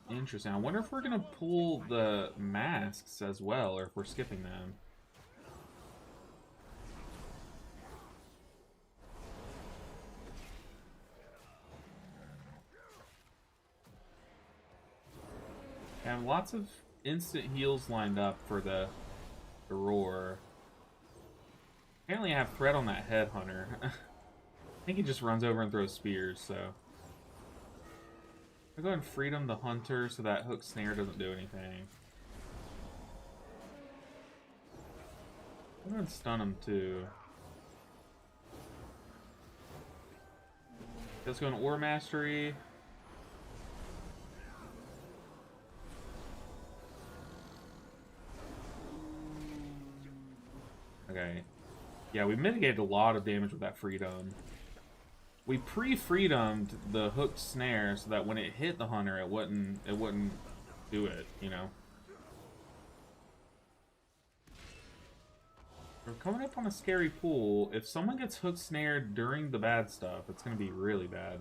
[SPEAKER 1] Interesting. I wonder if we're going to pull the masks as well, or if we're skipping them. I have lots of instant heals lined up for the roar. Apparently I have threat on that headhunter. I think he just runs over and throws spears, so. I'll go ahead and freedom the hunter so that hook snare doesn't do anything. I'm gonna stun him too. Let's go in Ore Mastery. Okay. Yeah, we mitigated a lot of damage with that freedom. We pre-freedomed the hooked snare so that when it hit the hunter, it wouldn't do it, you know. We're coming up on a scary pool. If someone gets hooked snared during the bad stuff, it's gonna be really bad.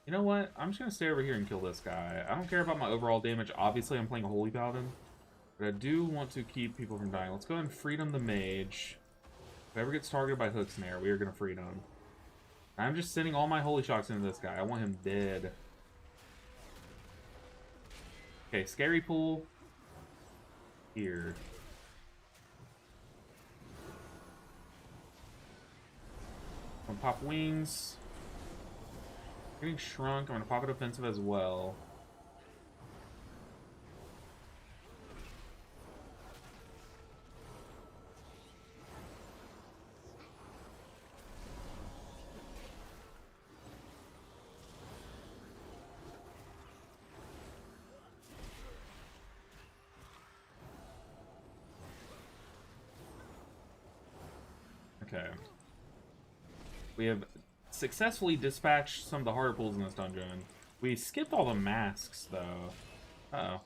[SPEAKER 1] You know what? I'm just gonna stay over here and kill this guy. I don't care about my overall damage. Obviously, I'm playing a Holy Paladin. But I do want to keep people from dying. Let's go ahead and freedom the mage. Whoever gets targeted by hook snare, we are going to freedom. I'm just sending all my holy shocks into this guy. I want him dead. Okay, scary pool. Here. I'm gonna pop wings. Getting shrunk. I'm gonna pop it offensive as well. Okay. We have successfully dispatched some of the harder pools in this dungeon. We skipped all the masks, though. Uh-oh.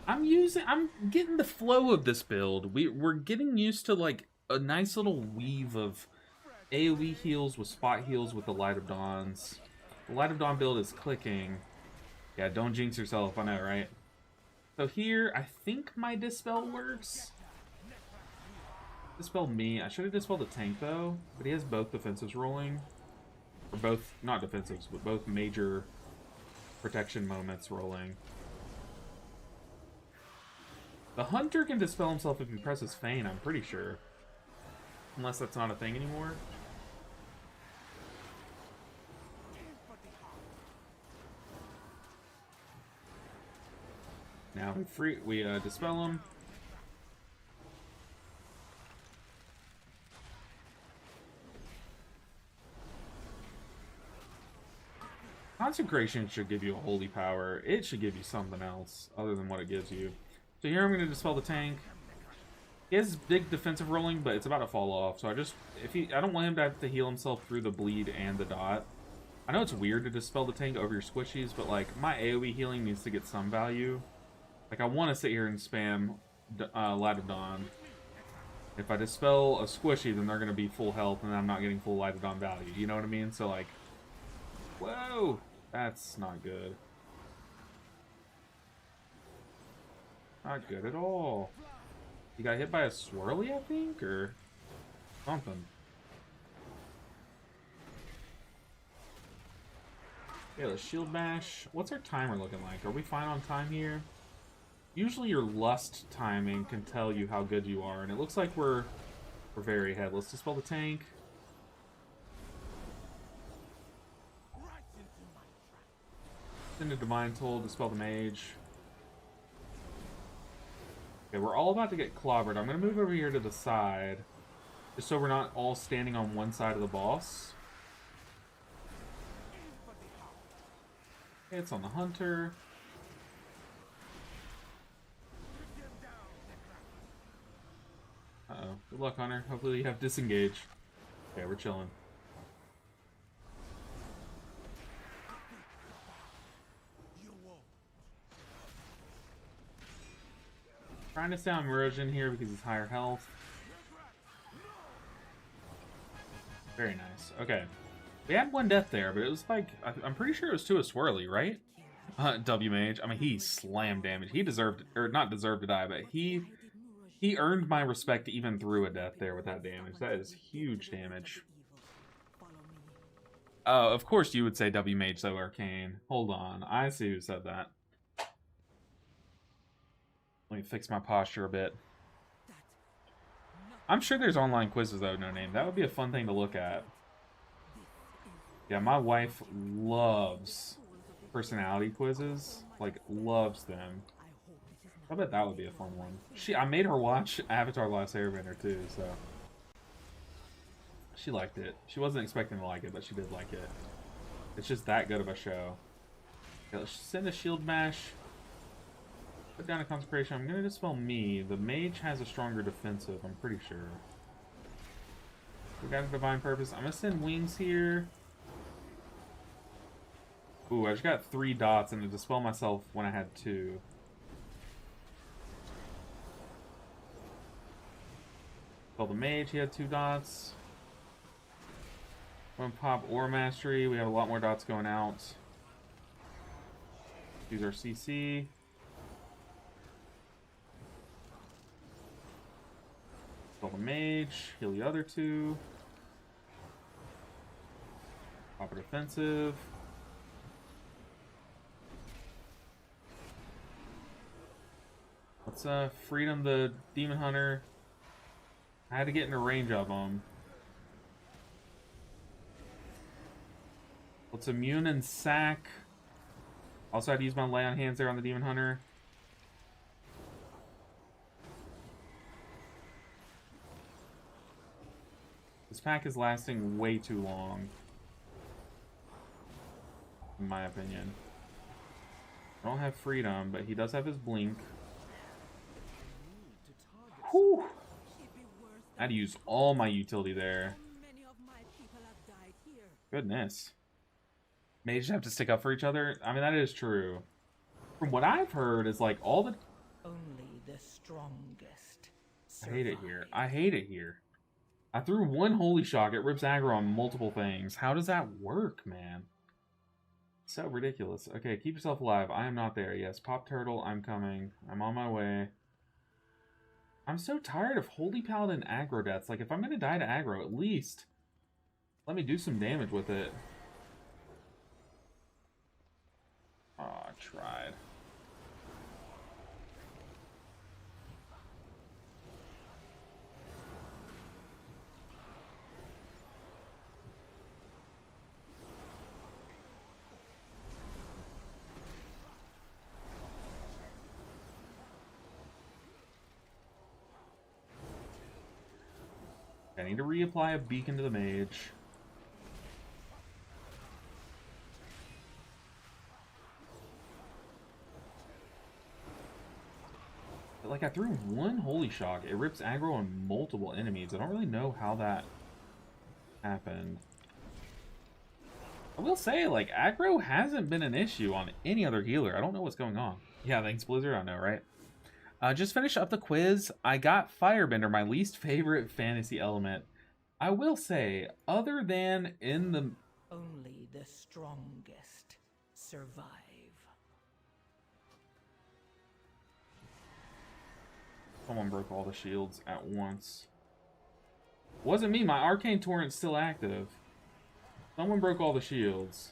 [SPEAKER 1] I'm getting the flow of this build. We're getting used to like a nice little weave of AoE heals with spot heals with the Light of Dawns. The Light of Dawn build is clicking. Yeah, don't jinx yourself, I know, right? So here, I think my Dispel works. Dispel me. I should have dispelled the tank though, but he has both defensives rolling. Or both, not defensives, but both major protection moments rolling. The Hunter can dispel himself if he presses Feign, I'm pretty sure. Unless that's not a thing anymore. Now we dispel him. Consecration should give you a holy power. It should give you something else other than what it gives you. So here I'm going to dispel the tank. He has big defensive rolling, but it's about to fall off. So I don't want him to have to heal himself through the bleed and the dot. I know it's weird to dispel the tank over your squishies, but like my AoE healing needs to get some value. Like I want to sit here and spam Light of Dawn. If I dispel a squishy, then they're going to be full health, and I'm not getting full Light of Dawn value. You know what I mean? So like, whoa, that's not good. Not good at all. He got hit by a swirly, I think, or something. Okay, let's shield bash. What's our timer looking like? Are we fine on time here? Usually your lust timing can tell you how good you are, and it looks like we're very ahead. Let's dispel the tank. Send a Divine Toll, dispel the mage. Okay, we're all about to get clobbered. I'm going to move over here to the side, just so we're not all standing on one side of the boss. Okay, it's on the Hunter. Uh-oh. Good luck, Hunter. Hopefully you have disengage. Okay, we're chilling. Trying to stay on Meridian here because he's higher health. Very nice. Okay. We had one death there, but it was like, I'm pretty sure it was to a swirly, right? W Mage. I mean, he slammed damage. He deserved, or not deserved to die, but he earned my respect even through a death there with that damage. That is huge damage. Oh, of course you would say W Mage, though, Arcane. Hold on. I see who said that. Let me fix my posture a bit. I'm sure there's online quizzes, though, no name. That would be a fun thing to look at. Yeah, my wife loves personality quizzes. Like, loves them. I bet that would be a fun one. I made her watch Avatar: Last Airbender, too, so... She liked it. She wasn't expecting to like it, but she did like it. It's just that good of a show. Okay, let's send a shield bash. Put down a consecration. I'm gonna dispel me. The mage has a stronger defensive, I'm pretty sure. We got a divine purpose. I'm gonna send wings here. Ooh, I just got 3 dots and to dispel myself when I had 2. Dispel the mage, he had 2 dots. I'm gonna pop Aura Mastery. We have a lot more dots going out. Use our CC. Dispel the mage. Heal the other 2. Pop a defensive. Let's freedom the Demon Hunter. I had to get in a range of them. Let's immune and sack. Also had to use my lay on hands there on the Demon Hunter. This pack is lasting way too long, in my opinion. I don't have freedom, but he does have his blink. Whew! I had to use all my utility there. Goodness. Mages have to stick up for each other. I mean, that is true. From what I've heard, is like all the.
[SPEAKER 5] Only the strongest
[SPEAKER 1] I hate it
[SPEAKER 5] survive.
[SPEAKER 1] here. I hate it here. I threw one holy shock. It rips aggro on multiple things. How does that work, man? So ridiculous. Okay, keep yourself alive. I am not there. Yes, Pop Turtle, I'm coming. I'm on my way. I'm so tired of Holy Paladin aggro deaths. Like, if I'm gonna die to aggro, at least let me do some damage with it. Oh, I tried. I need to reapply a beacon to the mage. But like, I threw one holy shock. It rips aggro on multiple enemies. I don't really know how that happened. I will say, like, aggro hasn't been an issue on any other healer. I don't know what's going on. Yeah, thanks, Blizzard. I know, right? Just finish up the quiz. I got Firebender, my least favorite fantasy element. I will say, other than in the...
[SPEAKER 5] Only the strongest survive.
[SPEAKER 1] Someone broke all the shields at once. Wasn't me. My Arcane Torrent's still active. Someone broke all the shields.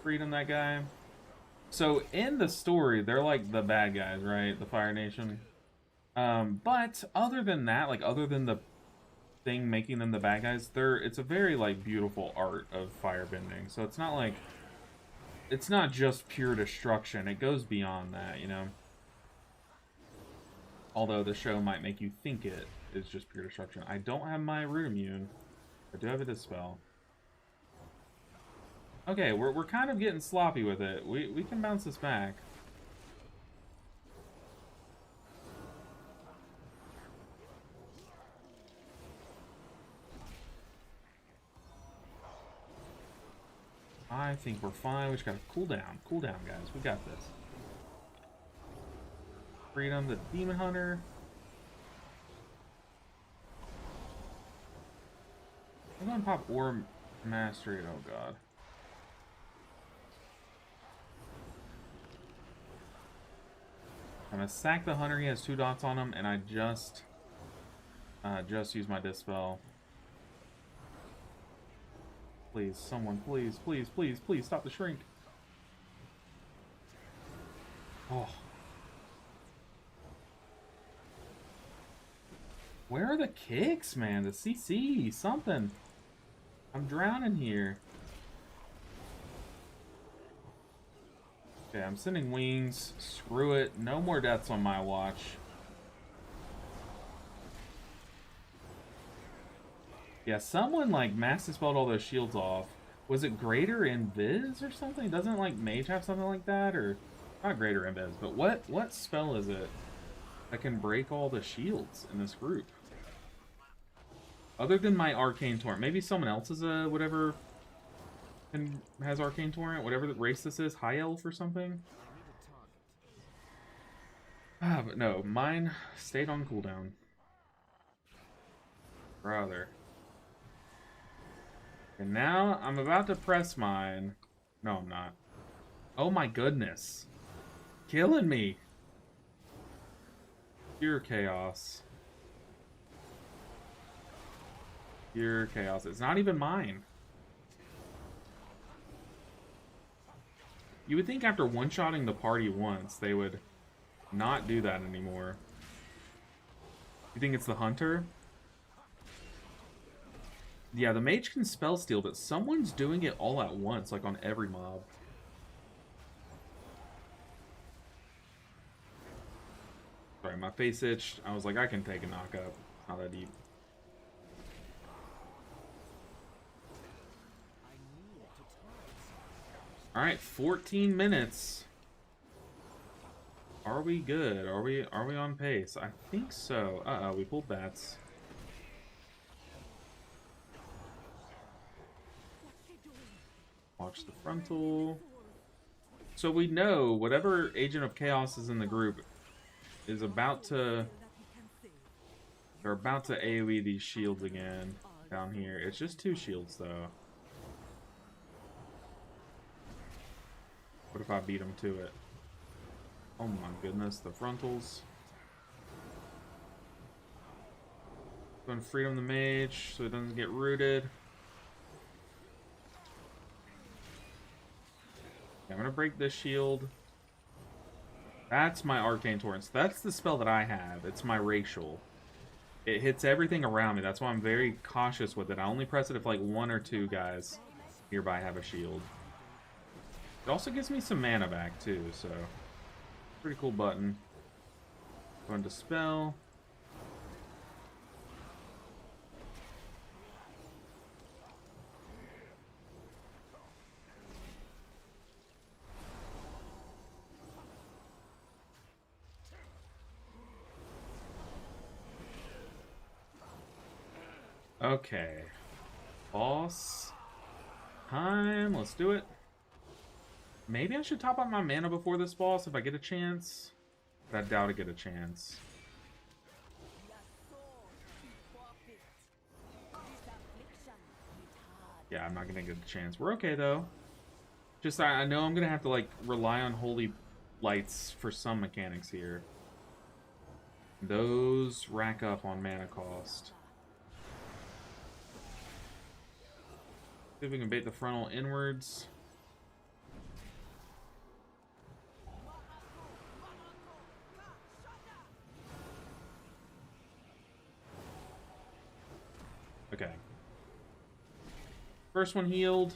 [SPEAKER 1] Freedom that guy. So in the story, they're like the bad guys, right? The Fire Nation. But other than that, like other than the thing making them the bad guys, it's a very like beautiful art of firebending. So it's not like it's not just pure destruction. It goes beyond that, you know. Although the show might make you think it is just pure destruction. I don't have my root immune. I do have a dispel. Okay, we're kind of getting sloppy with it. We can bounce this back. I think we're fine. We just gotta cool down. Cool down, guys. We got this. Freedom, the Demon Hunter. I'm gonna pop Orb Mastery. Oh god. I'm gonna sack the Hunter. He has 2 dots on him, and I just used my Dispel. Please, someone, please, please, please, please stop the shrink. Oh. Where are the kicks, man? The CC, something. I'm drowning here. Okay, I'm sending wings. Screw it. No more deaths on my watch. Yeah, someone like mass dispelled all those shields off. Was it greater in Viz or something? Doesn't like Mage have something like that? Or not greater in Viz, but what spell is it that can break all the shields in this group? Other than my Arcane Torrent. Maybe someone else's whatever has Arcane Torrent, whatever the race this is, High Elf or something. Ah, but no, mine stayed on cooldown. Brother. And now I'm about to press mine. No, I'm not. Oh my goodness. Killing me. Pure chaos. Pure chaos. It's not even mine. You would think after one-shotting the party once, they would not do that anymore. You think it's the Hunter? Yeah, the Mage can spell steal, but someone's doing it all at once, like on every mob. Sorry, my face itched. I was like, I can take a knockup. Not that deep. Alright, 14 minutes. Are we good? Are we on pace? I think so. Uh-oh, we pulled bats. Watch the frontal. So we know whatever Agent of Chaos is in the group is about to... They're about to AoE these shields again down here. It's just 2 shields, though. What if I beat them to it? Oh my goodness, the frontals. Going to Freedom the Mage so it doesn't get rooted. I'm going to break this shield. That's my Arcane Torrents. That's the spell that I have. It's my Racial. It hits everything around me. That's why I'm very cautious with it. I only press it if like 1 or 2 guys nearby have a shield. It also gives me some mana back too, so pretty cool button. Going to spell. Okay. Boss time. Let's do it. Maybe I should top up my mana before this boss if I get a chance. But I doubt I get a chance. Yeah, I'm not gonna get a chance. We're okay though. Just I know I'm gonna have to like rely on holy lights for some mechanics here. Those rack up on mana cost. See if we can bait the frontal inwards. Okay. First one healed.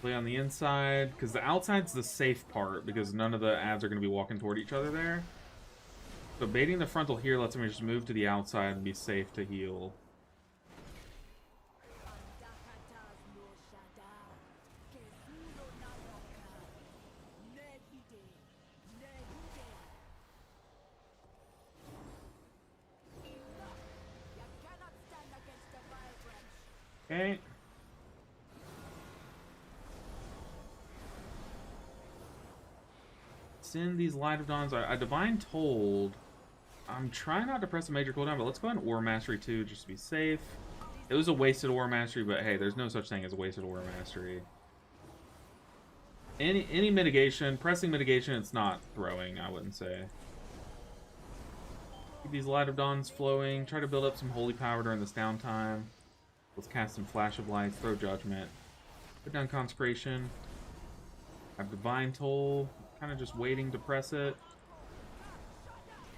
[SPEAKER 1] Play on the inside, because the outside's the safe part, because none of the ads are going to be walking toward each other there. So baiting the frontal here lets me just move to the outside and be safe to heal. Okay. Send these Light of Dawns. I Divine Told. I'm trying not to press a major cooldown, but let's go on Aura Mastery too, just to be safe. It was a wasted Aura Mastery, but hey, there's no such thing as a wasted Aura Mastery. Any mitigation, pressing mitigation, it's not throwing, I wouldn't say. Keep these Light of Dawns flowing. Try to build up some holy power during this downtime. Let's cast some Flash of Lights, throw Judgment. Put down Consecration. Have Divine Toll. Kind of just waiting to press it.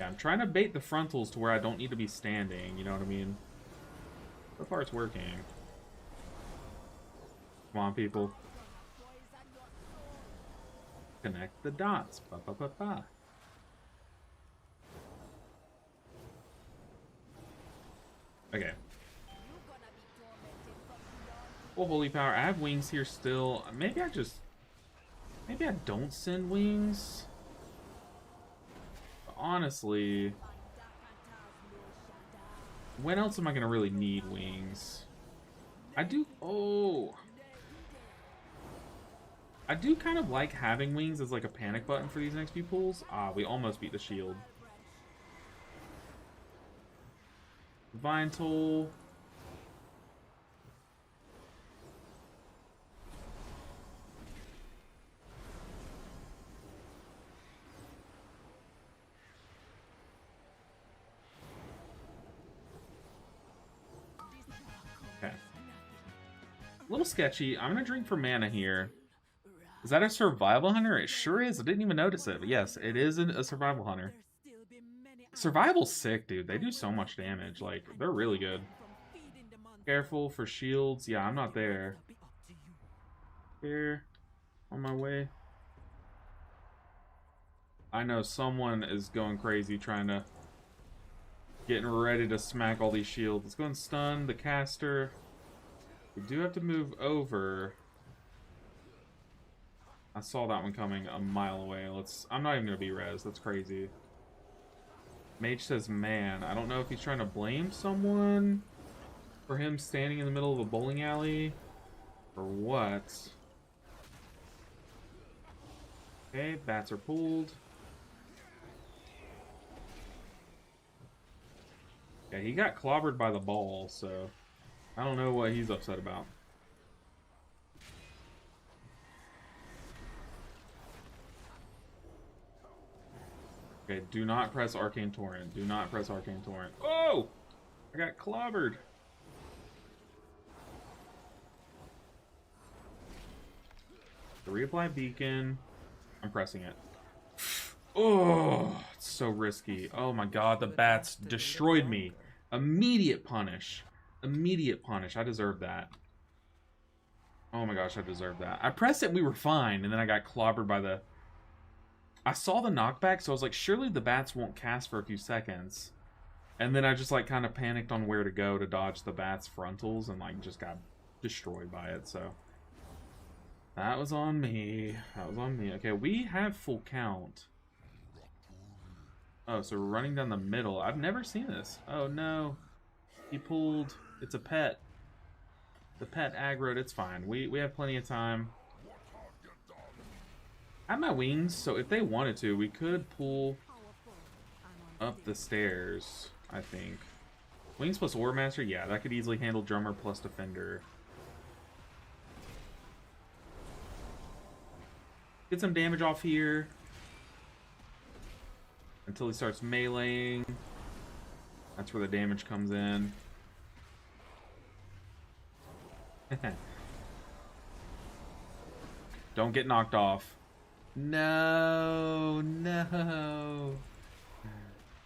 [SPEAKER 1] Yeah, I'm trying to bait the frontals to where I don't need to be standing, you know what I mean? So far it's working. Come on, people. Connect the dots. Ba, ba, ba, ba. Okay. Full holy power. I have wings here still. Maybe I don't send wings. But honestly, when else am I gonna really need wings? I do. Oh, I do kind of like having wings as like a panic button for these next few pulls. Ah, we almost beat the shield. Divine Toll. Okay. A little sketchy. I'm gonna drink for mana here. Is that a survival hunter? It sure is. I didn't even notice it. But yes, it is a survival hunter. Survival's sick, dude. They do so much damage. Like, they're really good. Careful for shields. Yeah, I'm not there. Here. On my way. I know someone is going crazy trying to Getting ready to smack all these shields. Let's go and stun the caster. We do have to move over. I saw that one coming a mile away. I'm not even gonna be res. That's crazy. Mage says, man. I don't know if he's trying to blame someone for him standing in the middle of a bowling alley or what. Okay, bats are pulled. Yeah, he got clobbered by the ball, so I don't know what he's upset about. Okay, do not press Arcane Torrent. Do not press Arcane Torrent. Oh! I got clobbered. The reapply beacon. I'm pressing it. Oh, it's so risky. Oh my god, the bats destroyed me. Immediate punish. Immediate punish. I deserve that. Oh my gosh, I deserve that. I pressed it, we were fine, and then I got clobbered by the... I saw the knockback, so I was like, surely the bats won't cast for a few seconds. And then I just like kind of panicked on where to go to dodge the bats' frontals and like just got destroyed by it, so... That was on me. That was on me. Okay, we have full count. Oh, so we're running down the middle. I've never seen this. Oh no. He pulled... It's a pet. The pet aggroed. It's fine. We have plenty of time. I have my wings, so if they wanted to, we could pull up the stairs, I think. Wings plus Ore Master? Yeah, that could easily handle Drummer plus Defender. Get some damage off here. Until he starts meleeing. That's where the damage comes in. Don't get knocked off. No, no.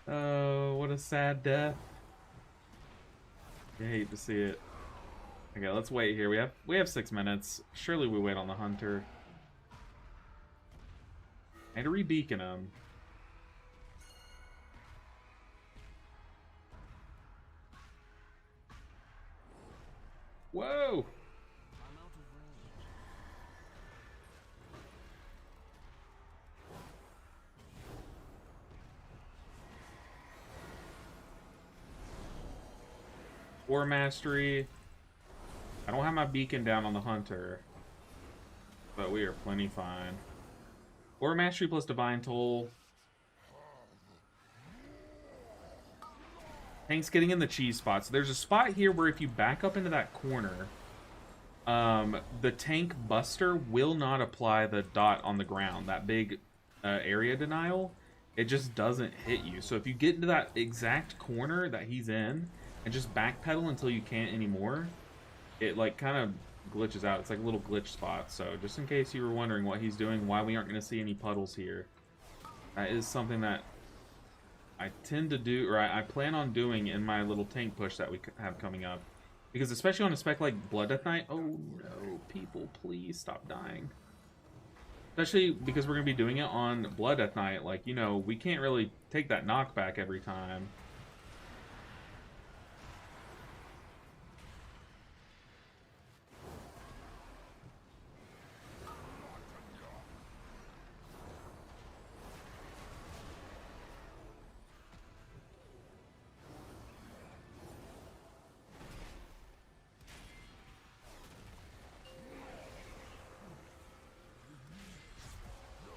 [SPEAKER 1] Oh, what a sad death. I hate to see it. Okay, let's wait here. We have 6 minutes. Surely we wait on the hunter. I had to re-beacon him. Whoa! War Mastery. I don't have my beacon down on the hunter, but we are plenty fine. War Mastery plus Divine Toll. Tank's getting in the cheese spot. So there's a spot here where if you back up into that corner, the tank buster will not apply the dot on the ground, that big area denial. It just doesn't hit you. So if you get into that exact corner that he's in and just backpedal until you can't anymore, it like kind of glitches out. It's like a little glitch spot. So just in case you were wondering what he's doing, why we aren't going to see any puddles here, that is something that I tend to do, or I plan on doing in my little tank push that we have coming up. Because especially on a spec like Blood Death Knight, oh no, people, please stop dying. Especially because we're going to be doing it on Blood Death Knight, like, you know, we can't really take that knockback every time.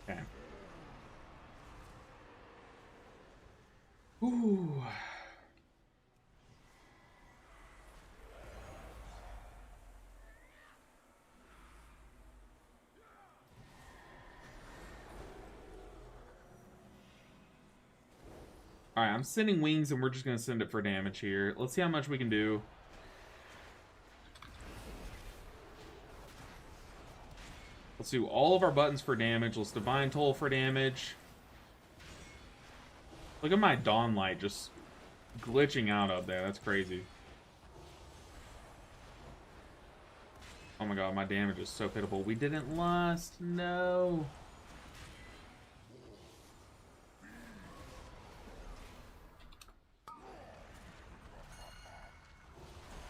[SPEAKER 1] Okay. Ooh. Alright, I'm sending wings and we're just going to send it for damage here. Let's see how much we can do. Let's do all of our buttons for damage. Let's Divine Toll for damage. Look at my Dawn Light just glitching out up there. That's crazy. Oh my god, my damage is so pitiful. We didn't lust. No.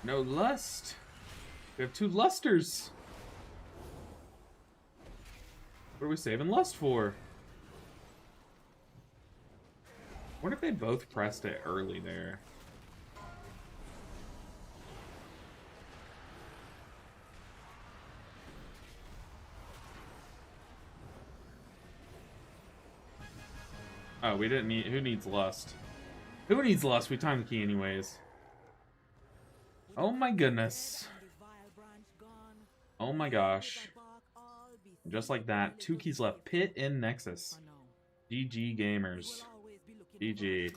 [SPEAKER 1] No lust. We have 2 lusters. What are we saving lust for? What if they both pressed it early there? Oh, we didn't need... Who needs lust? Who needs lust? We timed the key anyways. Oh my goodness. Oh my gosh. Just like that. 2 keys left. Pit and Nexus. GG gamers. GG.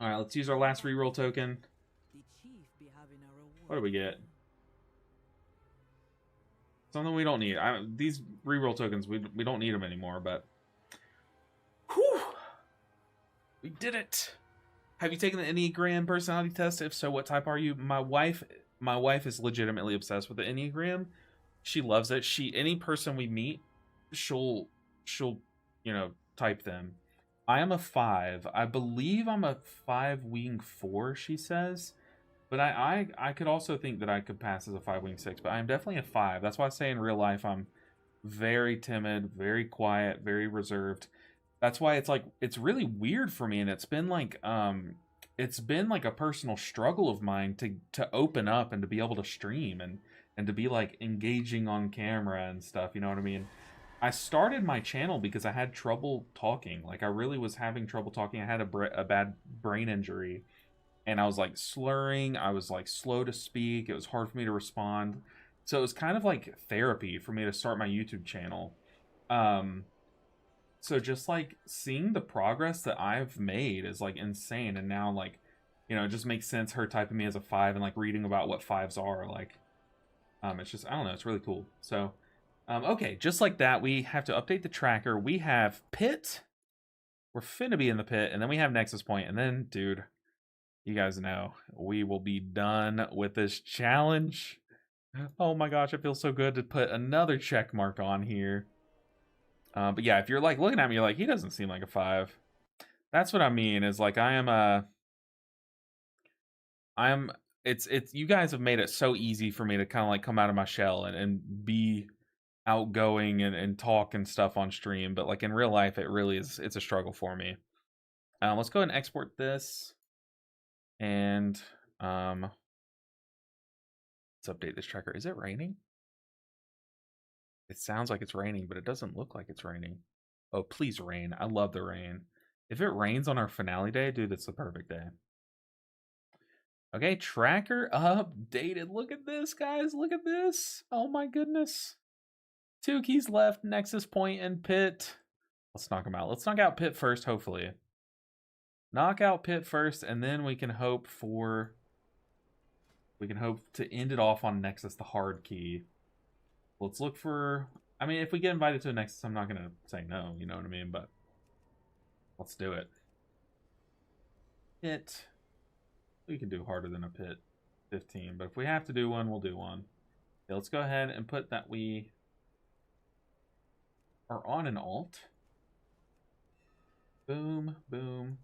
[SPEAKER 1] Alright, let's use our last reroll token. What do we get? Something we don't need. These reroll tokens, we don't need them anymore, but... Whew! We did it! Have you taken the Enneagram personality test? If so, what type are you? My wife is legitimately obsessed with the Enneagram. She loves it. Any person we meet, she'll you know, type them. I am a 5. I believe I'm a 5 wing 4, she says. But I could also think that I could pass as a 5 wing 6, but I'm definitely a 5. That's why I say in real life I'm very timid, very quiet, very reserved. That's why it's really weird for me, and it's been like a personal struggle of mine to open up and to be able to stream and to be like engaging on camera and stuff, you know what I mean? I started my channel because I had trouble talking. Like, I really was having trouble talking. I had a bad brain injury, and I was like slurring. I was like slow to speak. It was hard for me to respond. So it was kind of like therapy for me to start my YouTube channel. So just like seeing the progress that I've made is like insane. And now, like, you know, it just makes sense her typing me as a 5 and like reading about what 5s are. Like, it's just, I don't know, it's really cool. So, okay, just like that, we have to update the tracker. We have pit. We're finna be in the pit, and then we have Nexus Point, and then, dude, you guys know, we will be done with this challenge. Oh my gosh, it feels so good to put another check mark on here. But yeah, if you're like looking at me, you're like, he doesn't seem like a 5. That's what I mean, is like it's you guys have made it so easy for me to kind of like come out of my shell and be outgoing and talk and stuff on stream, but like in real life it really is, it's a struggle for me. Let's go ahead and export this, and let's update this tracker. Is it raining? It sounds like it's raining, but it doesn't look like it's raining. Oh, please rain. I love the rain. If it rains on our finale day, dude, that's the perfect day. Okay, tracker updated. Look at this, guys. Look at this. Oh my goodness. 2 keys left, Nexus Point and Pit. Let's knock them out. Let's knock out Pit first, hopefully. Knock out Pit first, and then we can hope to end it off on Nexus, the hard key. Let's look for... I mean, if we get invited to a Nexus, I'm not going to say no, you know what I mean? But let's do it. Pit. We can do harder than a Pit 15, but if we have to do one, we'll do one. Okay, let's go ahead and put that we are on an alt. Boom, boom.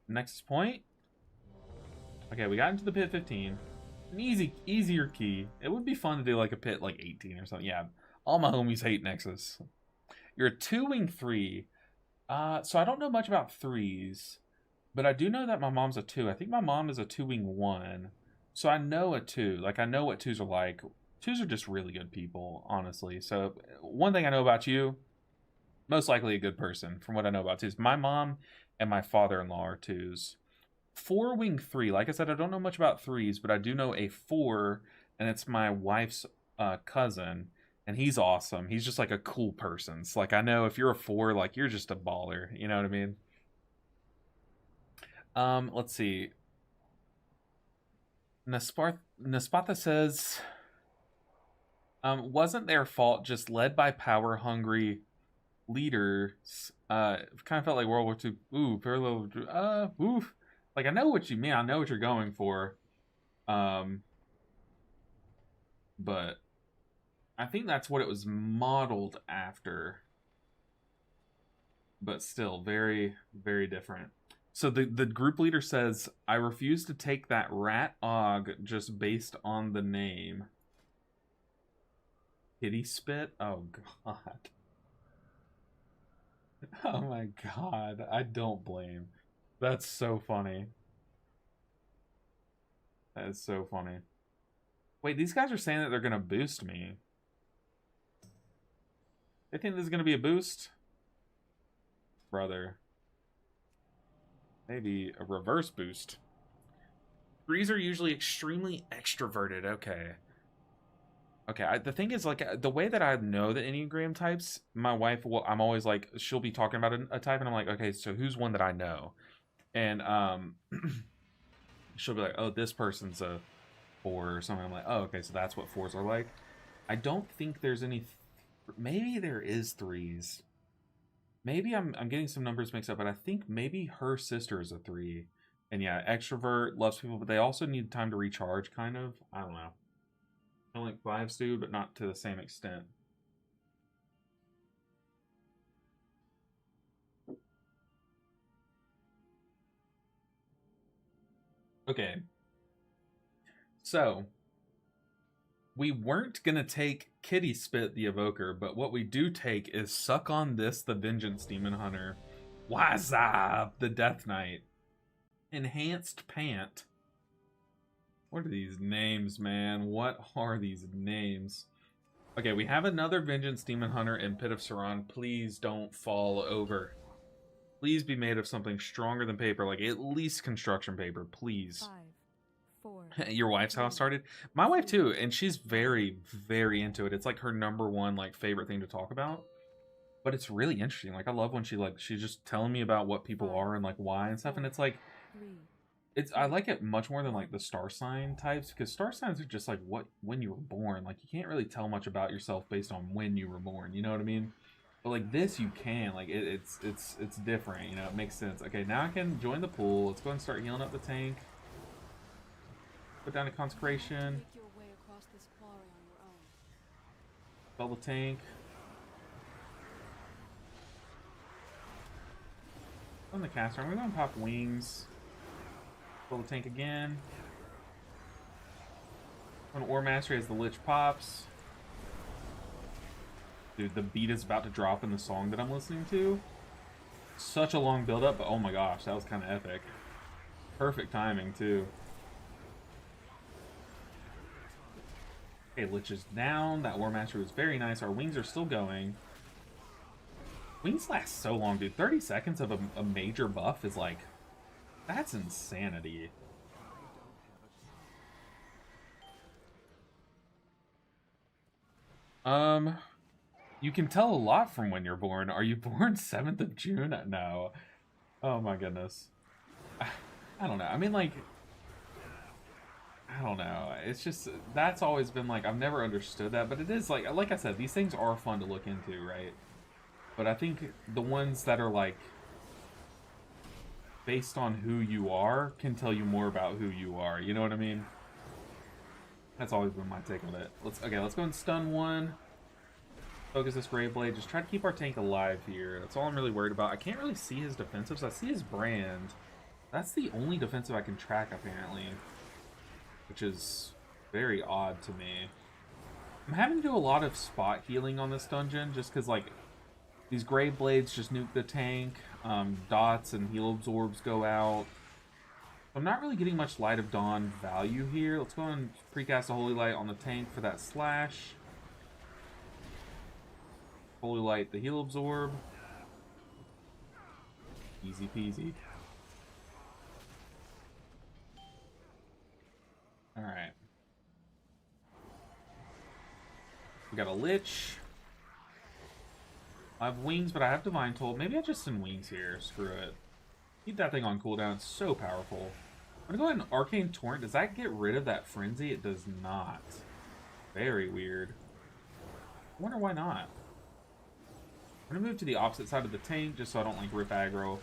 [SPEAKER 1] Nexus Point. Okay, we got into the Pit 15. An easier key. It would be fun to do like a Pit like 18 or something. Yeah, all my homies hate Nexus. You're a 2 wing 3. So I don't know much about 3s, but I do know that my mom's a 2. I think my mom is a 2 wing 1. So I know a 2. Like, I know what 2s are like. 2s are just really good people, honestly. So one thing I know about you, most likely a good person from what I know about 2s. My mom and my father-in-law are 2s. 4 wing 3. Like I said, I don't know much about 3s, but I do know a 4, and it's my wife's cousin, and he's awesome. He's just like a cool person. So like, I know if you're a 4, like, you're just a baller. You know what I mean? Let's see. Naspatha says, wasn't their fault, just led by power-hungry leaders. Kind of felt like World War II. Ooh, parallel. Oof. Like, I know what you mean. I know what you're going for. But I think that's what it was modeled after. But still, very, very different. So the group leader says, I refuse to take that rat og just based on the name. Kitty spit? Oh god. Oh my god. I don't blame. That's so funny. That is so funny. Wait, these guys are saying that they're gonna boost me. They think this is gonna be a boost? Brother. Maybe a reverse boost. 3s are usually extremely extroverted. Okay. Okay, the thing is, like, the way that I know the Enneagram types, my wife will, I'm always like, she'll be talking about a type, and I'm like, okay, so who's one that I know? And, she'll be like, oh, this person's a 4 or something. I'm like, oh, okay, so that's what 4s are like. I don't think there's any, maybe there is 3s. Maybe I'm getting some numbers mixed up, but I think maybe her sister is a 3. And yeah, extrovert, loves people, but they also need time to recharge, kind of. I don't know. I like 5s do, but not to the same extent. Okay. So, we weren't going to take Kitty Spit the Evoker, but what we do take is Suck on This the Vengeance Demon Hunter. What's up, the Death Knight. Enhanced Pant. What are these names, man? What are these names? Okay, we have another Vengeance Demon Hunter in Pit of Saran. Please don't fall over. Please be made of something stronger than paper, like at least construction paper, please.
[SPEAKER 3] 5, 4.
[SPEAKER 1] Your wife's house started? My wife too, and she's very, very into it. It's like her #1 like favorite thing to talk about. But it's really interesting. Like I love when she's just telling me about what people are and like why and stuff, and it's like
[SPEAKER 3] 3.
[SPEAKER 1] I like it much more than like the star sign types, because star signs are just like when you were born. Like you can't really tell much about yourself based on when you were born. You know what I mean? But like this, you can. Like it's different. You know, it makes sense. Okay, now I can join the pool. Let's go ahead and start healing up the tank. Put down a consecration.
[SPEAKER 6] Make your way across this quarry on your own.
[SPEAKER 1] Fill the tank. On the caster, I'm gonna pop wings. Fill the tank again. When Ore Mastery as the Lich pops. Dude, the beat is about to drop in the song that I'm listening to. Such a long build up, but oh my gosh, that was kind of epic. Perfect timing, too. Okay, Lich is down. That Ore Mastery was very nice. Our wings are still going. Wings last so long, dude. 30 seconds of a major buff is like... That's insanity. You can tell a lot from when you're born. Are you born 7th of June? No. Oh my goodness. I don't know. I mean, like... I don't know. It's just... That's always been like... I've never understood that, but it is like I said, these things are fun to look into, right? But I think the ones that are like... based on who you are can tell you more about who you are. You know what I mean? That's always been my take on it. Let's go and stun one. Focus this Grave Blade. Just try to keep our tank alive here. That's all I'm really worried about. I can't really see his defensives. I see his brand. That's the only defensive I can track, apparently. Which is very odd to me. I'm having to do a lot of spot healing on this dungeon, just because, like, these Grave Blades just nuke the tank. Dots and heal absorbs go out. I'm not really getting much Light of Dawn value here. Let's go and precast a Holy Light on the tank for that slash. Holy Light, the heal absorb. Easy peasy. Alright. We got a Lich. I have wings, but I have Divine Toll. Maybe I just send wings here. Screw it. Keep that thing on cooldown. It's so powerful. I'm gonna go ahead and Arcane Torrent. Does that get rid of that Frenzy? It does not. Very weird. I wonder why not. I'm gonna move to the opposite side of the tank just so I don't like rip aggro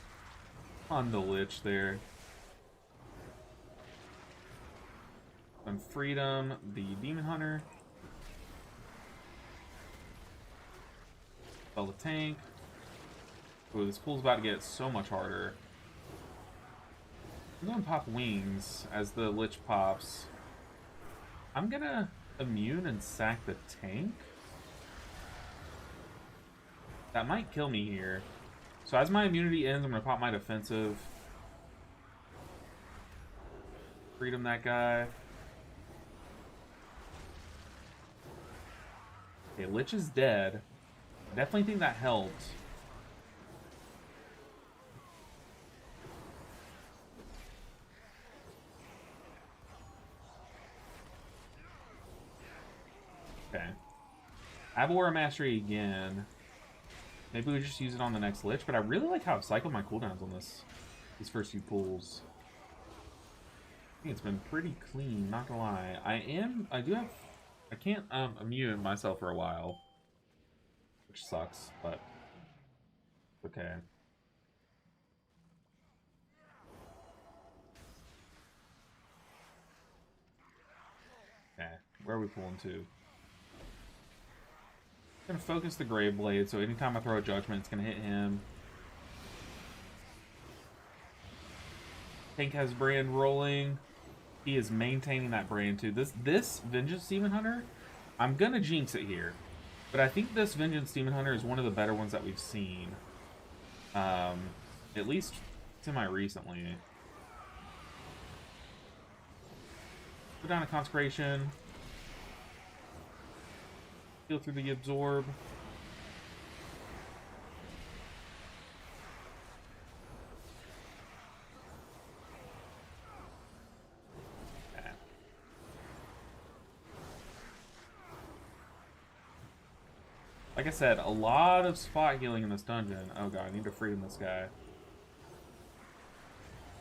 [SPEAKER 1] on the Lich there. And Freedom, the Demon Hunter. Spell the tank. Ooh, this pool's about to get so much harder. I'm gonna pop wings as the Lich pops. I'm gonna immune and sack the tank. That might kill me here. So as my immunity ends, I'm gonna pop my defensive. Freedom that guy. Okay, Lich is dead. I definitely think that helped. Okay. I have Aura Mastery again. Maybe we just use it on the next Lich, but I really like how I've cycled my cooldowns on these first few pulls. I think it's been pretty clean, not gonna lie. I can't immune myself for a while. Which sucks, but okay. Okay, where are we pulling to? I'm gonna focus the Grave Blade, so anytime I throw a Judgment, it's gonna hit him. Tank has Brand rolling. He is maintaining that Brand too. This Vengeance Demon Hunter, I'm gonna jinx it here, but I think this Vengeance Demon Hunter is one of the better ones that we've seen. At least semi-recently. Put down a Consecration. Heal through the Absorb. Okay. Like I said, a lot of spot healing in this dungeon. Oh god, I need to freedom this guy.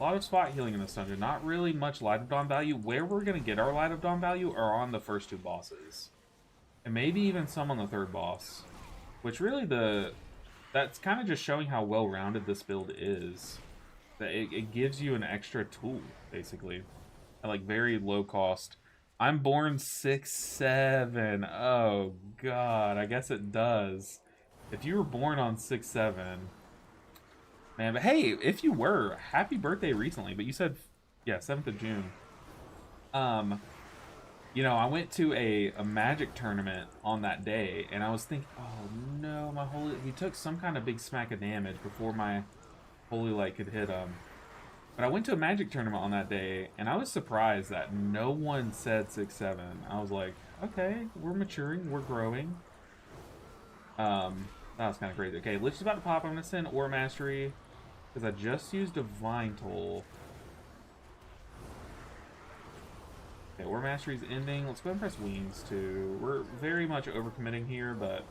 [SPEAKER 1] A lot of spot healing in this dungeon. Not really much Light of Dawn value. Where we're going to get our Light of Dawn value are on the first two bosses. And maybe even some on the third boss. Which really that's kind of just showing how well-rounded this build is. That it gives you an extra tool, basically. At like very low cost. I'm born 6'7". Oh god, I guess it does. If you were born on 6'7", man, but hey, if you were, happy birthday recently. But you said, yeah, 7th of June. You know, I went to a Magic tournament on that day, and I was thinking, oh no, he took some kind of big smack of damage before my Holy Light could hit him. But I went to a Magic tournament on that day, and I was surprised that no one said 6'7". I was like, okay, we're maturing, we're growing. That was kind of crazy. Okay, Lich is about to pop. I'm going to send Aura Mastery, because I just used Divine Toll. Okay, Aura Mastery's ending. Let's go ahead and press Wings, too. We're very much overcommitting here, but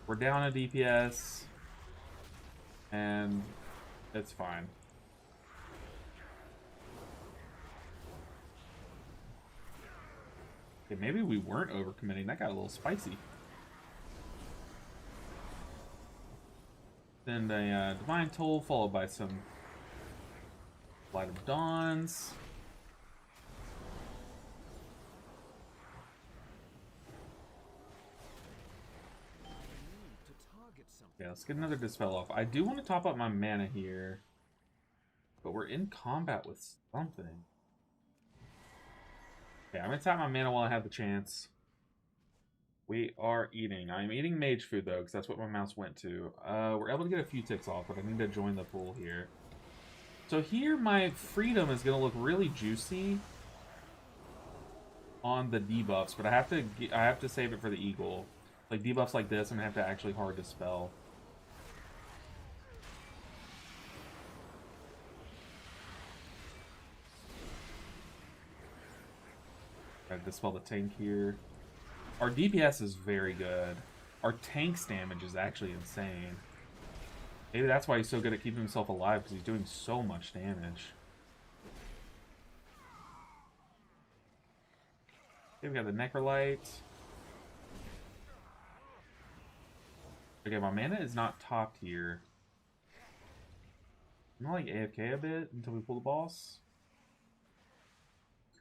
[SPEAKER 1] we're down a DPS, and it's fine. Okay, maybe we weren't overcommitting. That got a little spicy. Then a Divine Toll, followed by some Light of Dawns. Yeah, let's get another Dispel off. I do want to top up my mana here, but we're in combat with something. Okay, I'm going to tap my mana while I have the chance. We are eating. I'm eating mage food, though, because that's what my mouse went to. We're able to get a few ticks off, but I need to join the pool here. So here, my freedom is going to look really juicy on the debuffs, but I have to save it for the eagle. Like, debuffs like this, I'm going to have to actually hard dispel. Gotta dispel the tank here. Our DPS is very good. Our tank's damage is actually insane. Maybe that's why he's so good at keeping himself alive, because he's doing so much damage. Okay, we got the Necrolite. Okay, my mana is not topped here. I'm gonna like AFK a bit until we pull the boss.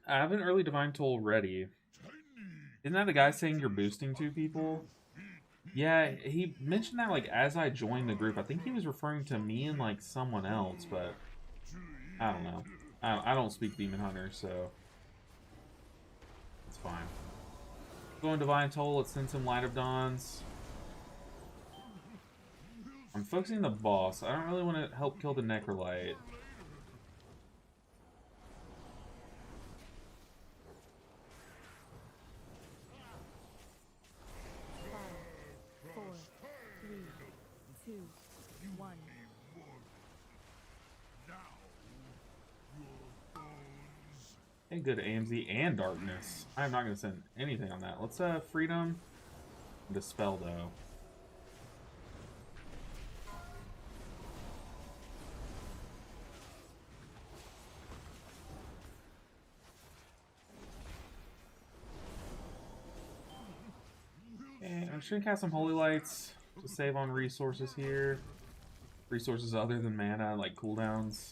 [SPEAKER 1] I have an early Divine Toll ready. Isn't that the guy saying you're boosting two people? Yeah, he mentioned that like as I joined the group. I think he was referring to me and like someone else, but I don't know. I don't speak Demon Hunter, so it's fine. Going Divine Toll, let's send some Light of Dawns. I'm focusing the boss. I don't really want to help kill the Necrolite.
[SPEAKER 3] 5, 4, 3, 2, 1.
[SPEAKER 1] Hey, good AMZ and Darkness. I'm not going to send anything on that. Let's Freedom. Dispel, though. Okay, I'm just going to cast some Holy Lights to save on resources here. Resources other than mana, like cooldowns.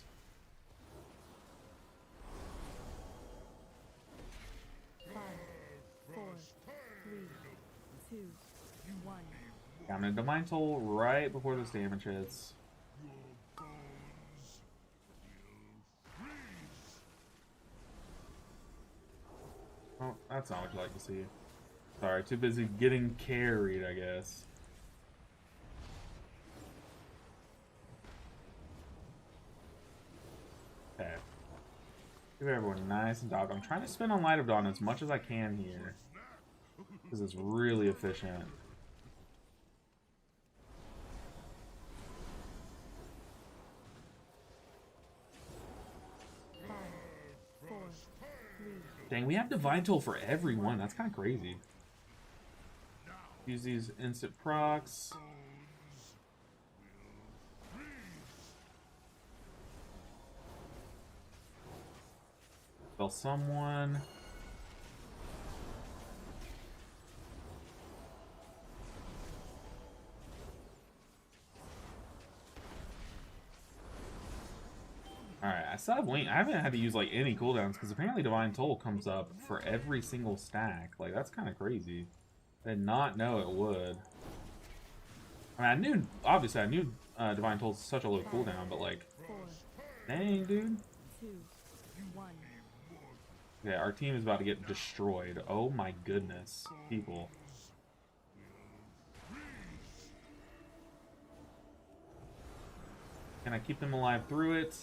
[SPEAKER 1] Yeah, I'm gonna Divine Toll right before this damage hits. Oh, that's not what you like to see. Sorry, too busy getting carried, I guess. Okay. Give everyone nice and dog. I'm trying to spin on Light of Dawn as much as I can here, because it's really efficient. Dang, we have Divine Toll for everyone. That's kind of crazy. Use these instant procs. Spell someone. Alright, I still have Wing. I haven't had to use like any cooldowns because apparently Divine Toll comes up for every single stack. Like, that's kind of crazy. I did not know it would. I mean, I knew, obviously, I knew Divine Toll's such a low cooldown, but like, dang, dude. Okay, our team is about to get destroyed. Oh my goodness, people. Can I keep them alive through it?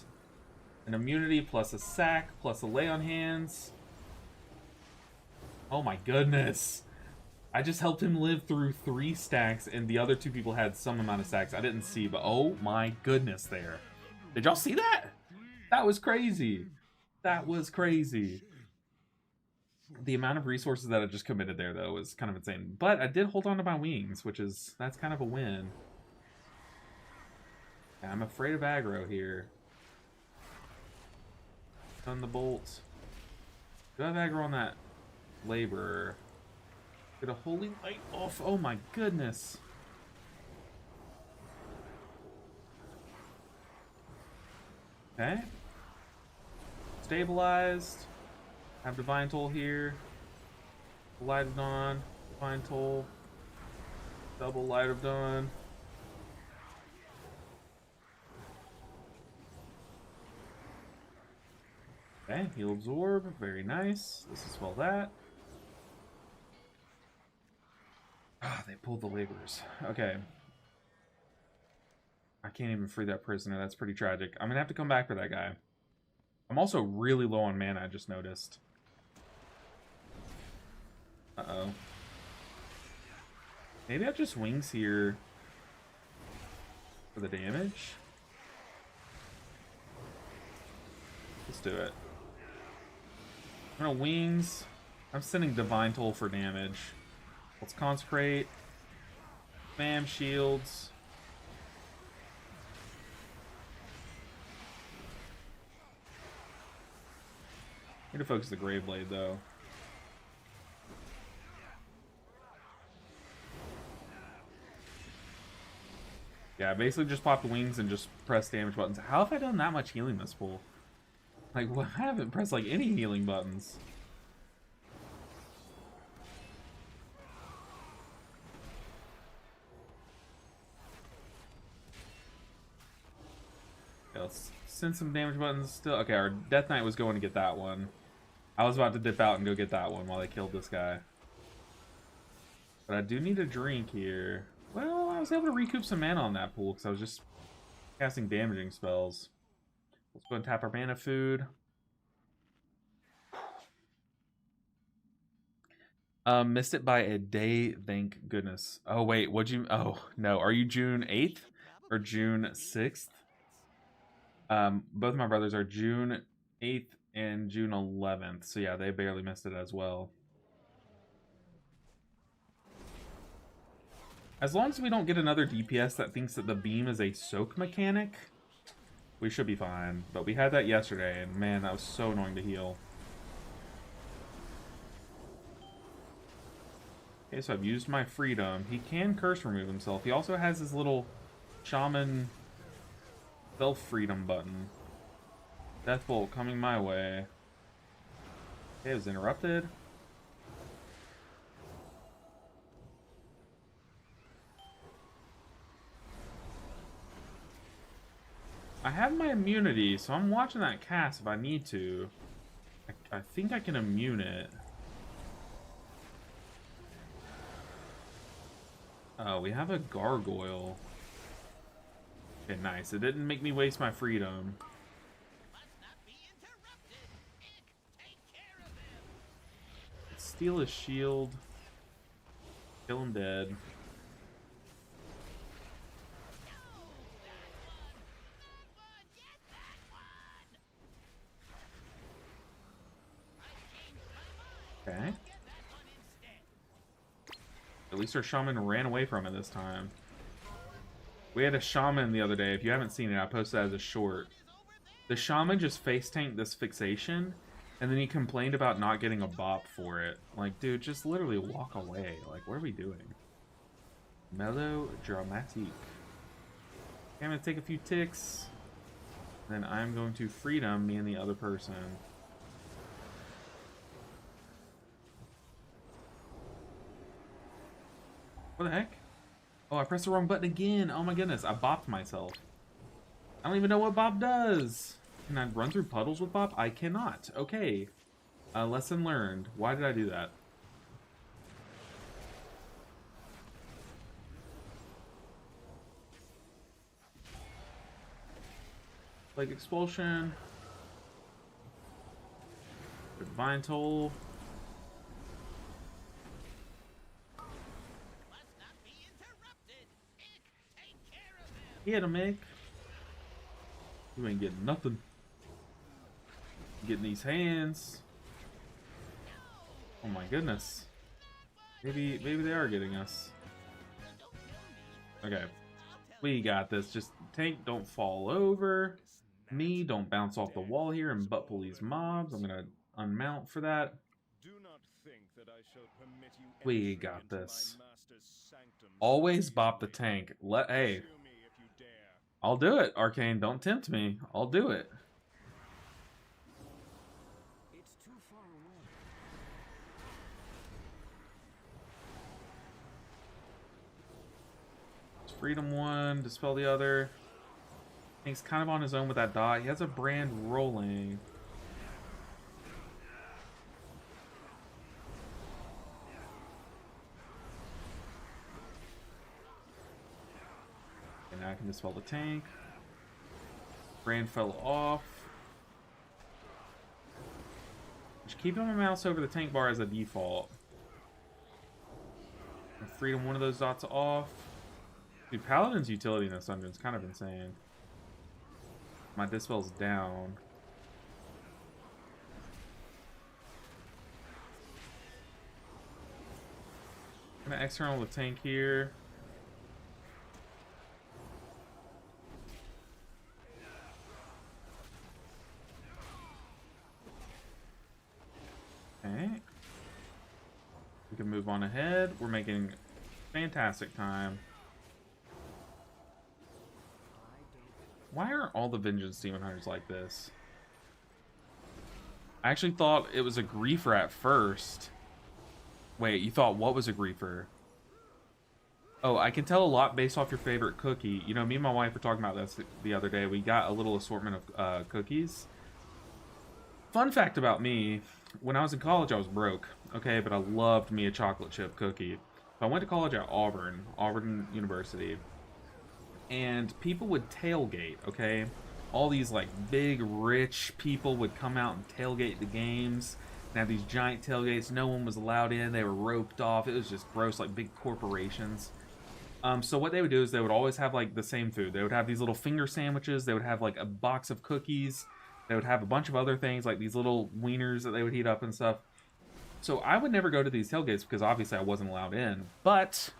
[SPEAKER 1] An immunity plus a sack plus a lay on hands. Oh my goodness. I just helped him live through 3 stacks and the other 2 people had some amount of stacks I didn't see, but oh my goodness there. Did y'all see that? That was crazy. That was crazy. The amount of resources that I just committed there, though, was kind of insane. But I did hold on to my wings, which is, that's kind of a win. Yeah, I'm afraid of aggro here. Stun the bolt. Do I have aggro on that laborer? Get a holy light off. Oh my goodness. Okay. Stabilized. Have Divine Toll here. Light of Dawn. Divine Toll. Double Light of Dawn. Okay, heal absorb. Very nice. Let's dispel that. Ah, they pulled the laborers. Okay. I can't even free that prisoner. That's pretty tragic. I'm gonna have to come back for that guy. I'm also really low on mana, I just noticed. Uh-oh. Maybe I just wings here for the damage. Let's do it. I'm gonna wings. I'm sending Divine Toll for damage. Let's consecrate. Spam shields. Need to focus the Grave Blade though. Yeah, basically just pop the wings and just press damage buttons. How have I done that much healing this pool? Like, well, I haven't pressed like any healing buttons. Yeah, let's send some damage buttons still. Okay, our Death Knight was going to get that one. I was about to dip out and go get that one while they killed this guy. But I do need a drink here. Well, I was able to recoup some mana on that pool because I was just casting damaging spells. Let's go and tap our mana food. Missed it by a day, thank goodness. Oh, wait, what'd you... Oh, no. Are you June 8th or June 6th? Both of my brothers are June 8th and June 11th. So, yeah, they barely missed it as well. As long as we don't get another DPS that thinks that the beam is a soak mechanic, we should be fine. But we had that yesterday, and man, that was so annoying to heal. Okay, so I've used my freedom. He can curse remove himself. He also has his little shaman self-freedom button. Deathbolt coming my way. Okay, it was interrupted. I have my immunity, so I'm watching that cast if I need to. I think I can immune it. Oh, we have a gargoyle. Okay, nice. It didn't make me waste my freedom. Let's steal his shield. Kill him dead. Okay. At least our shaman ran away from it this time. We had a shaman the other day. If you haven't seen it, I posted that as a short. The shaman just face tanked this fixation, and then he complained about not getting a bop for it. Like, dude, just literally walk away. Like, what are we doing? Melodramatic. Okay, I'm gonna take a few ticks. Then I'm going to freedom me and the other person. What the heck? Oh, I pressed the wrong button again. Oh my goodness, I bopped myself. I don't even know what bop does. Can I run through puddles with bop? I cannot. Okay. Lesson learned. Why did I do that? Like expulsion. Divine toll. Get him, Mick. You ain't getting nothing. Getting these hands. Oh my goodness. Maybe they are getting us. Okay. We got this. Just tank, don't fall over. Me, don't bounce off the wall here and butt pull these mobs. I'm gonna unmount for that. We got this. Always bop the tank. Hey. I'll do it, Arcane. Don't tempt me. I'll do it.
[SPEAKER 2] It's too far away.
[SPEAKER 1] Freedom one, dispel the other. He's kind of on his own with that dot. He has a brand rolling. And now I can dispel the tank. Brand fell off. Just keeping my mouse over the tank bar as a default. Freedom one of those dots off. Dude, Paladin's utility in this dungeon is kind of insane. My dispel's down. I'm gonna external the tank here. Okay. We can move on ahead. We're making fantastic time. Why are all the Vengeance Demon Hunters like this? I actually thought it was a griefer at first. Wait, you thought what was a griefer? Oh, I can tell a lot based off your favorite cookie. You know, me and my wife were talking about this the other day. We got a little assortment of cookies. Fun fact about me, when I was in college, I was broke, okay? But I loved me a chocolate chip cookie. So I went to college at Auburn University. And people would tailgate, okay? All these, like, big, rich people would come out and tailgate the games. And have these giant tailgates. No one was allowed in. They were roped off. It was just gross, like, big corporations. So what they would do is they would always have like the same food. They would have these little finger sandwiches. They would have like a box of cookies. They would have a bunch of other things like these little wieners that they would heat up and stuff. So I would never go to these tailgates because obviously I wasn't allowed in. But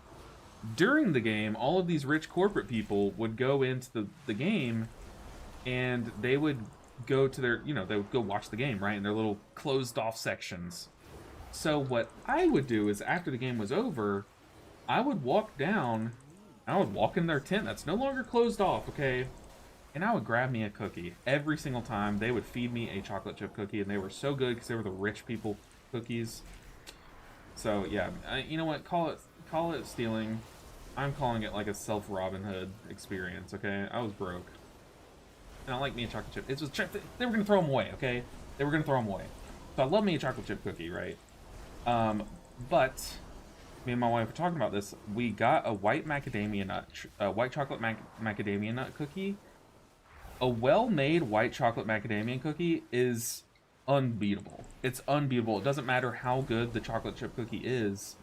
[SPEAKER 1] during the game, all of these rich corporate people would go into the game and they would go to their, they would go watch the game, right? In their little closed off sections. So what I would do is after the game was over, I would walk down, I would walk in their tent that's no longer closed off, okay? And I would grab me a cookie. Every single time, they would feed me a chocolate chip cookie, and they were so good because they were the rich people cookies. So, yeah, you know what? Call it stealing. I'm calling it like a self-Robin Hood experience, okay? I was broke. And I like me a chocolate chip. It was, they were going to throw them away, okay? They were going to throw them away. So I love me a chocolate chip cookie, right? But me and my wife were talking about this. We got a white macadamia nut, white chocolate macadamia nut cookie. A well-made white chocolate macadamia cookie is unbeatable. It's unbeatable. It doesn't matter how good the chocolate chip cookie is.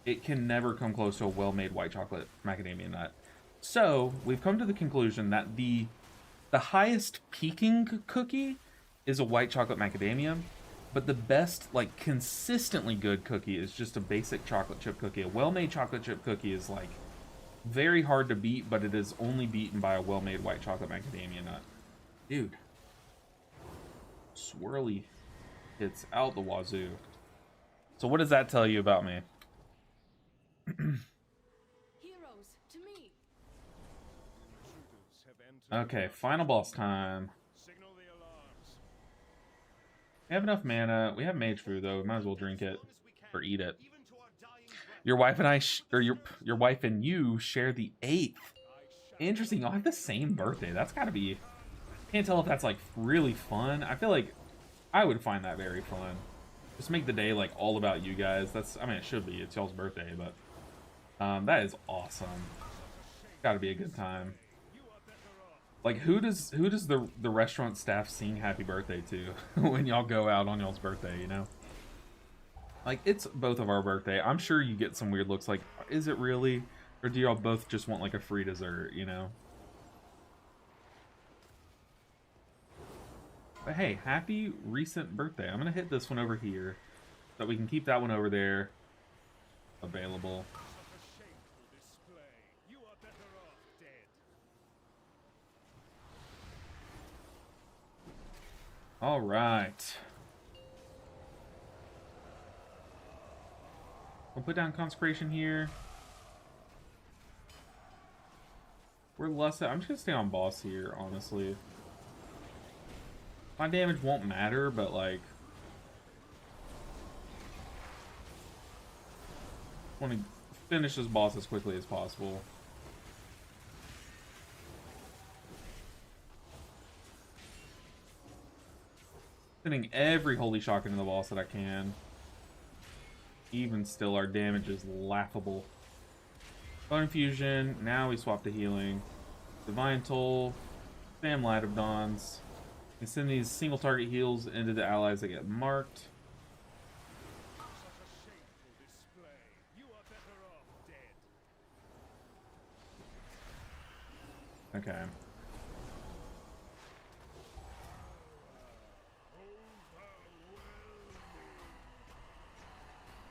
[SPEAKER 1] It can never come close to a well-made white chocolate macadamia nut. So we've come to the conclusion that the highest peaking cookie is a white chocolate macadamia. But the best, like, consistently good cookie is just a basic chocolate chip cookie. A well-made chocolate chip cookie is, like, very hard to beat, but it is only beaten by a well-made white chocolate macadamia nut. Dude. Swirly hits out the wazoo. So what does that tell you about me?
[SPEAKER 6] Heroes, to me!
[SPEAKER 1] Okay, final boss time.
[SPEAKER 4] Signal the alarms.
[SPEAKER 1] We have enough mana. We have mage food though. We might as well drink it or eat it. Your wife and I, or your wife and you share the 8th. Interesting. Y'all have the same birthday. That's got to be. Can't tell if that's like really fun. I feel like I would find that very fun. Just make the day like all about you guys. That's. I mean, it should be. It's y'all's birthday, but that is awesome. Got to be a good time. Like, who does the restaurant staff sing happy birthday to when y'all go out on y'all's birthday, you know? Like, it's both of our birthday. I'm sure you get some weird looks like, is it really? Or do y'all both just want like a free dessert, you know? But hey, happy recent birthday. I'm gonna hit this one over here so that we can keep that one over there available. All right. We'll put down consecration here. We're less. I'm just gonna stay on boss here, honestly. My damage won't matter, but like, want to finish this boss as quickly as possible. Sending every holy shock into the boss that I can. Even still, our damage is laughable. Bone Infusion. Now we swap to healing. Divine Toll. Spam Light of Dawns. And send these single target heals into the allies that get marked. Okay.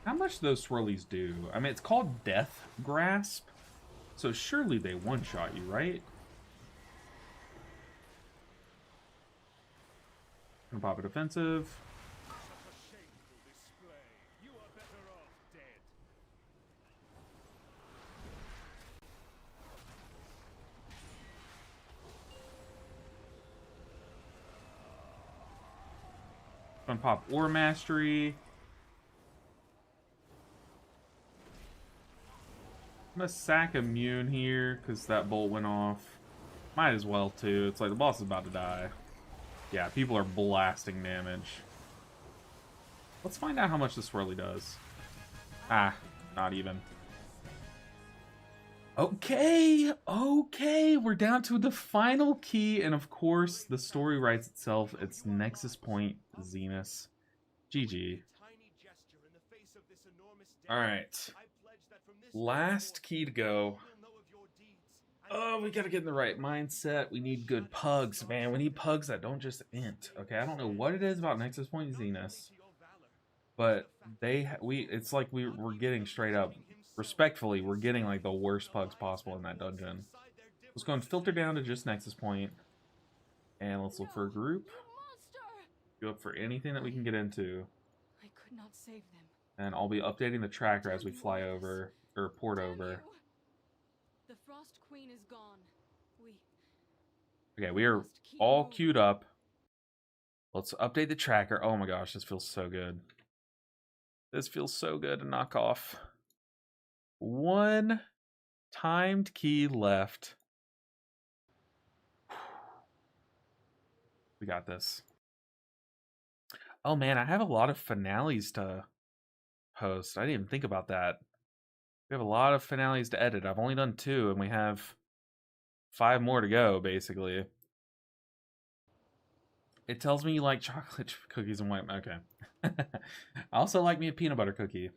[SPEAKER 1] How much do those swirlies do? I mean, it's called Death Grasp, so surely they one-shot you, right? Gonna pop a defensive. Gonna pop Ore Mastery. I'm gonna sack immune here because that bolt went off. Might as well too. It's like the boss is about to die. Yeah, people are blasting damage. Let's find out how much the swirly does. Ah, not even. Okay, okay, we're down to the final key, and of course, the story writes itself. It's Nexus Point Zenith. GG. Alright. Last key to go. Oh, we gotta get in the right mindset. We need good pugs, man. We need pugs that don't just int. Okay, I don't know what it is about Nexus Point Zenith, but it's like we're getting straight up, respectfully, we're getting like the worst pugs possible in that dungeon. Let's go and filter down to just Nexus Point, and let's look for a group. Go up for anything that we can get into.
[SPEAKER 6] I could not save them.
[SPEAKER 1] And I'll be updating the tracker as we fly over, or port over.
[SPEAKER 6] The Frost Queen is gone.
[SPEAKER 1] Okay, we are all queued up. Let's update the tracker. Oh my gosh, this feels so good. This feels so good to knock off. One timed key left. We got this. Oh man, I have a lot of finales to post. I didn't even think about that. We have a lot of finales to edit. I've only done 2, and we have 5 more to go, basically. It tells me you like chocolate cookies and white. Okay. I also like me a peanut butter cookie.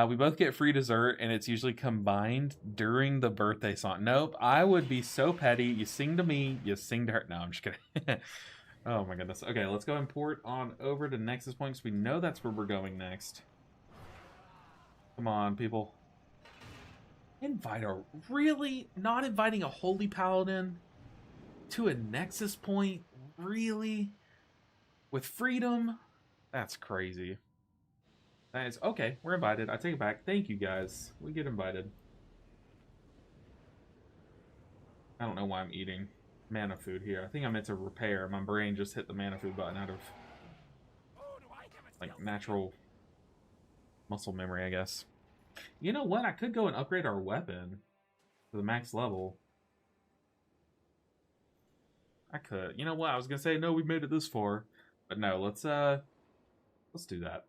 [SPEAKER 1] We both get free dessert, and it's usually combined during the birthday song. Nope, I would be so petty. You sing to me, you sing to her. No, I'm just kidding. Oh my goodness. Okay, let's go import on over to Nexus Point, because we know that's where we're going next. Come on, people. Invite a... Really? Not inviting a Holy Paladin to a Nexus Point? Really? With freedom? That's crazy. That is... Okay, we're invited. I take it back. Thank you, guys. We get invited. I don't know why I'm eating mana food here. I think I meant to repair. My brain just hit the mana food button out of... like, natural muscle memory, I guess. You know what? I could go and upgrade our weapon to the max level. I could. You know what? I was gonna say no, we made it this far, but no. Let's do that.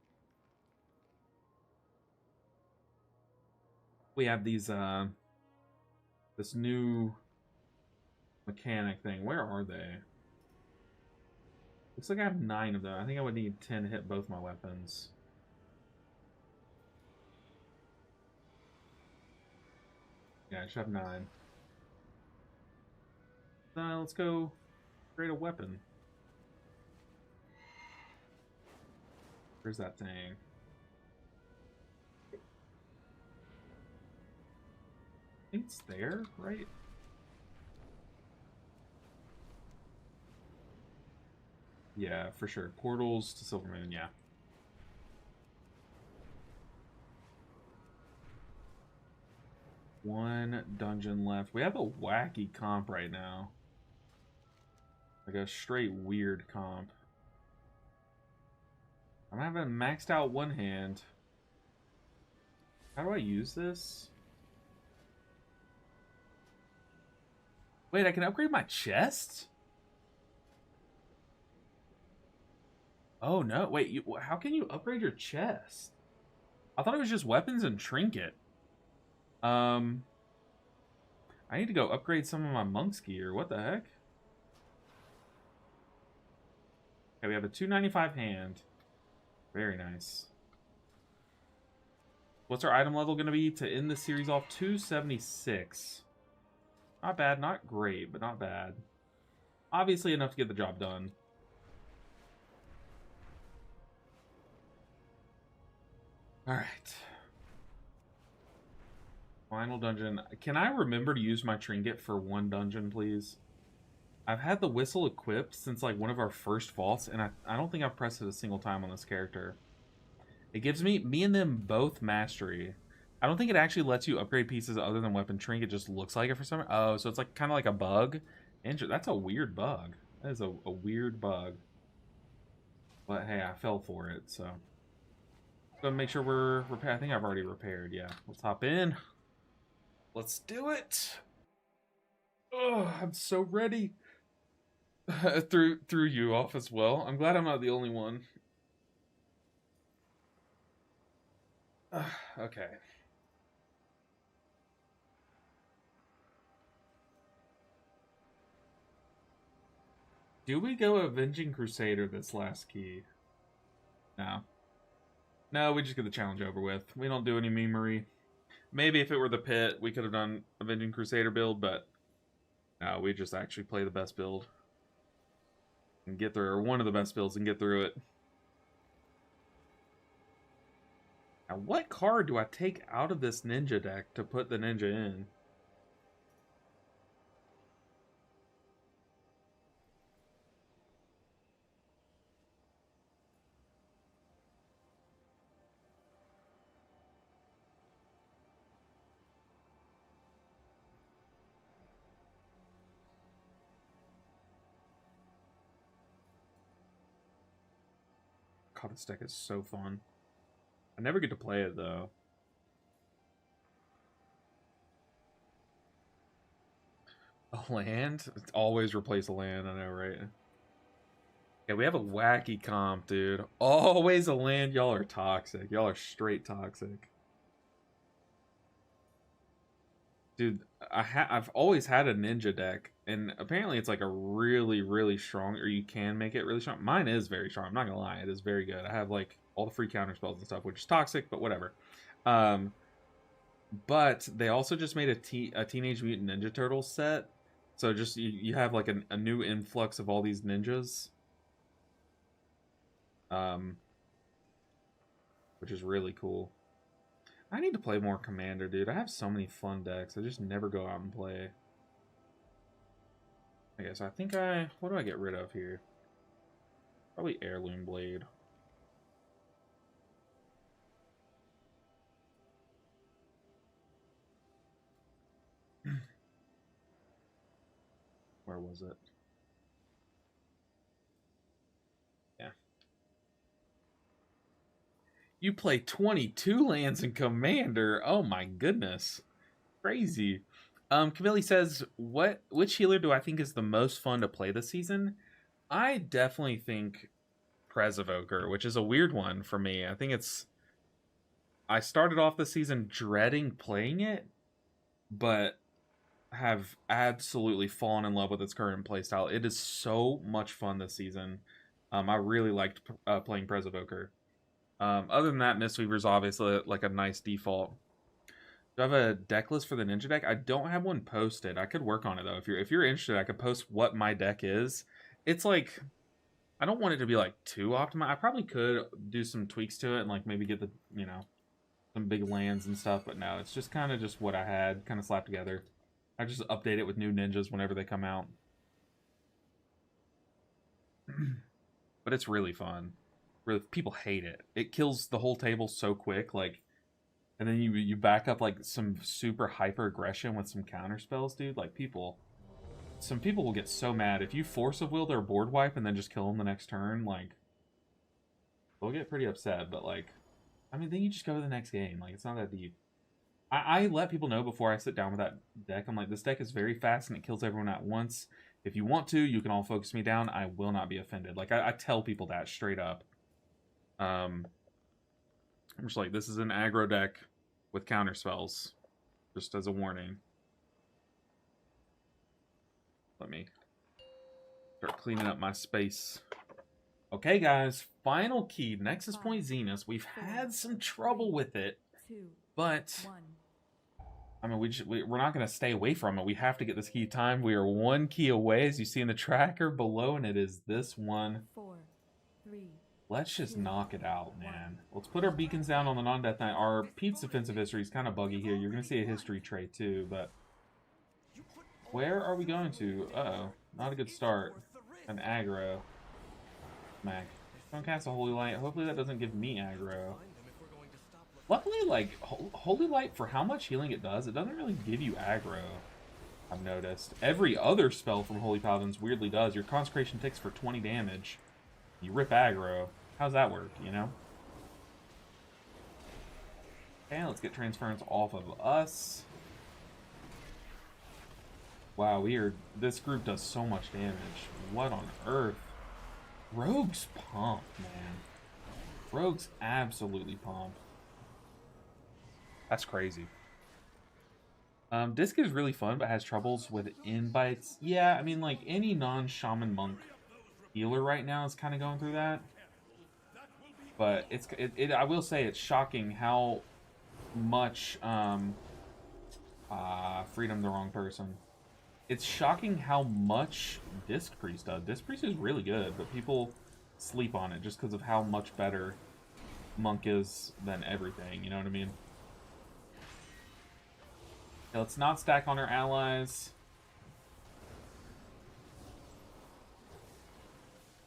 [SPEAKER 1] We have these this new mechanic thing. Where are they? Looks like I have 9 of them. I think I would need 10 to hit both my weapons. Yeah, I should have 9. Let's go create a weapon. Where's that thing? I think it's there, right? Yeah, for sure. Portals to Silvermoon, yeah. One dungeon left. We have a wacky comp right now. Like a straight weird comp. I'm having maxed out one hand. How do I use this? Wait, I can upgrade my chest? Oh no, wait, how can you upgrade your chest? I thought it was just weapons and trinket. I need to go upgrade some of my monk's gear. What the heck? Okay, we have a 295 hand. Very nice. What's our item level going to be to end the series off? 276. Not bad, not great, but not bad. Obviously enough to get the job done. Alright. Final dungeon. Can I remember to use my trinket for one dungeon, please? I've had the whistle equipped since like one of our first vaults, and I don't think I've pressed it a single time on this character. It gives me and them both mastery. I don't think it actually lets you upgrade pieces other than weapon trinket. It just looks like it for some reason. Oh, so it's like kind of like a bug. That's a weird bug. That is a weird bug. But hey, I fell for it, so. Go make sure we're repaired. I think I've already repaired, yeah. Let's hop in. Let's do it. Oh, I'm so ready. threw you off as well. I'm glad I'm not the only one. Okay. Do we go Avenging Crusader this last key? No. No, we just get the challenge over with. We don't do any memery. Maybe if it were the pit, we could have done Avenging Crusader build, but no, we just actually play the best build. And get through, or one of the best builds and get through it. Now, what card do I take out of this ninja deck to put the ninja in? God, this deck is so fun. I never get to play it, though. A land? It's always replace a land, I know, right? Yeah, we have a wacky comp, dude. Always a land. Y'all are toxic. Y'all are straight toxic. Dude, I've always had a ninja deck, and apparently it's like a really, really strong, or you can make it really strong. Mine is very strong, I'm not gonna lie. It is very good. I have like all the free counter spells and stuff, which is toxic, but whatever. But they also just made a Teenage Mutant Ninja Turtles set. So just, you have like a new influx of all these ninjas. Which is really cool. I need to play more Commander, dude. I have so many fun decks. I just never go out and play. Okay, so I think what do I get rid of here? Probably Heirloom Blade. Where was it? Yeah. You play 22 lands in Commander. Oh my goodness. Crazy. Camille says, which healer do I think is the most fun to play this season? I definitely think Presovoker, which is a weird one for me. I think I started off the season dreading playing it, but have absolutely fallen in love with its current playstyle. It is so much fun this season. I really liked playing Presovoker. Other than that, Mistweaver is obviously like a nice default. Do I have a deck list for the ninja deck? I don't have one posted. I could work on it though. If you're interested, I could post what my deck is. It's like, I don't want it to be like too optimized. I probably could do some tweaks to it and like maybe get the, some big lands and stuff, but no, it's just kind of just what I had kind of slapped together. I just update it with new ninjas whenever they come out. But it's really fun. Really, people hate it. It kills the whole table so quick, like, and then you back up like some super hyper aggression with some counter spells, dude. Like some people will get so mad if you force of will their board wipe and then just kill them the next turn. Like, they'll get pretty upset. But like, I mean, then you just go to the next game. Like, it's not that deep. I let people know before I sit down with that deck. I'm like, this deck is very fast and it kills everyone at once. If you want to, you can all focus me down. I will not be offended. Like, I tell people that straight up. I'm just like, this is an aggro deck with counter spells, just as a warning. Let me start cleaning up my space. Okay, guys, final key, Nexus Point Zenith. We've had some trouble with it, but I mean, we're not going to stay away from it. We have to get this key timed. We are one key away, as you see in the tracker below, and it is this one.
[SPEAKER 3] 4, 3.
[SPEAKER 1] Let's just knock it out, man. Let's put our beacons down on the non-death knight. Our Pete's defensive history is kind of buggy here. You're going to see a history trait too, but where are we going to? Uh-oh. Not a good start. An aggro. Smack. Don't cast a Holy Light. Hopefully that doesn't give me aggro. Luckily, like, Holy Light, for how much healing it doesn't really give you aggro, I've noticed. Every other spell from Holy Paladins weirdly does. Your Consecration ticks for 20 damage. You rip aggro. How's that work, you know? Okay, let's get transference off of us. Wow, this group does so much damage. What on earth? Rogue's pumped, man. Rogue's absolutely pumped. That's crazy. Disc is really fun, but has troubles with invites. Yeah, I mean, like, any non-shaman monk healer right now is kind of going through that. But I will say it's shocking how much, freedom the wrong person. It's shocking how much Disc Priest does. Disc Priest is really good, but people sleep on it just because of how much better Monk is than everything, you know what I mean? Okay, let's not stack on our allies.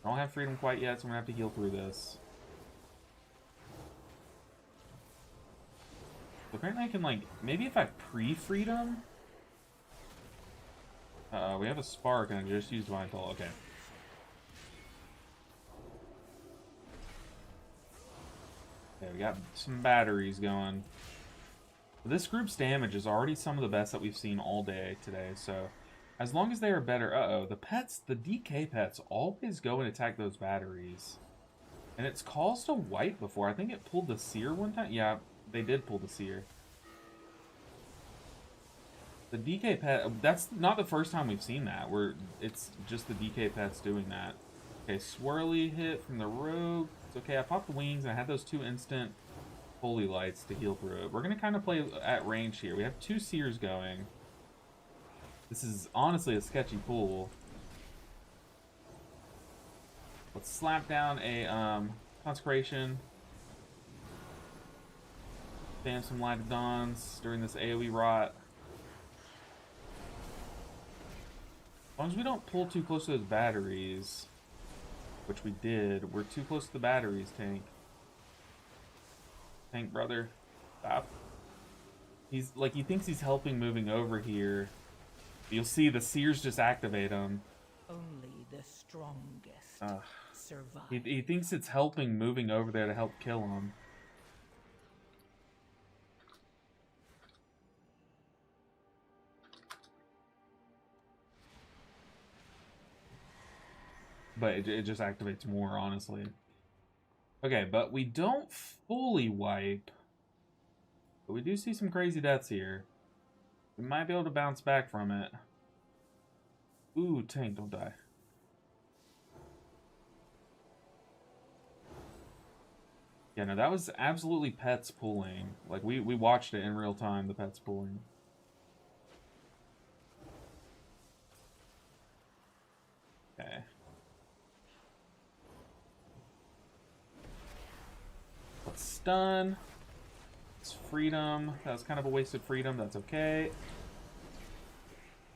[SPEAKER 1] I don't have freedom quite yet, so I'm gonna have to heal through this. So apparently I can, like, maybe if I pre-freedom... we have a spark and I just used Vital. Okay. Okay, we got some batteries going. But this group's damage is already some of the best that we've seen all day today, so... As long as they are better... Uh-oh, the DK pets always go and attack those batteries. And it's caused a wipe before. I think it pulled the Seer one time. Yeah, they did pull the Seer. The DK pet... That's not the first time we've seen that. It's just the DK pets doing that. Okay, swirly hit from the rogue. It's okay, I popped the wings and I had those 2 instant holy lights to heal through it. We're going to kind of play at range here. We have 2 Seers going. This is honestly a sketchy pool. Let's slap down a Consecration. Spam some Light of Dawns during this AoE rot. As long as we don't pull too close to those batteries, which we did. We're too close to the batteries, Tank. Tank, brother. Stop. He's, like, he thinks he's helping moving over here. You'll see the Seers just activate him.
[SPEAKER 5] Only the strongest survive.
[SPEAKER 1] He thinks it's helping moving over there to help kill him. But it just activates more, honestly. Okay, but we don't fully wipe. But we do see some crazy deaths here. We might be able to bounce back from it. Ooh, Tank, don't die. Yeah, no, that was absolutely pets pulling. Like, we watched it in real time, the pets pulling. Okay. Let's stun. It's freedom. That was kind of a wasted freedom. That's okay.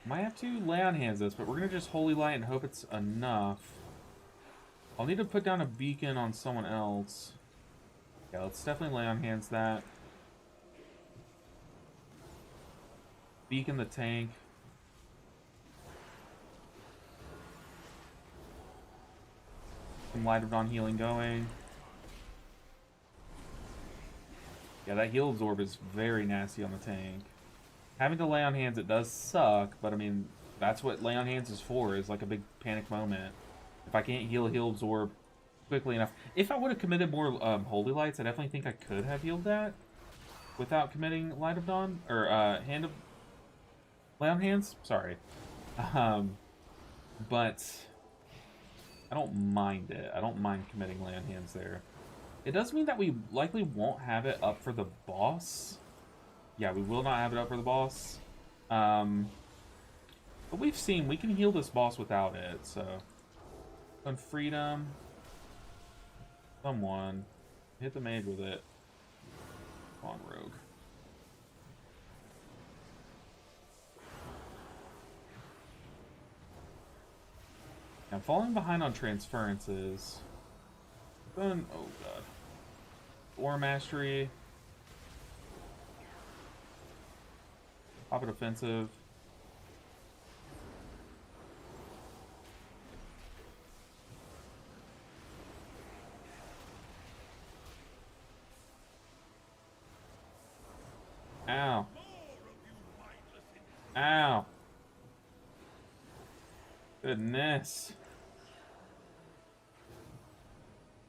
[SPEAKER 1] Might have to lay on hands this, but we're going to just Holy Light and hope it's enough. I'll need to put down a beacon on someone else. Yeah, let's definitely lay on hands that. Beacon the tank. Some Light of Dawn healing going. Yeah, that heal absorb is very nasty on the tank. Having to lay on hands, it does suck, but I mean, that's what lay on hands is for, is like a big panic moment. If I can't heal a heal absorb quickly enough. If I would have committed more Holy Lights, I definitely think I could have healed that without committing Light of Dawn, or Hand of... Lay on hands? Sorry. But I don't mind it. I don't mind committing lay on hands there. It does mean that we likely won't have it up for the boss. Yeah, we will not have it up for the boss. But we've seen we can heal this boss without it, so. On freedom. Someone. Hit the mage with it. Come on, rogue. I'm falling behind on transferences. Then, oh god. War mastery. Pop it offensive. Ow. Ow. Goodness.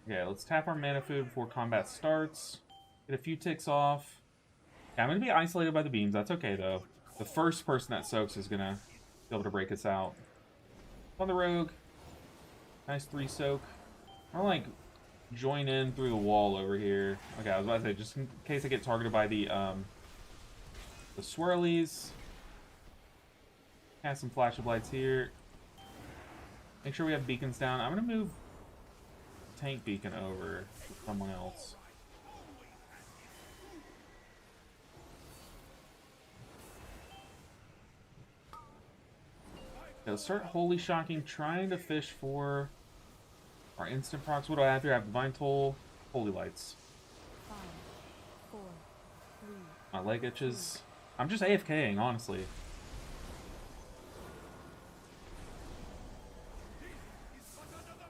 [SPEAKER 1] Okay, let's tap our mana food before combat starts. Get a few ticks off. Okay, I'm going to be isolated by the beams. That's okay, though. The first person that soaks is going to be able to break us out. On the rogue. Nice 3 soak. I'm like join in through the wall over here. Okay, I was about to say, just in case I get targeted by the swirlies. Cast some flash of lights here. Make sure we have beacons down. I'm gonna move tank beacon over to someone else. Okay, let's start holy shocking, trying to fish for our instant procs. What do I have here? I have Divine Toll, Holy Lights.
[SPEAKER 3] 5, 4, 3.
[SPEAKER 1] My leg itches. I'm just AFKing, honestly.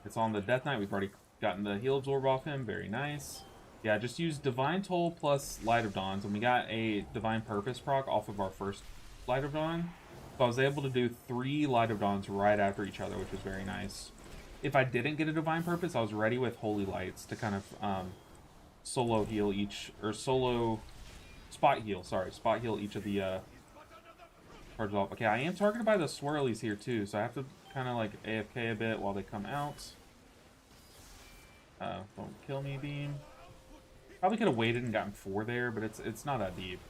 [SPEAKER 1] It's on the Death Knight. We've already gotten the heal absorb off him. Very nice. Yeah, just use Divine Toll plus Light of Dawns, and we got a Divine Purpose proc off of our first Light of Dawn. So I was able to do 3 Light of Dawns right after each other, which was very nice. If I didn't get a Divine Purpose, I was ready with Holy Lights to kind of solo heal each, or solo spot heal, sorry, spot heal each of the charges off. Okay, I am targeted by the swirlies here too, so I have to kind of like AFK a bit while they come out. Don't kill me, beam. Probably could have waited and gotten 4 there, but it's not that deep.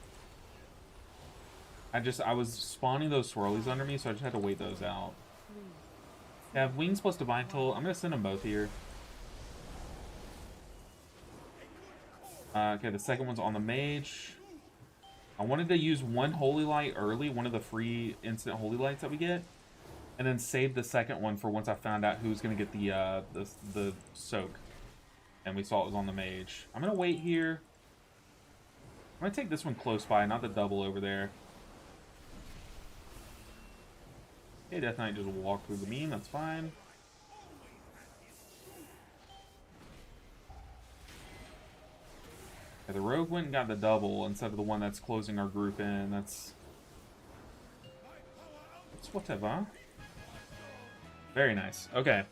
[SPEAKER 1] I was spawning those swirlies under me, so I just had to wait those out. I have wings plus divine toll. I'm gonna send them both here. Okay, the second one's on the mage. I wanted to use one holy light early, one of the free instant holy lights that we get, and then save the second one for once I found out who's gonna get the soak. And we saw it was on the mage. I'm gonna wait here. I'm gonna take this one close by, not the double over there. Okay, Death Knight just walked through the beam, that's fine. Okay, the rogue went and got the double instead of the one that's closing our group in. That's whatever. Very nice. Okay.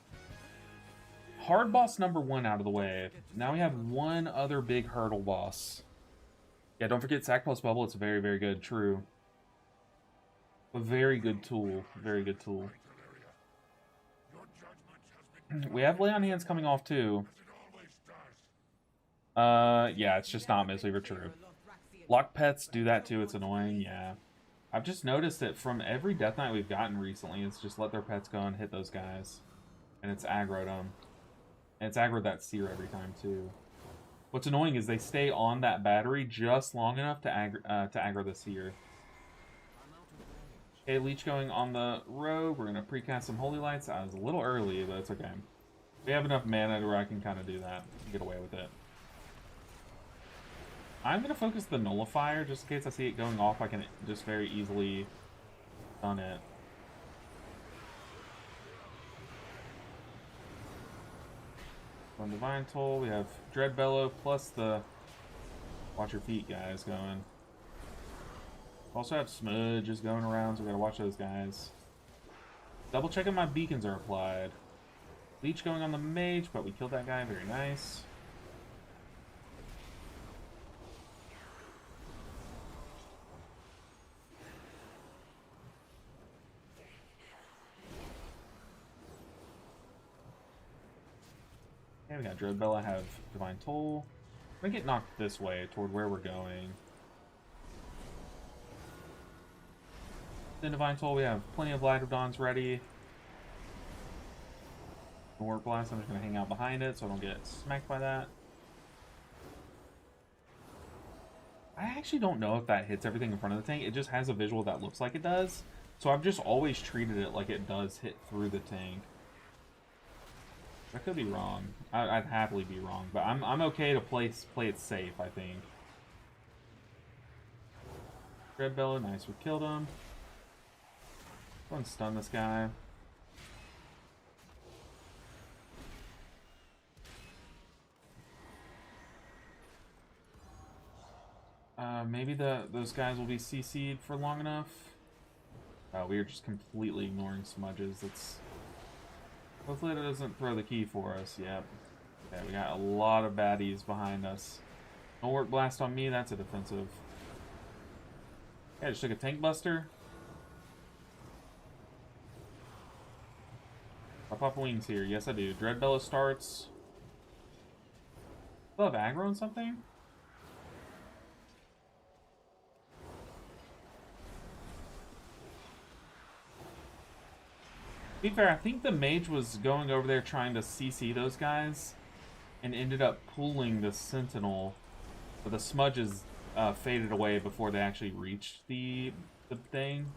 [SPEAKER 1] Hard boss number 1 out of the way. Now we have one other big hurdle boss. Yeah, don't forget Sack plus Bubble. It's very, very good. True. A very good tool. Very good tool. We have Lay on Hands coming off too. Yeah, it's just not Mistweaver. True. Lock pets do that too. It's annoying. Yeah. I've just noticed that from every Death Knight we've gotten recently, it's just let their pets go and hit those guys. And it's aggroed them. And it's aggroed that seer every time too. What's annoying is they stay on that battery just long enough to aggro the seer. Okay, Leech going on the rogue. We're gonna precast some Holy Lights. I was a little early, but it's okay. We have enough mana where I can kind of do that and get away with it. I'm gonna focus the Nullifier just in case I see it going off. I can just very easily stun it. On Divine Toll, we have Dread Bellow plus the Watch Your Feet guys going. Also have Smudges going around, so we gotta watch those guys. Double checking my beacons are applied. Leech going on the mage, but we killed that guy, very nice. Okay, we got Dreadbella, have Divine Toll. I'm gonna get knocked this way toward where we're going. Then Divine Toll, we have plenty of Light of Dawns ready. Warp Blast, I'm just gonna hang out behind it so I don't get smacked by that. I actually don't know if that hits everything in front of the tank. It just has a visual that looks like it does. So I've just always treated it like it does hit through the tank. I could be wrong. I'd happily be wrong, but I'm okay to play it safe, I think. Red Bella, nice, we killed him. Go and stun this guy. Maybe those guys will be CC'd for long enough. We are just completely ignoring smudges. Hopefully that doesn't throw the key for us. Yep. Okay, we got a lot of baddies behind us. No work blast on me, that's a defensive. Okay, I just took a tank buster. I pop wings here. Yes, I do. Dreadbella starts. Still have aggro on something? To be fair, I think the mage was going over there trying to CC those guys and ended up pulling the sentinel, but the smudges faded away before they actually reached the thing.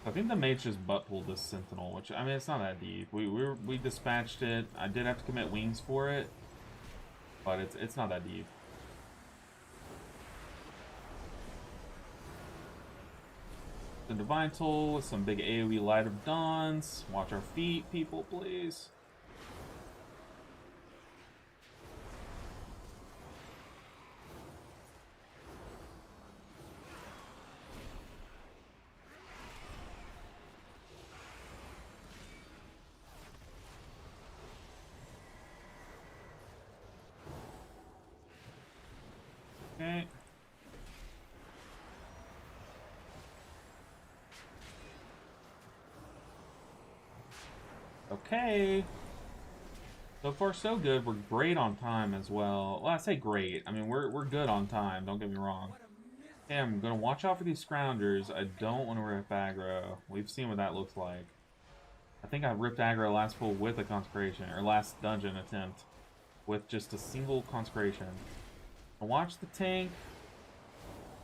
[SPEAKER 1] I think the mage just butt pulled this sentinel, which, I mean, it's not that deep. We dispatched it. I did have to commit wings for it, but it's not that deep. The Divine Toll with some big AoE Light of Dawns. Watch our feet, people, please. Okay. Okay. So far, so good. We're great on time as well. Well, I say great. I mean, we're good on time. Don't get me wrong. Okay, I'm gonna watch out for these scroungers. I don't want to rip aggro. We've seen what that looks like. I think I ripped aggro last pull with a consecration, or last dungeon attempt with just a single consecration. I'll watch the tank.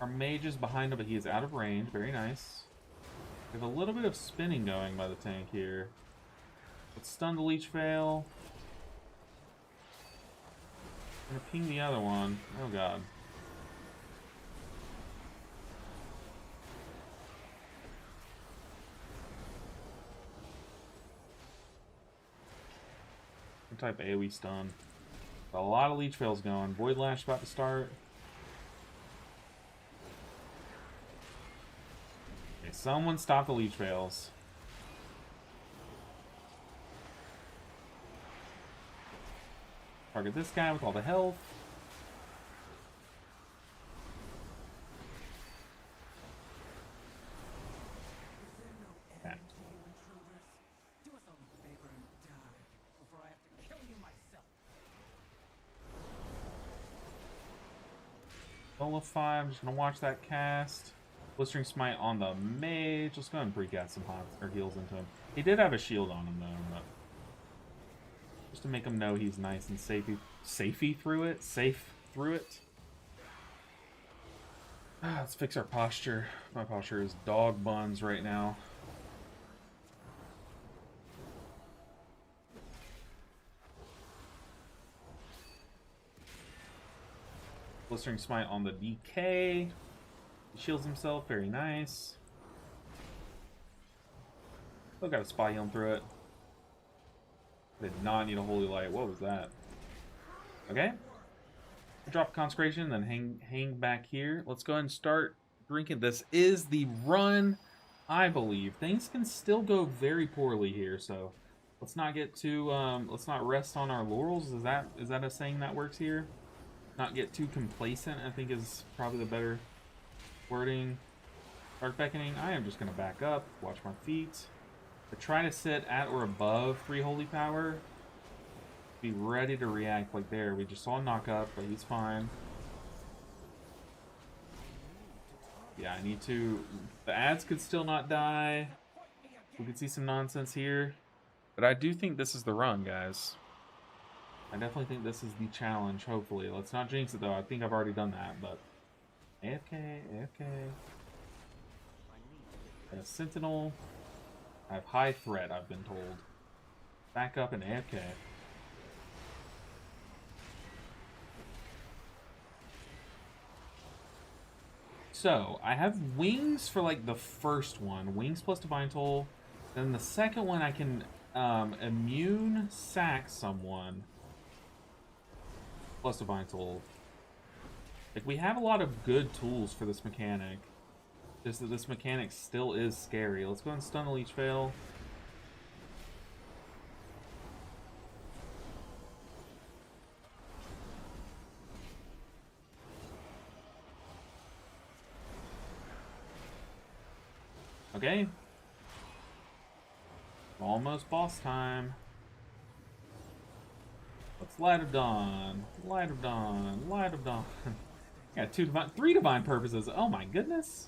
[SPEAKER 1] Our mage is behind him, but he is out of range. Very nice. We have a little bit of spinning going by the tank here. Let's stun the leech fail. I'm gonna ping the other one. Oh god. Some type of AoE stun. Got a lot of leech fails going. Void Lash about to start. Okay, someone stop the leech fails. Target this guy with all the health. Okay. Solify, I'm just gonna watch that cast. Blistering Smite on the mage. Let's go ahead and precast some hots or heals into him. He did have a shield on him though, but just to make him know he's nice and safey through it. Safe through it. Let's fix our posture. My posture is dog buns right now. Blistering Smite on the DK. He shields himself, very nice. Still got a spy healing through it. Did not need a holy light. What was that? Okay. Drop consecration, then hang back here. Let's go ahead and start drinking. This is the run, I believe. Things can still go very poorly here, so let's not get too let's not rest on our laurels. Is that a saying that works here? Not get too complacent, I think is probably the better wording. Dark Beckoning, I am just gonna back up, watch my feet. I try to sit at or above 3 holy power. Be ready to react like there. We just saw a knock up, but he's fine. Yeah, I need to... The ads could still not die. We could see some nonsense here. But I do think this is the run, guys. I definitely think this is the challenge, hopefully. Let's not jinx it, though. I think I've already done that, but... AFK, AFK. A Sentinel. I have high threat, I've been told. Back up and AFK. So, I have wings for like the first one. Wings plus Divine Toll. Then the second one I can immune sack someone. Plus Divine Toll. Like, we have a lot of good tools for this mechanic. Just that this mechanic still is scary. Let's go and stun the Leech Fail. Okay. Almost boss time. Let's Light of Dawn. Light of Dawn. Light of Dawn. Got three divine purposes. Oh my goodness.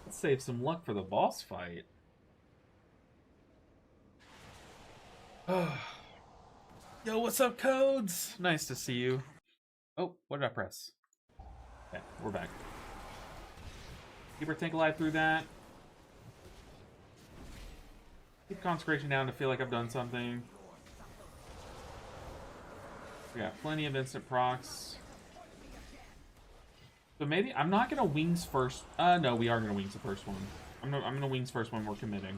[SPEAKER 1] Let's save some luck for the boss fight. Yo, what's up, Codes? Nice to see you. Oh, what did I press? Okay, we're back. Keep our tank alive through that. Keep consecration down to feel like I've done something. We got plenty of instant procs. So maybe I'm not gonna wings first. No, we are gonna wings the first one. I'm gonna wings first when we're committing.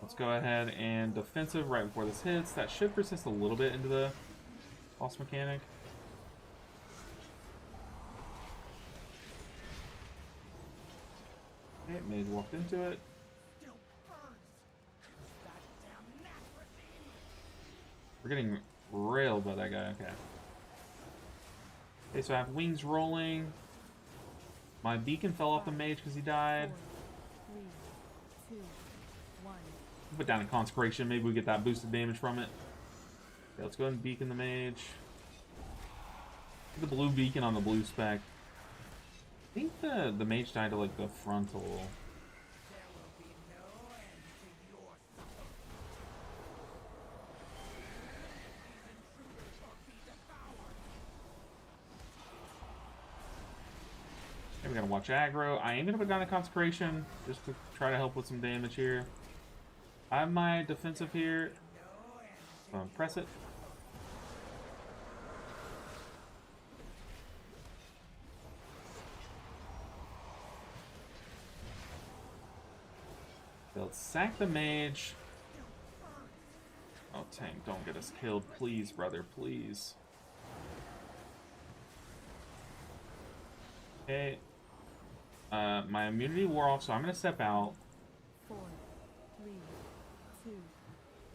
[SPEAKER 1] Let's go ahead and defensive right before this hits. That should persist a little bit into the boss mechanic. Okay, mage walked into it. We're getting railed by that guy. Okay. Okay, so I have wings rolling. My beacon fell off the mage because he died.
[SPEAKER 3] 4, 3, 2, 1.
[SPEAKER 1] Put down a consecration. Maybe we get that boosted damage from it. Okay, let's go ahead and beacon the mage. Get the blue beacon on the blue spec. I think the mage died to like the frontal. Okay, we gotta watch aggro. I am gonna put down a consecration just to try to help with some damage here. I have my defensive here. Press it. Let's sack the mage. Oh, tank, don't get us killed. Please, brother, please. Okay. My immunity wore off, so I'm going to step out.
[SPEAKER 3] 4, 3, 2,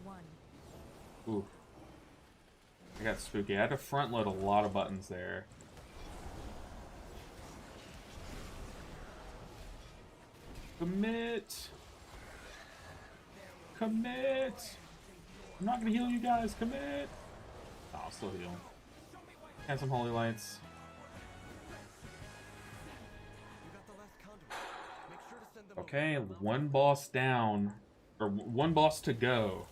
[SPEAKER 3] 1.
[SPEAKER 1] Ooh. I got spooky. I had to front load a lot of buttons there. Commit! Commit! I'm not gonna heal you guys, commit! Oh, I'll still heal. And some holy lights. Okay, one boss down. Or one boss to go.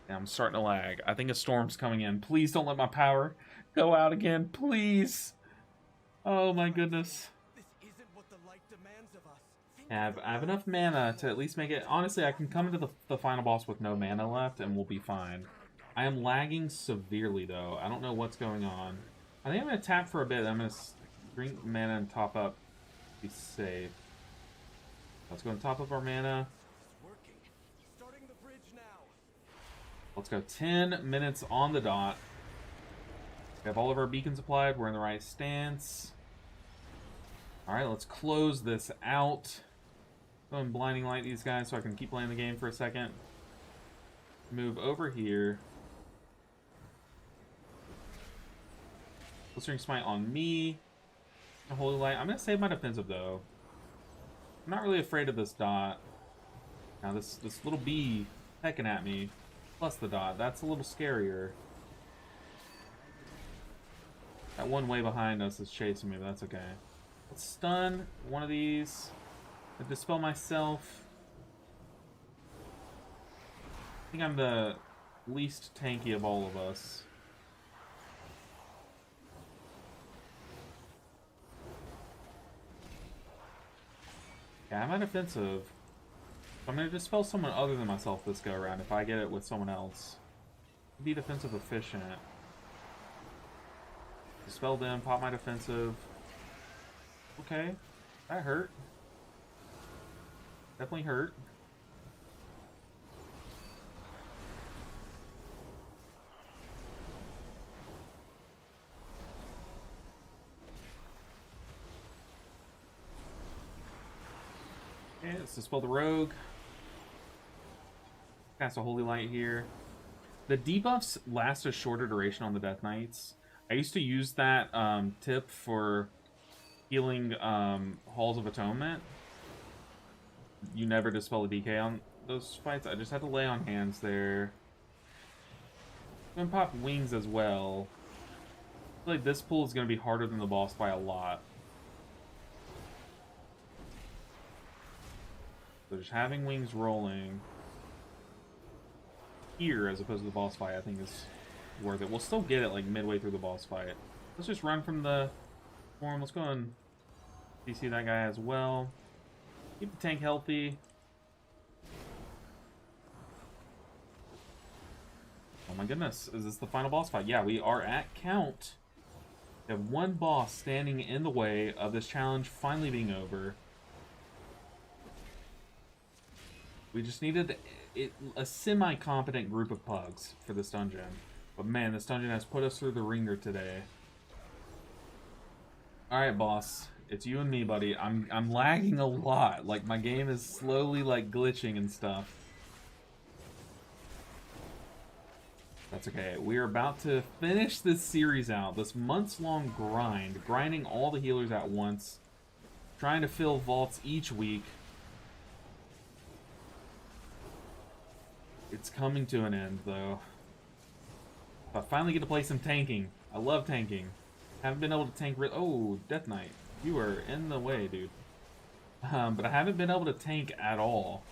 [SPEAKER 1] Yeah, I'm starting to lag. I think a storm's coming in. Please don't let my power go out again, please! Oh my goodness. I have enough mana to at least make it. Honestly, I can come into the final boss with no mana left and we'll be fine. I am lagging severely though. I don't know what's going on. I think I'm going to tap for a bit. I'm going to drink mana and top up. Be safe. Let's go and top up our mana. Let's go 10 minutes on the dot. We have all of our beacons applied. We're in the right stance. Alright, let's close this out. Go and blinding light these guys so I can keep playing the game for a second. Move over here. Blistering Smite on me. A Holy Light. I'm going to save my defensive though. I'm not really afraid of this dot. Now this little bee pecking at me. Plus the dot. That's a little scarier. That one way behind us is chasing me, but that's okay. Let's stun one of these. I dispel myself. I think I'm the least tanky of all of us. Yeah, I'm on offensive. I'm going to dispel someone other than myself this go around if I get it with someone else. Be defensive efficient. Dispel them, pop my defensive. Okay, that hurt. Definitely hurt. Okay, let's dispel the rogue. Cast a holy light here. The debuffs last a shorter duration on the Death Knights. I used to use that tip for healing Halls of Atonement. You never dispel a DK on those fights. I just had to lay on hands there. I'm gonna pop wings as well. I feel like this pool is gonna be harder than the boss by a lot. So just having wings rolling here as opposed to the boss fight, I think is worth it. We'll still get it like midway through the boss fight. Let's just run from the form. Let's go and CC that guy as well. Keep the tank healthy. Oh my goodness, is this the final boss fight? Yeah, we are at count. We have one boss standing in the way of this challenge finally being over. We just needed a semi-competent group of pugs for this dungeon. But man, this dungeon has put us through the ringer today. Alright, boss. It's you and me, buddy. I'm lagging a lot. Like, my game is slowly, like, glitching and stuff. That's okay. We're about to finish this series out. This months-long grind. Grinding all the healers at once. Trying to fill vaults each week. It's coming to an end, though. I finally get to play some tanking. I love tanking. Haven't been able to tank oh, Death Knight. You are in the way, dude. But I haven't been able to tank at all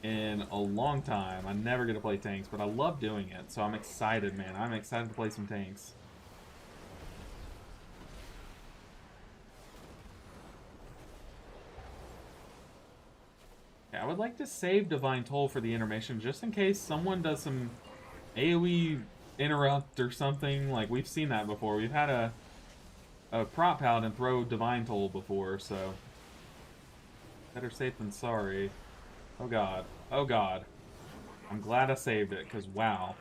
[SPEAKER 1] in a long time. I never get to play tanks, but I love doing it. So I'm excited, man. I'm excited to play some tanks. I would like to save Divine Toll for the intermission, just in case someone does some AoE interrupt or something. Like, we've seen that before. We've had a prop paladin throw Divine Toll before, so better safe than sorry. Oh god. Oh god. I'm glad I saved it, because wow.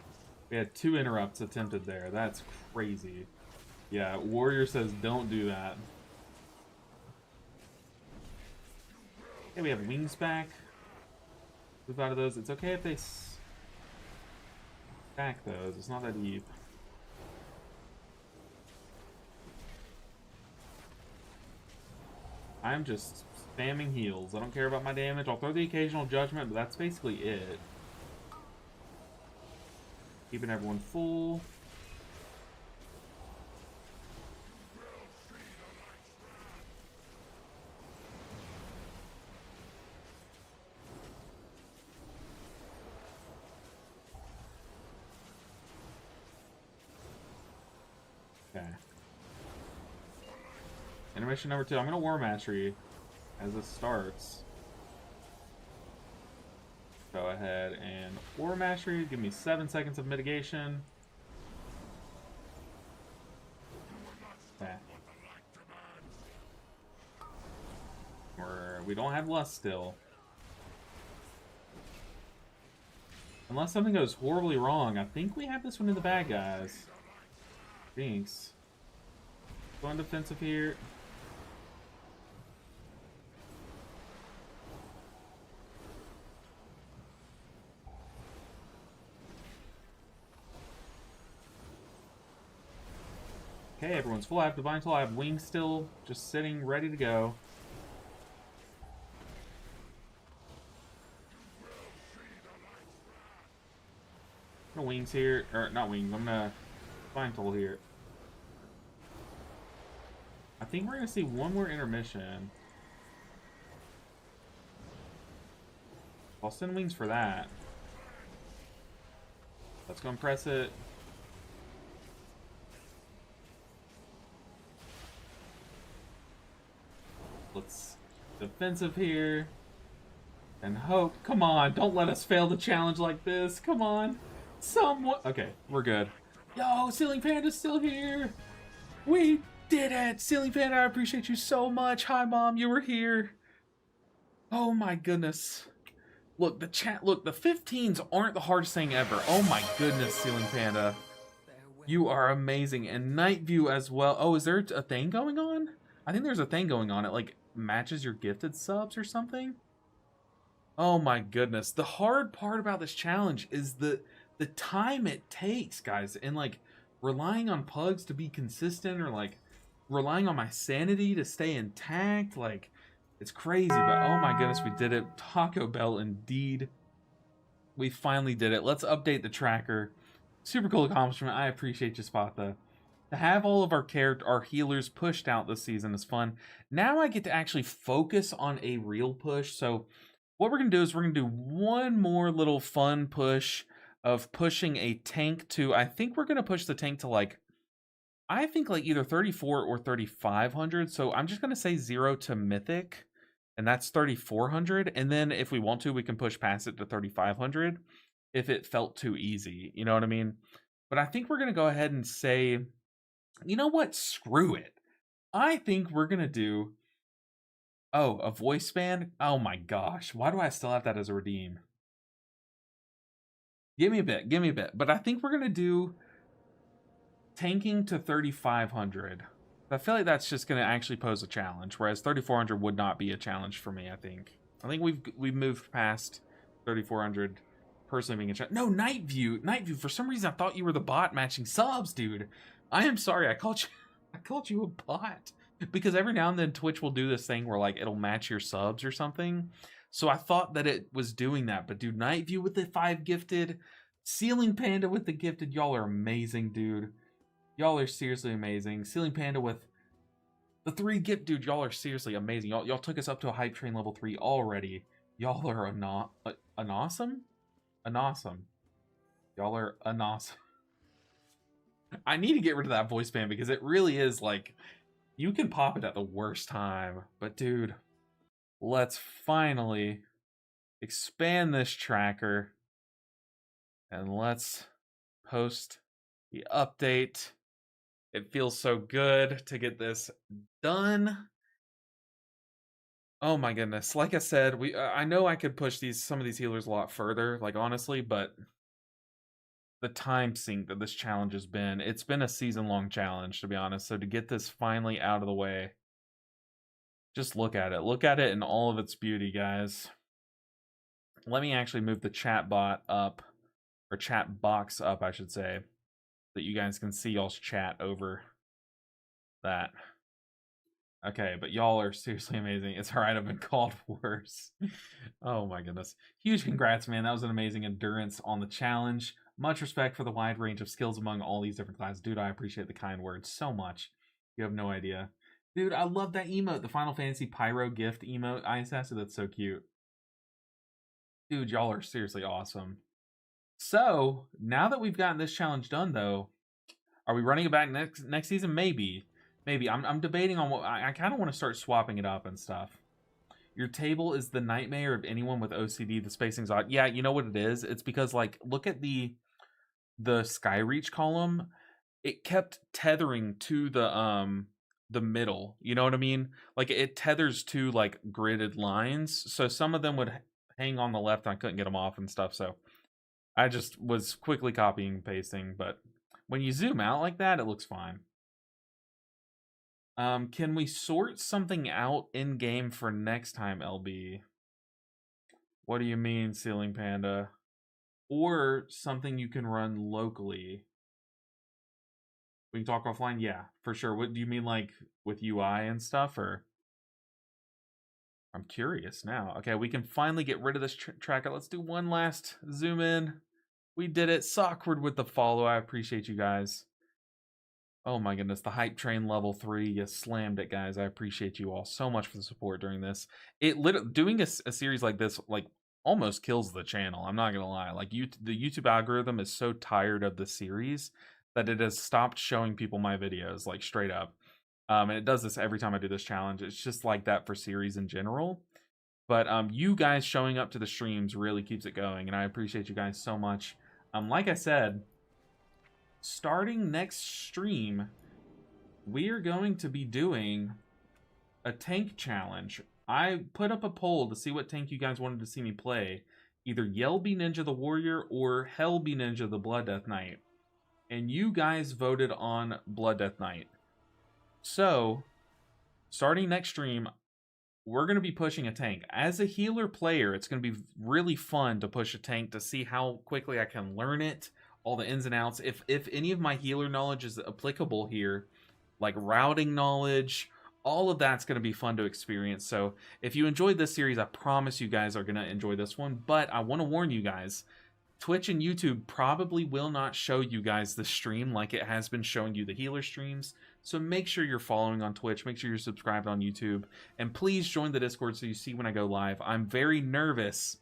[SPEAKER 1] We had 2 interrupts attempted there. That's crazy. Yeah, Warrior says don't do that. Okay, we have wings back. Move out of those. It's okay if they stack those. It's not that deep. I'm just spamming heals. I don't care about my damage. I'll throw the occasional judgment, but that's basically it. Keeping everyone full. Okay. Intermission number 2. I'm gonna War Mastery as this starts. Go ahead and War Mastery. Give me 7 seconds of mitigation. Okay. We don't have Lust still. Unless something goes horribly wrong, I think we have this one in the bag, guys. Thanks. Going defensive here. Okay, everyone's full. I have Divine Toll. I have Wings still, just sitting, ready to go. I'm gonna Wings here, or not Wings, I'm gonna Divine Toll here. I think we're gonna see one more intermission. I'll send Wings for that. Let's go and press it. Let's defensive here. And hope. Come on, don't let us fail the challenge like this. Come on. Somewhat. Okay, we're good. Yo, Ceiling Panda's still here. We did it. Ceiling Panda, I appreciate you so much. Hi, Mom, you were here. Oh my goodness. Look, the 15s aren't the hardest thing ever. Oh my goodness, Ceiling Panda. You are amazing. And Night View as well. Oh, is there a thing going on? I think there's a thing going on. It like matches your gifted subs or something. Oh my goodness. The hard part about this challenge is the time it takes, guys. And like relying on pugs to be consistent, or like relying on my sanity to stay intact. Like, it's crazy, but oh my goodness, we did it. Taco Bell indeed. We finally did it. Let's update the tracker. Super cool accomplishment. I appreciate you, Spatha. To have all of our healers pushed out this season is fun. Now I get to actually focus on a real push. So what we're going to do is we're going to do one more little fun push of pushing a tank to, I think we're going to push the tank to like, I think like either 34 or 3500. So I'm just going to say 0 to mythic, and that's 3400. And then if we want to, we can push past it to 3500 if it felt too easy. You know what I mean? But I think we're going to go ahead and say, you know what? Screw it. I think we're going to do, oh, a voice band? Oh my gosh. Why do I still have that as a redeem? Give me a bit. But I think we're going to do tanking to 3500. I feel like that's just going to actually pose a challenge, whereas 3400 would not be a challenge for me, I think. I think we've moved past 3400 personally being a challenge. No, Night View, for some reason I thought you were the bot matching subs, dude. I am sorry. I called you a bot because every now and then Twitch will do this thing where like it'll match your subs or something. So I thought that it was doing that, but dude, Night View with the 5 gifted, Ceiling Panda with the gifted, y'all are amazing, dude. Y'all are seriously amazing. Ceiling Panda with the 3 gift, dude. Y'all are seriously amazing. Y'all took us up to a hype train level 3 already. Y'all are an awesome. Y'all are an awesome. I need to get rid of that voice band because it really is like you can pop it at the worst time. But dude, let's finally expand this tracker and let's post the update. It feels so good to get this done. Oh my goodness. Like I said, I know I could push some of these healers a lot further, like honestly, but the time sink that this challenge has been, it's been a season-long challenge, to be honest. So to get this finally out of the way, just look at it. Look at it in all of its beauty, guys. Let me actually move the chat bot up, or chat box up, I should say, that you guys can see y'all's chat over that. Okay, but y'all are seriously amazing. It's alright, I've been called worse. Oh my goodness. Huge congrats, man. That was an amazing endurance on the challenge. Much respect for the wide range of skills among all these different classes. Dude, I appreciate the kind words so much. You have no idea. Dude, I love that emote. The Final Fantasy Pyro gift emote. ISS, that's so cute. Dude, y'all are seriously awesome. So, now that we've gotten this challenge done, though, are we running it back next season? Maybe. I'm debating on what... I kind of want to start swapping it up and stuff. Your table is the nightmare of anyone with OCD. The spacing's odd. Yeah, you know what it is? It's because, like, look at the Skyreach column. It kept tethering to the middle. You know what I mean? Like, it tethers to, like, gridded lines. So some of them would hang on the left and I couldn't get them off and stuff. So I just was quickly copying and pasting. But when you zoom out like that, it looks fine. Can we sort something out in game for next time, LB? What do you mean, Ceiling Panda? Or something you can run locally? We can talk offline? Yeah, for sure. What do you mean, like with UI and stuff, or? I'm curious now. Okay, we can finally get rid of this tracker. Let's do one last zoom in. We did it. Sockward with the follow. I appreciate you guys. Oh my goodness, the hype train level 3, you slammed it, guys. I appreciate you all so much for the support during this. Doing a series like this, like, almost kills the channel. I'm not gonna lie. Like, the YouTube algorithm is so tired of the series that it has stopped showing people my videos, like, straight up. And it does this every time I do this challenge. It's just like that for series in general. But you guys showing up to the streams really keeps it going, and I appreciate you guys so much. Like I said, starting next stream, we are going to be doing a tank challenge. I put up a poll to see what tank you guys wanted to see me play. Either Yell Be Ninja the Warrior or Hell Be Ninja the Blood Death Knight. And you guys voted on Blood Death Knight. So, starting next stream, we're going to be pushing a tank. As a healer player, it's going to be really fun to push a tank to see how quickly I can learn it, all the ins and outs. If any of my healer knowledge is applicable here, like routing knowledge, all of that's going to be fun to experience. So if you enjoyed this series, I promise you guys are going to enjoy this one. But I want to warn you guys, Twitch and YouTube probably will not show you guys the stream like it has been showing you the healer streams. So make sure you're following on Twitch, make sure you're subscribed on YouTube, and please join the Discord so you see when I go live. I'm very nervous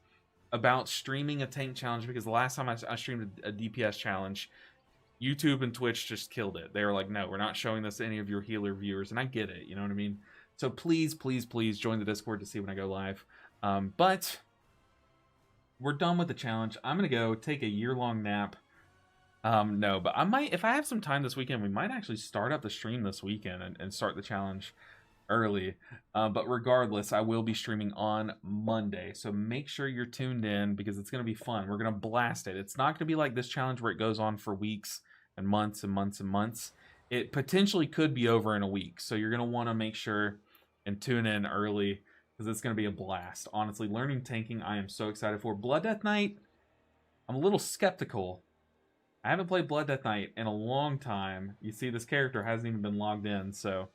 [SPEAKER 1] about streaming a tank challenge because the last time I streamed a DPS challenge, YouTube and Twitch just killed it. They were like, no, we're not showing this to any of your healer viewers, and I get it, you know what I mean? So please, please, please join the Discord to see when I go live. But we're done with the challenge. I'm going to go take a year-long nap. No, but I might, if I have some time this weekend, we might actually start up the stream this weekend and start the challenge early. But regardless, I will be streaming on Monday. So make sure you're tuned in because it's going to be fun. We're going to blast it. It's not going to be like this challenge where it goes on for weeks and months and months and months. It potentially could be over in a week. So you're going to want to make sure and tune in early because it's going to be a blast. Honestly, learning tanking, I am so excited for. Blood Death Knight, I'm a little skeptical. I haven't played Blood Death Knight in a long time. You see, this character hasn't even been logged in, so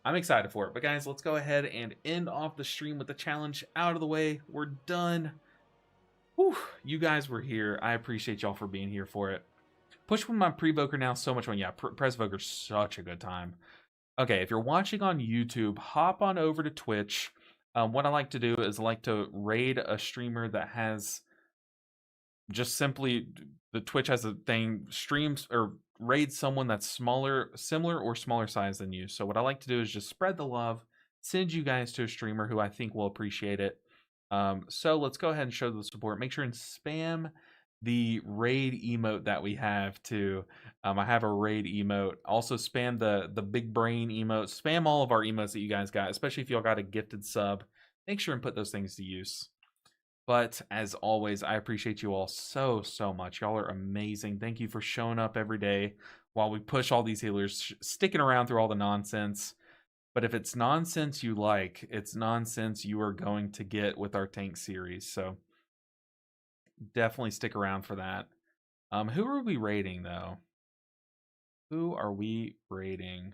[SPEAKER 1] I'm excited for it. But guys, let's go ahead and end off the stream with the challenge out of the way. We're done. Whew, you guys were here. I appreciate y'all for being here for it. Push with my pre-voker now so much fun. Yeah, press voker's such a good time. Okay, if you're watching on YouTube, hop on over to Twitch. What I like to do is I like to raid a streamer that has just simply, the Twitch has a thing, streams or raid someone that's similar or smaller size than you. So what I like to do is just spread the love, send you guys to a streamer who I think will appreciate it. So let's go ahead and show the support. Make sure and spam the raid emote that we have too. I have a raid emote. Also spam the big brain emote. Spam all of our emotes that you guys got, especially if y'all got a gifted sub. Make sure and put those things to use. But as always, I appreciate you all so, so much. Y'all are amazing. Thank you for showing up every day while we push all these healers, sticking around through all the nonsense. But if it's nonsense you like, it's nonsense you are going to get with our tank series. So definitely stick around for that. Who are we rating, though? Who are we rating?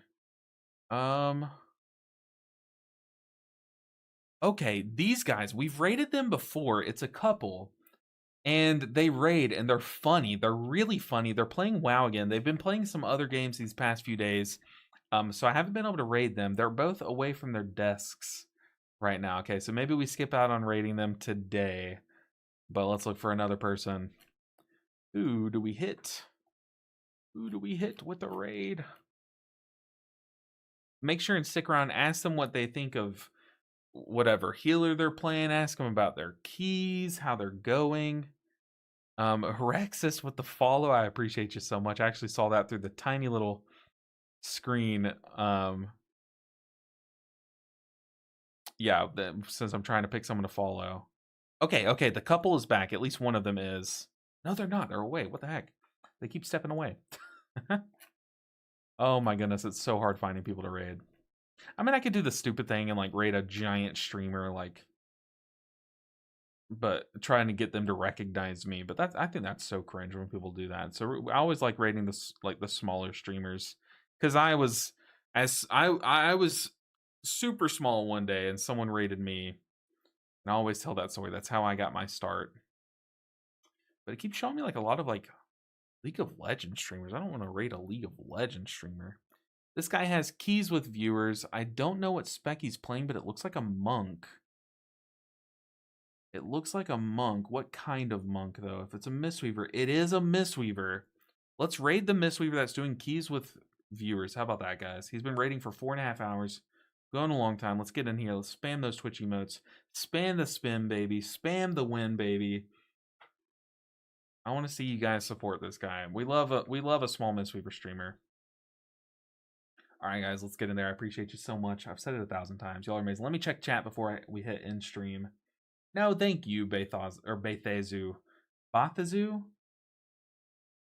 [SPEAKER 1] Okay, these guys, we've raided them before. It's a couple. And they raid, and they're funny. They're really funny. They're playing WoW again. They've been playing some other games these past few days. So I haven't been able to raid them. They're both away from their desks right now. Okay, so maybe we skip out on raiding them today. But let's look for another person. Who do we hit? Who do we hit with the raid? Make sure and stick around. Ask them what they think of whatever healer they're playing. Ask them about their keys, how they're going. Rexus with the follow. I appreciate you so much. I actually saw that through the tiny little screen. Yeah, since I'm trying to pick someone to follow. Okay, the couple is back. At least one of them is. No, they're not. They're away. What the heck? They keep stepping away. Oh my goodness, it's so hard finding people to raid. I mean, I could do the stupid thing and like raid a giant streamer, like, but trying to get them to recognize me. But I think that's so cringe when people do that. So I always like raiding this, like the smaller streamers, because I was super small one day and someone raided me, and I always tell that story. That's how I got my start. But it keeps showing me like a lot of like League of Legends streamers. I don't want to raid a League of Legends streamer. This guy has keys with viewers. I don't know what spec he's playing, but it looks like a monk. It looks like a monk. What kind of monk, though? If it's a Mistweaver, it is a Mistweaver. Let's raid the Mistweaver that's doing keys with viewers. How about that, guys? He's been raiding for 4.5 hours. Going a long time. Let's get in here. Let's spam those Twitch emotes. Spam the spin, baby. Spam the win, baby. I want to see you guys support this guy. We love a small Mistweaver streamer. All right, guys, let's get in there. I appreciate you so much. I've said it 1,000 times. Y'all are amazing. Let me check chat before we hit end stream. No, thank you, Bethezu. Bathazu?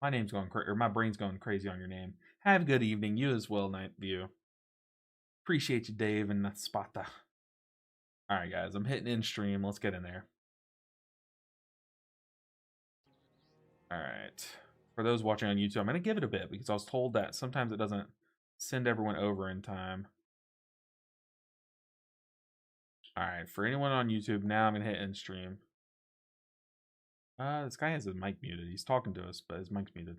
[SPEAKER 1] My name's going crazy, or my brain's going crazy on your name. Have a good evening. You as well, Night View. Appreciate you, Dave and Spata. All right, guys, I'm hitting end stream. Let's get in there. All right. For those watching on YouTube, I'm going to give it a bit because I was told that sometimes it doesn't send everyone over in time. All right, for anyone on YouTube, now I'm going to hit end stream. This guy has his mic muted. He's talking to us, but his mic's muted.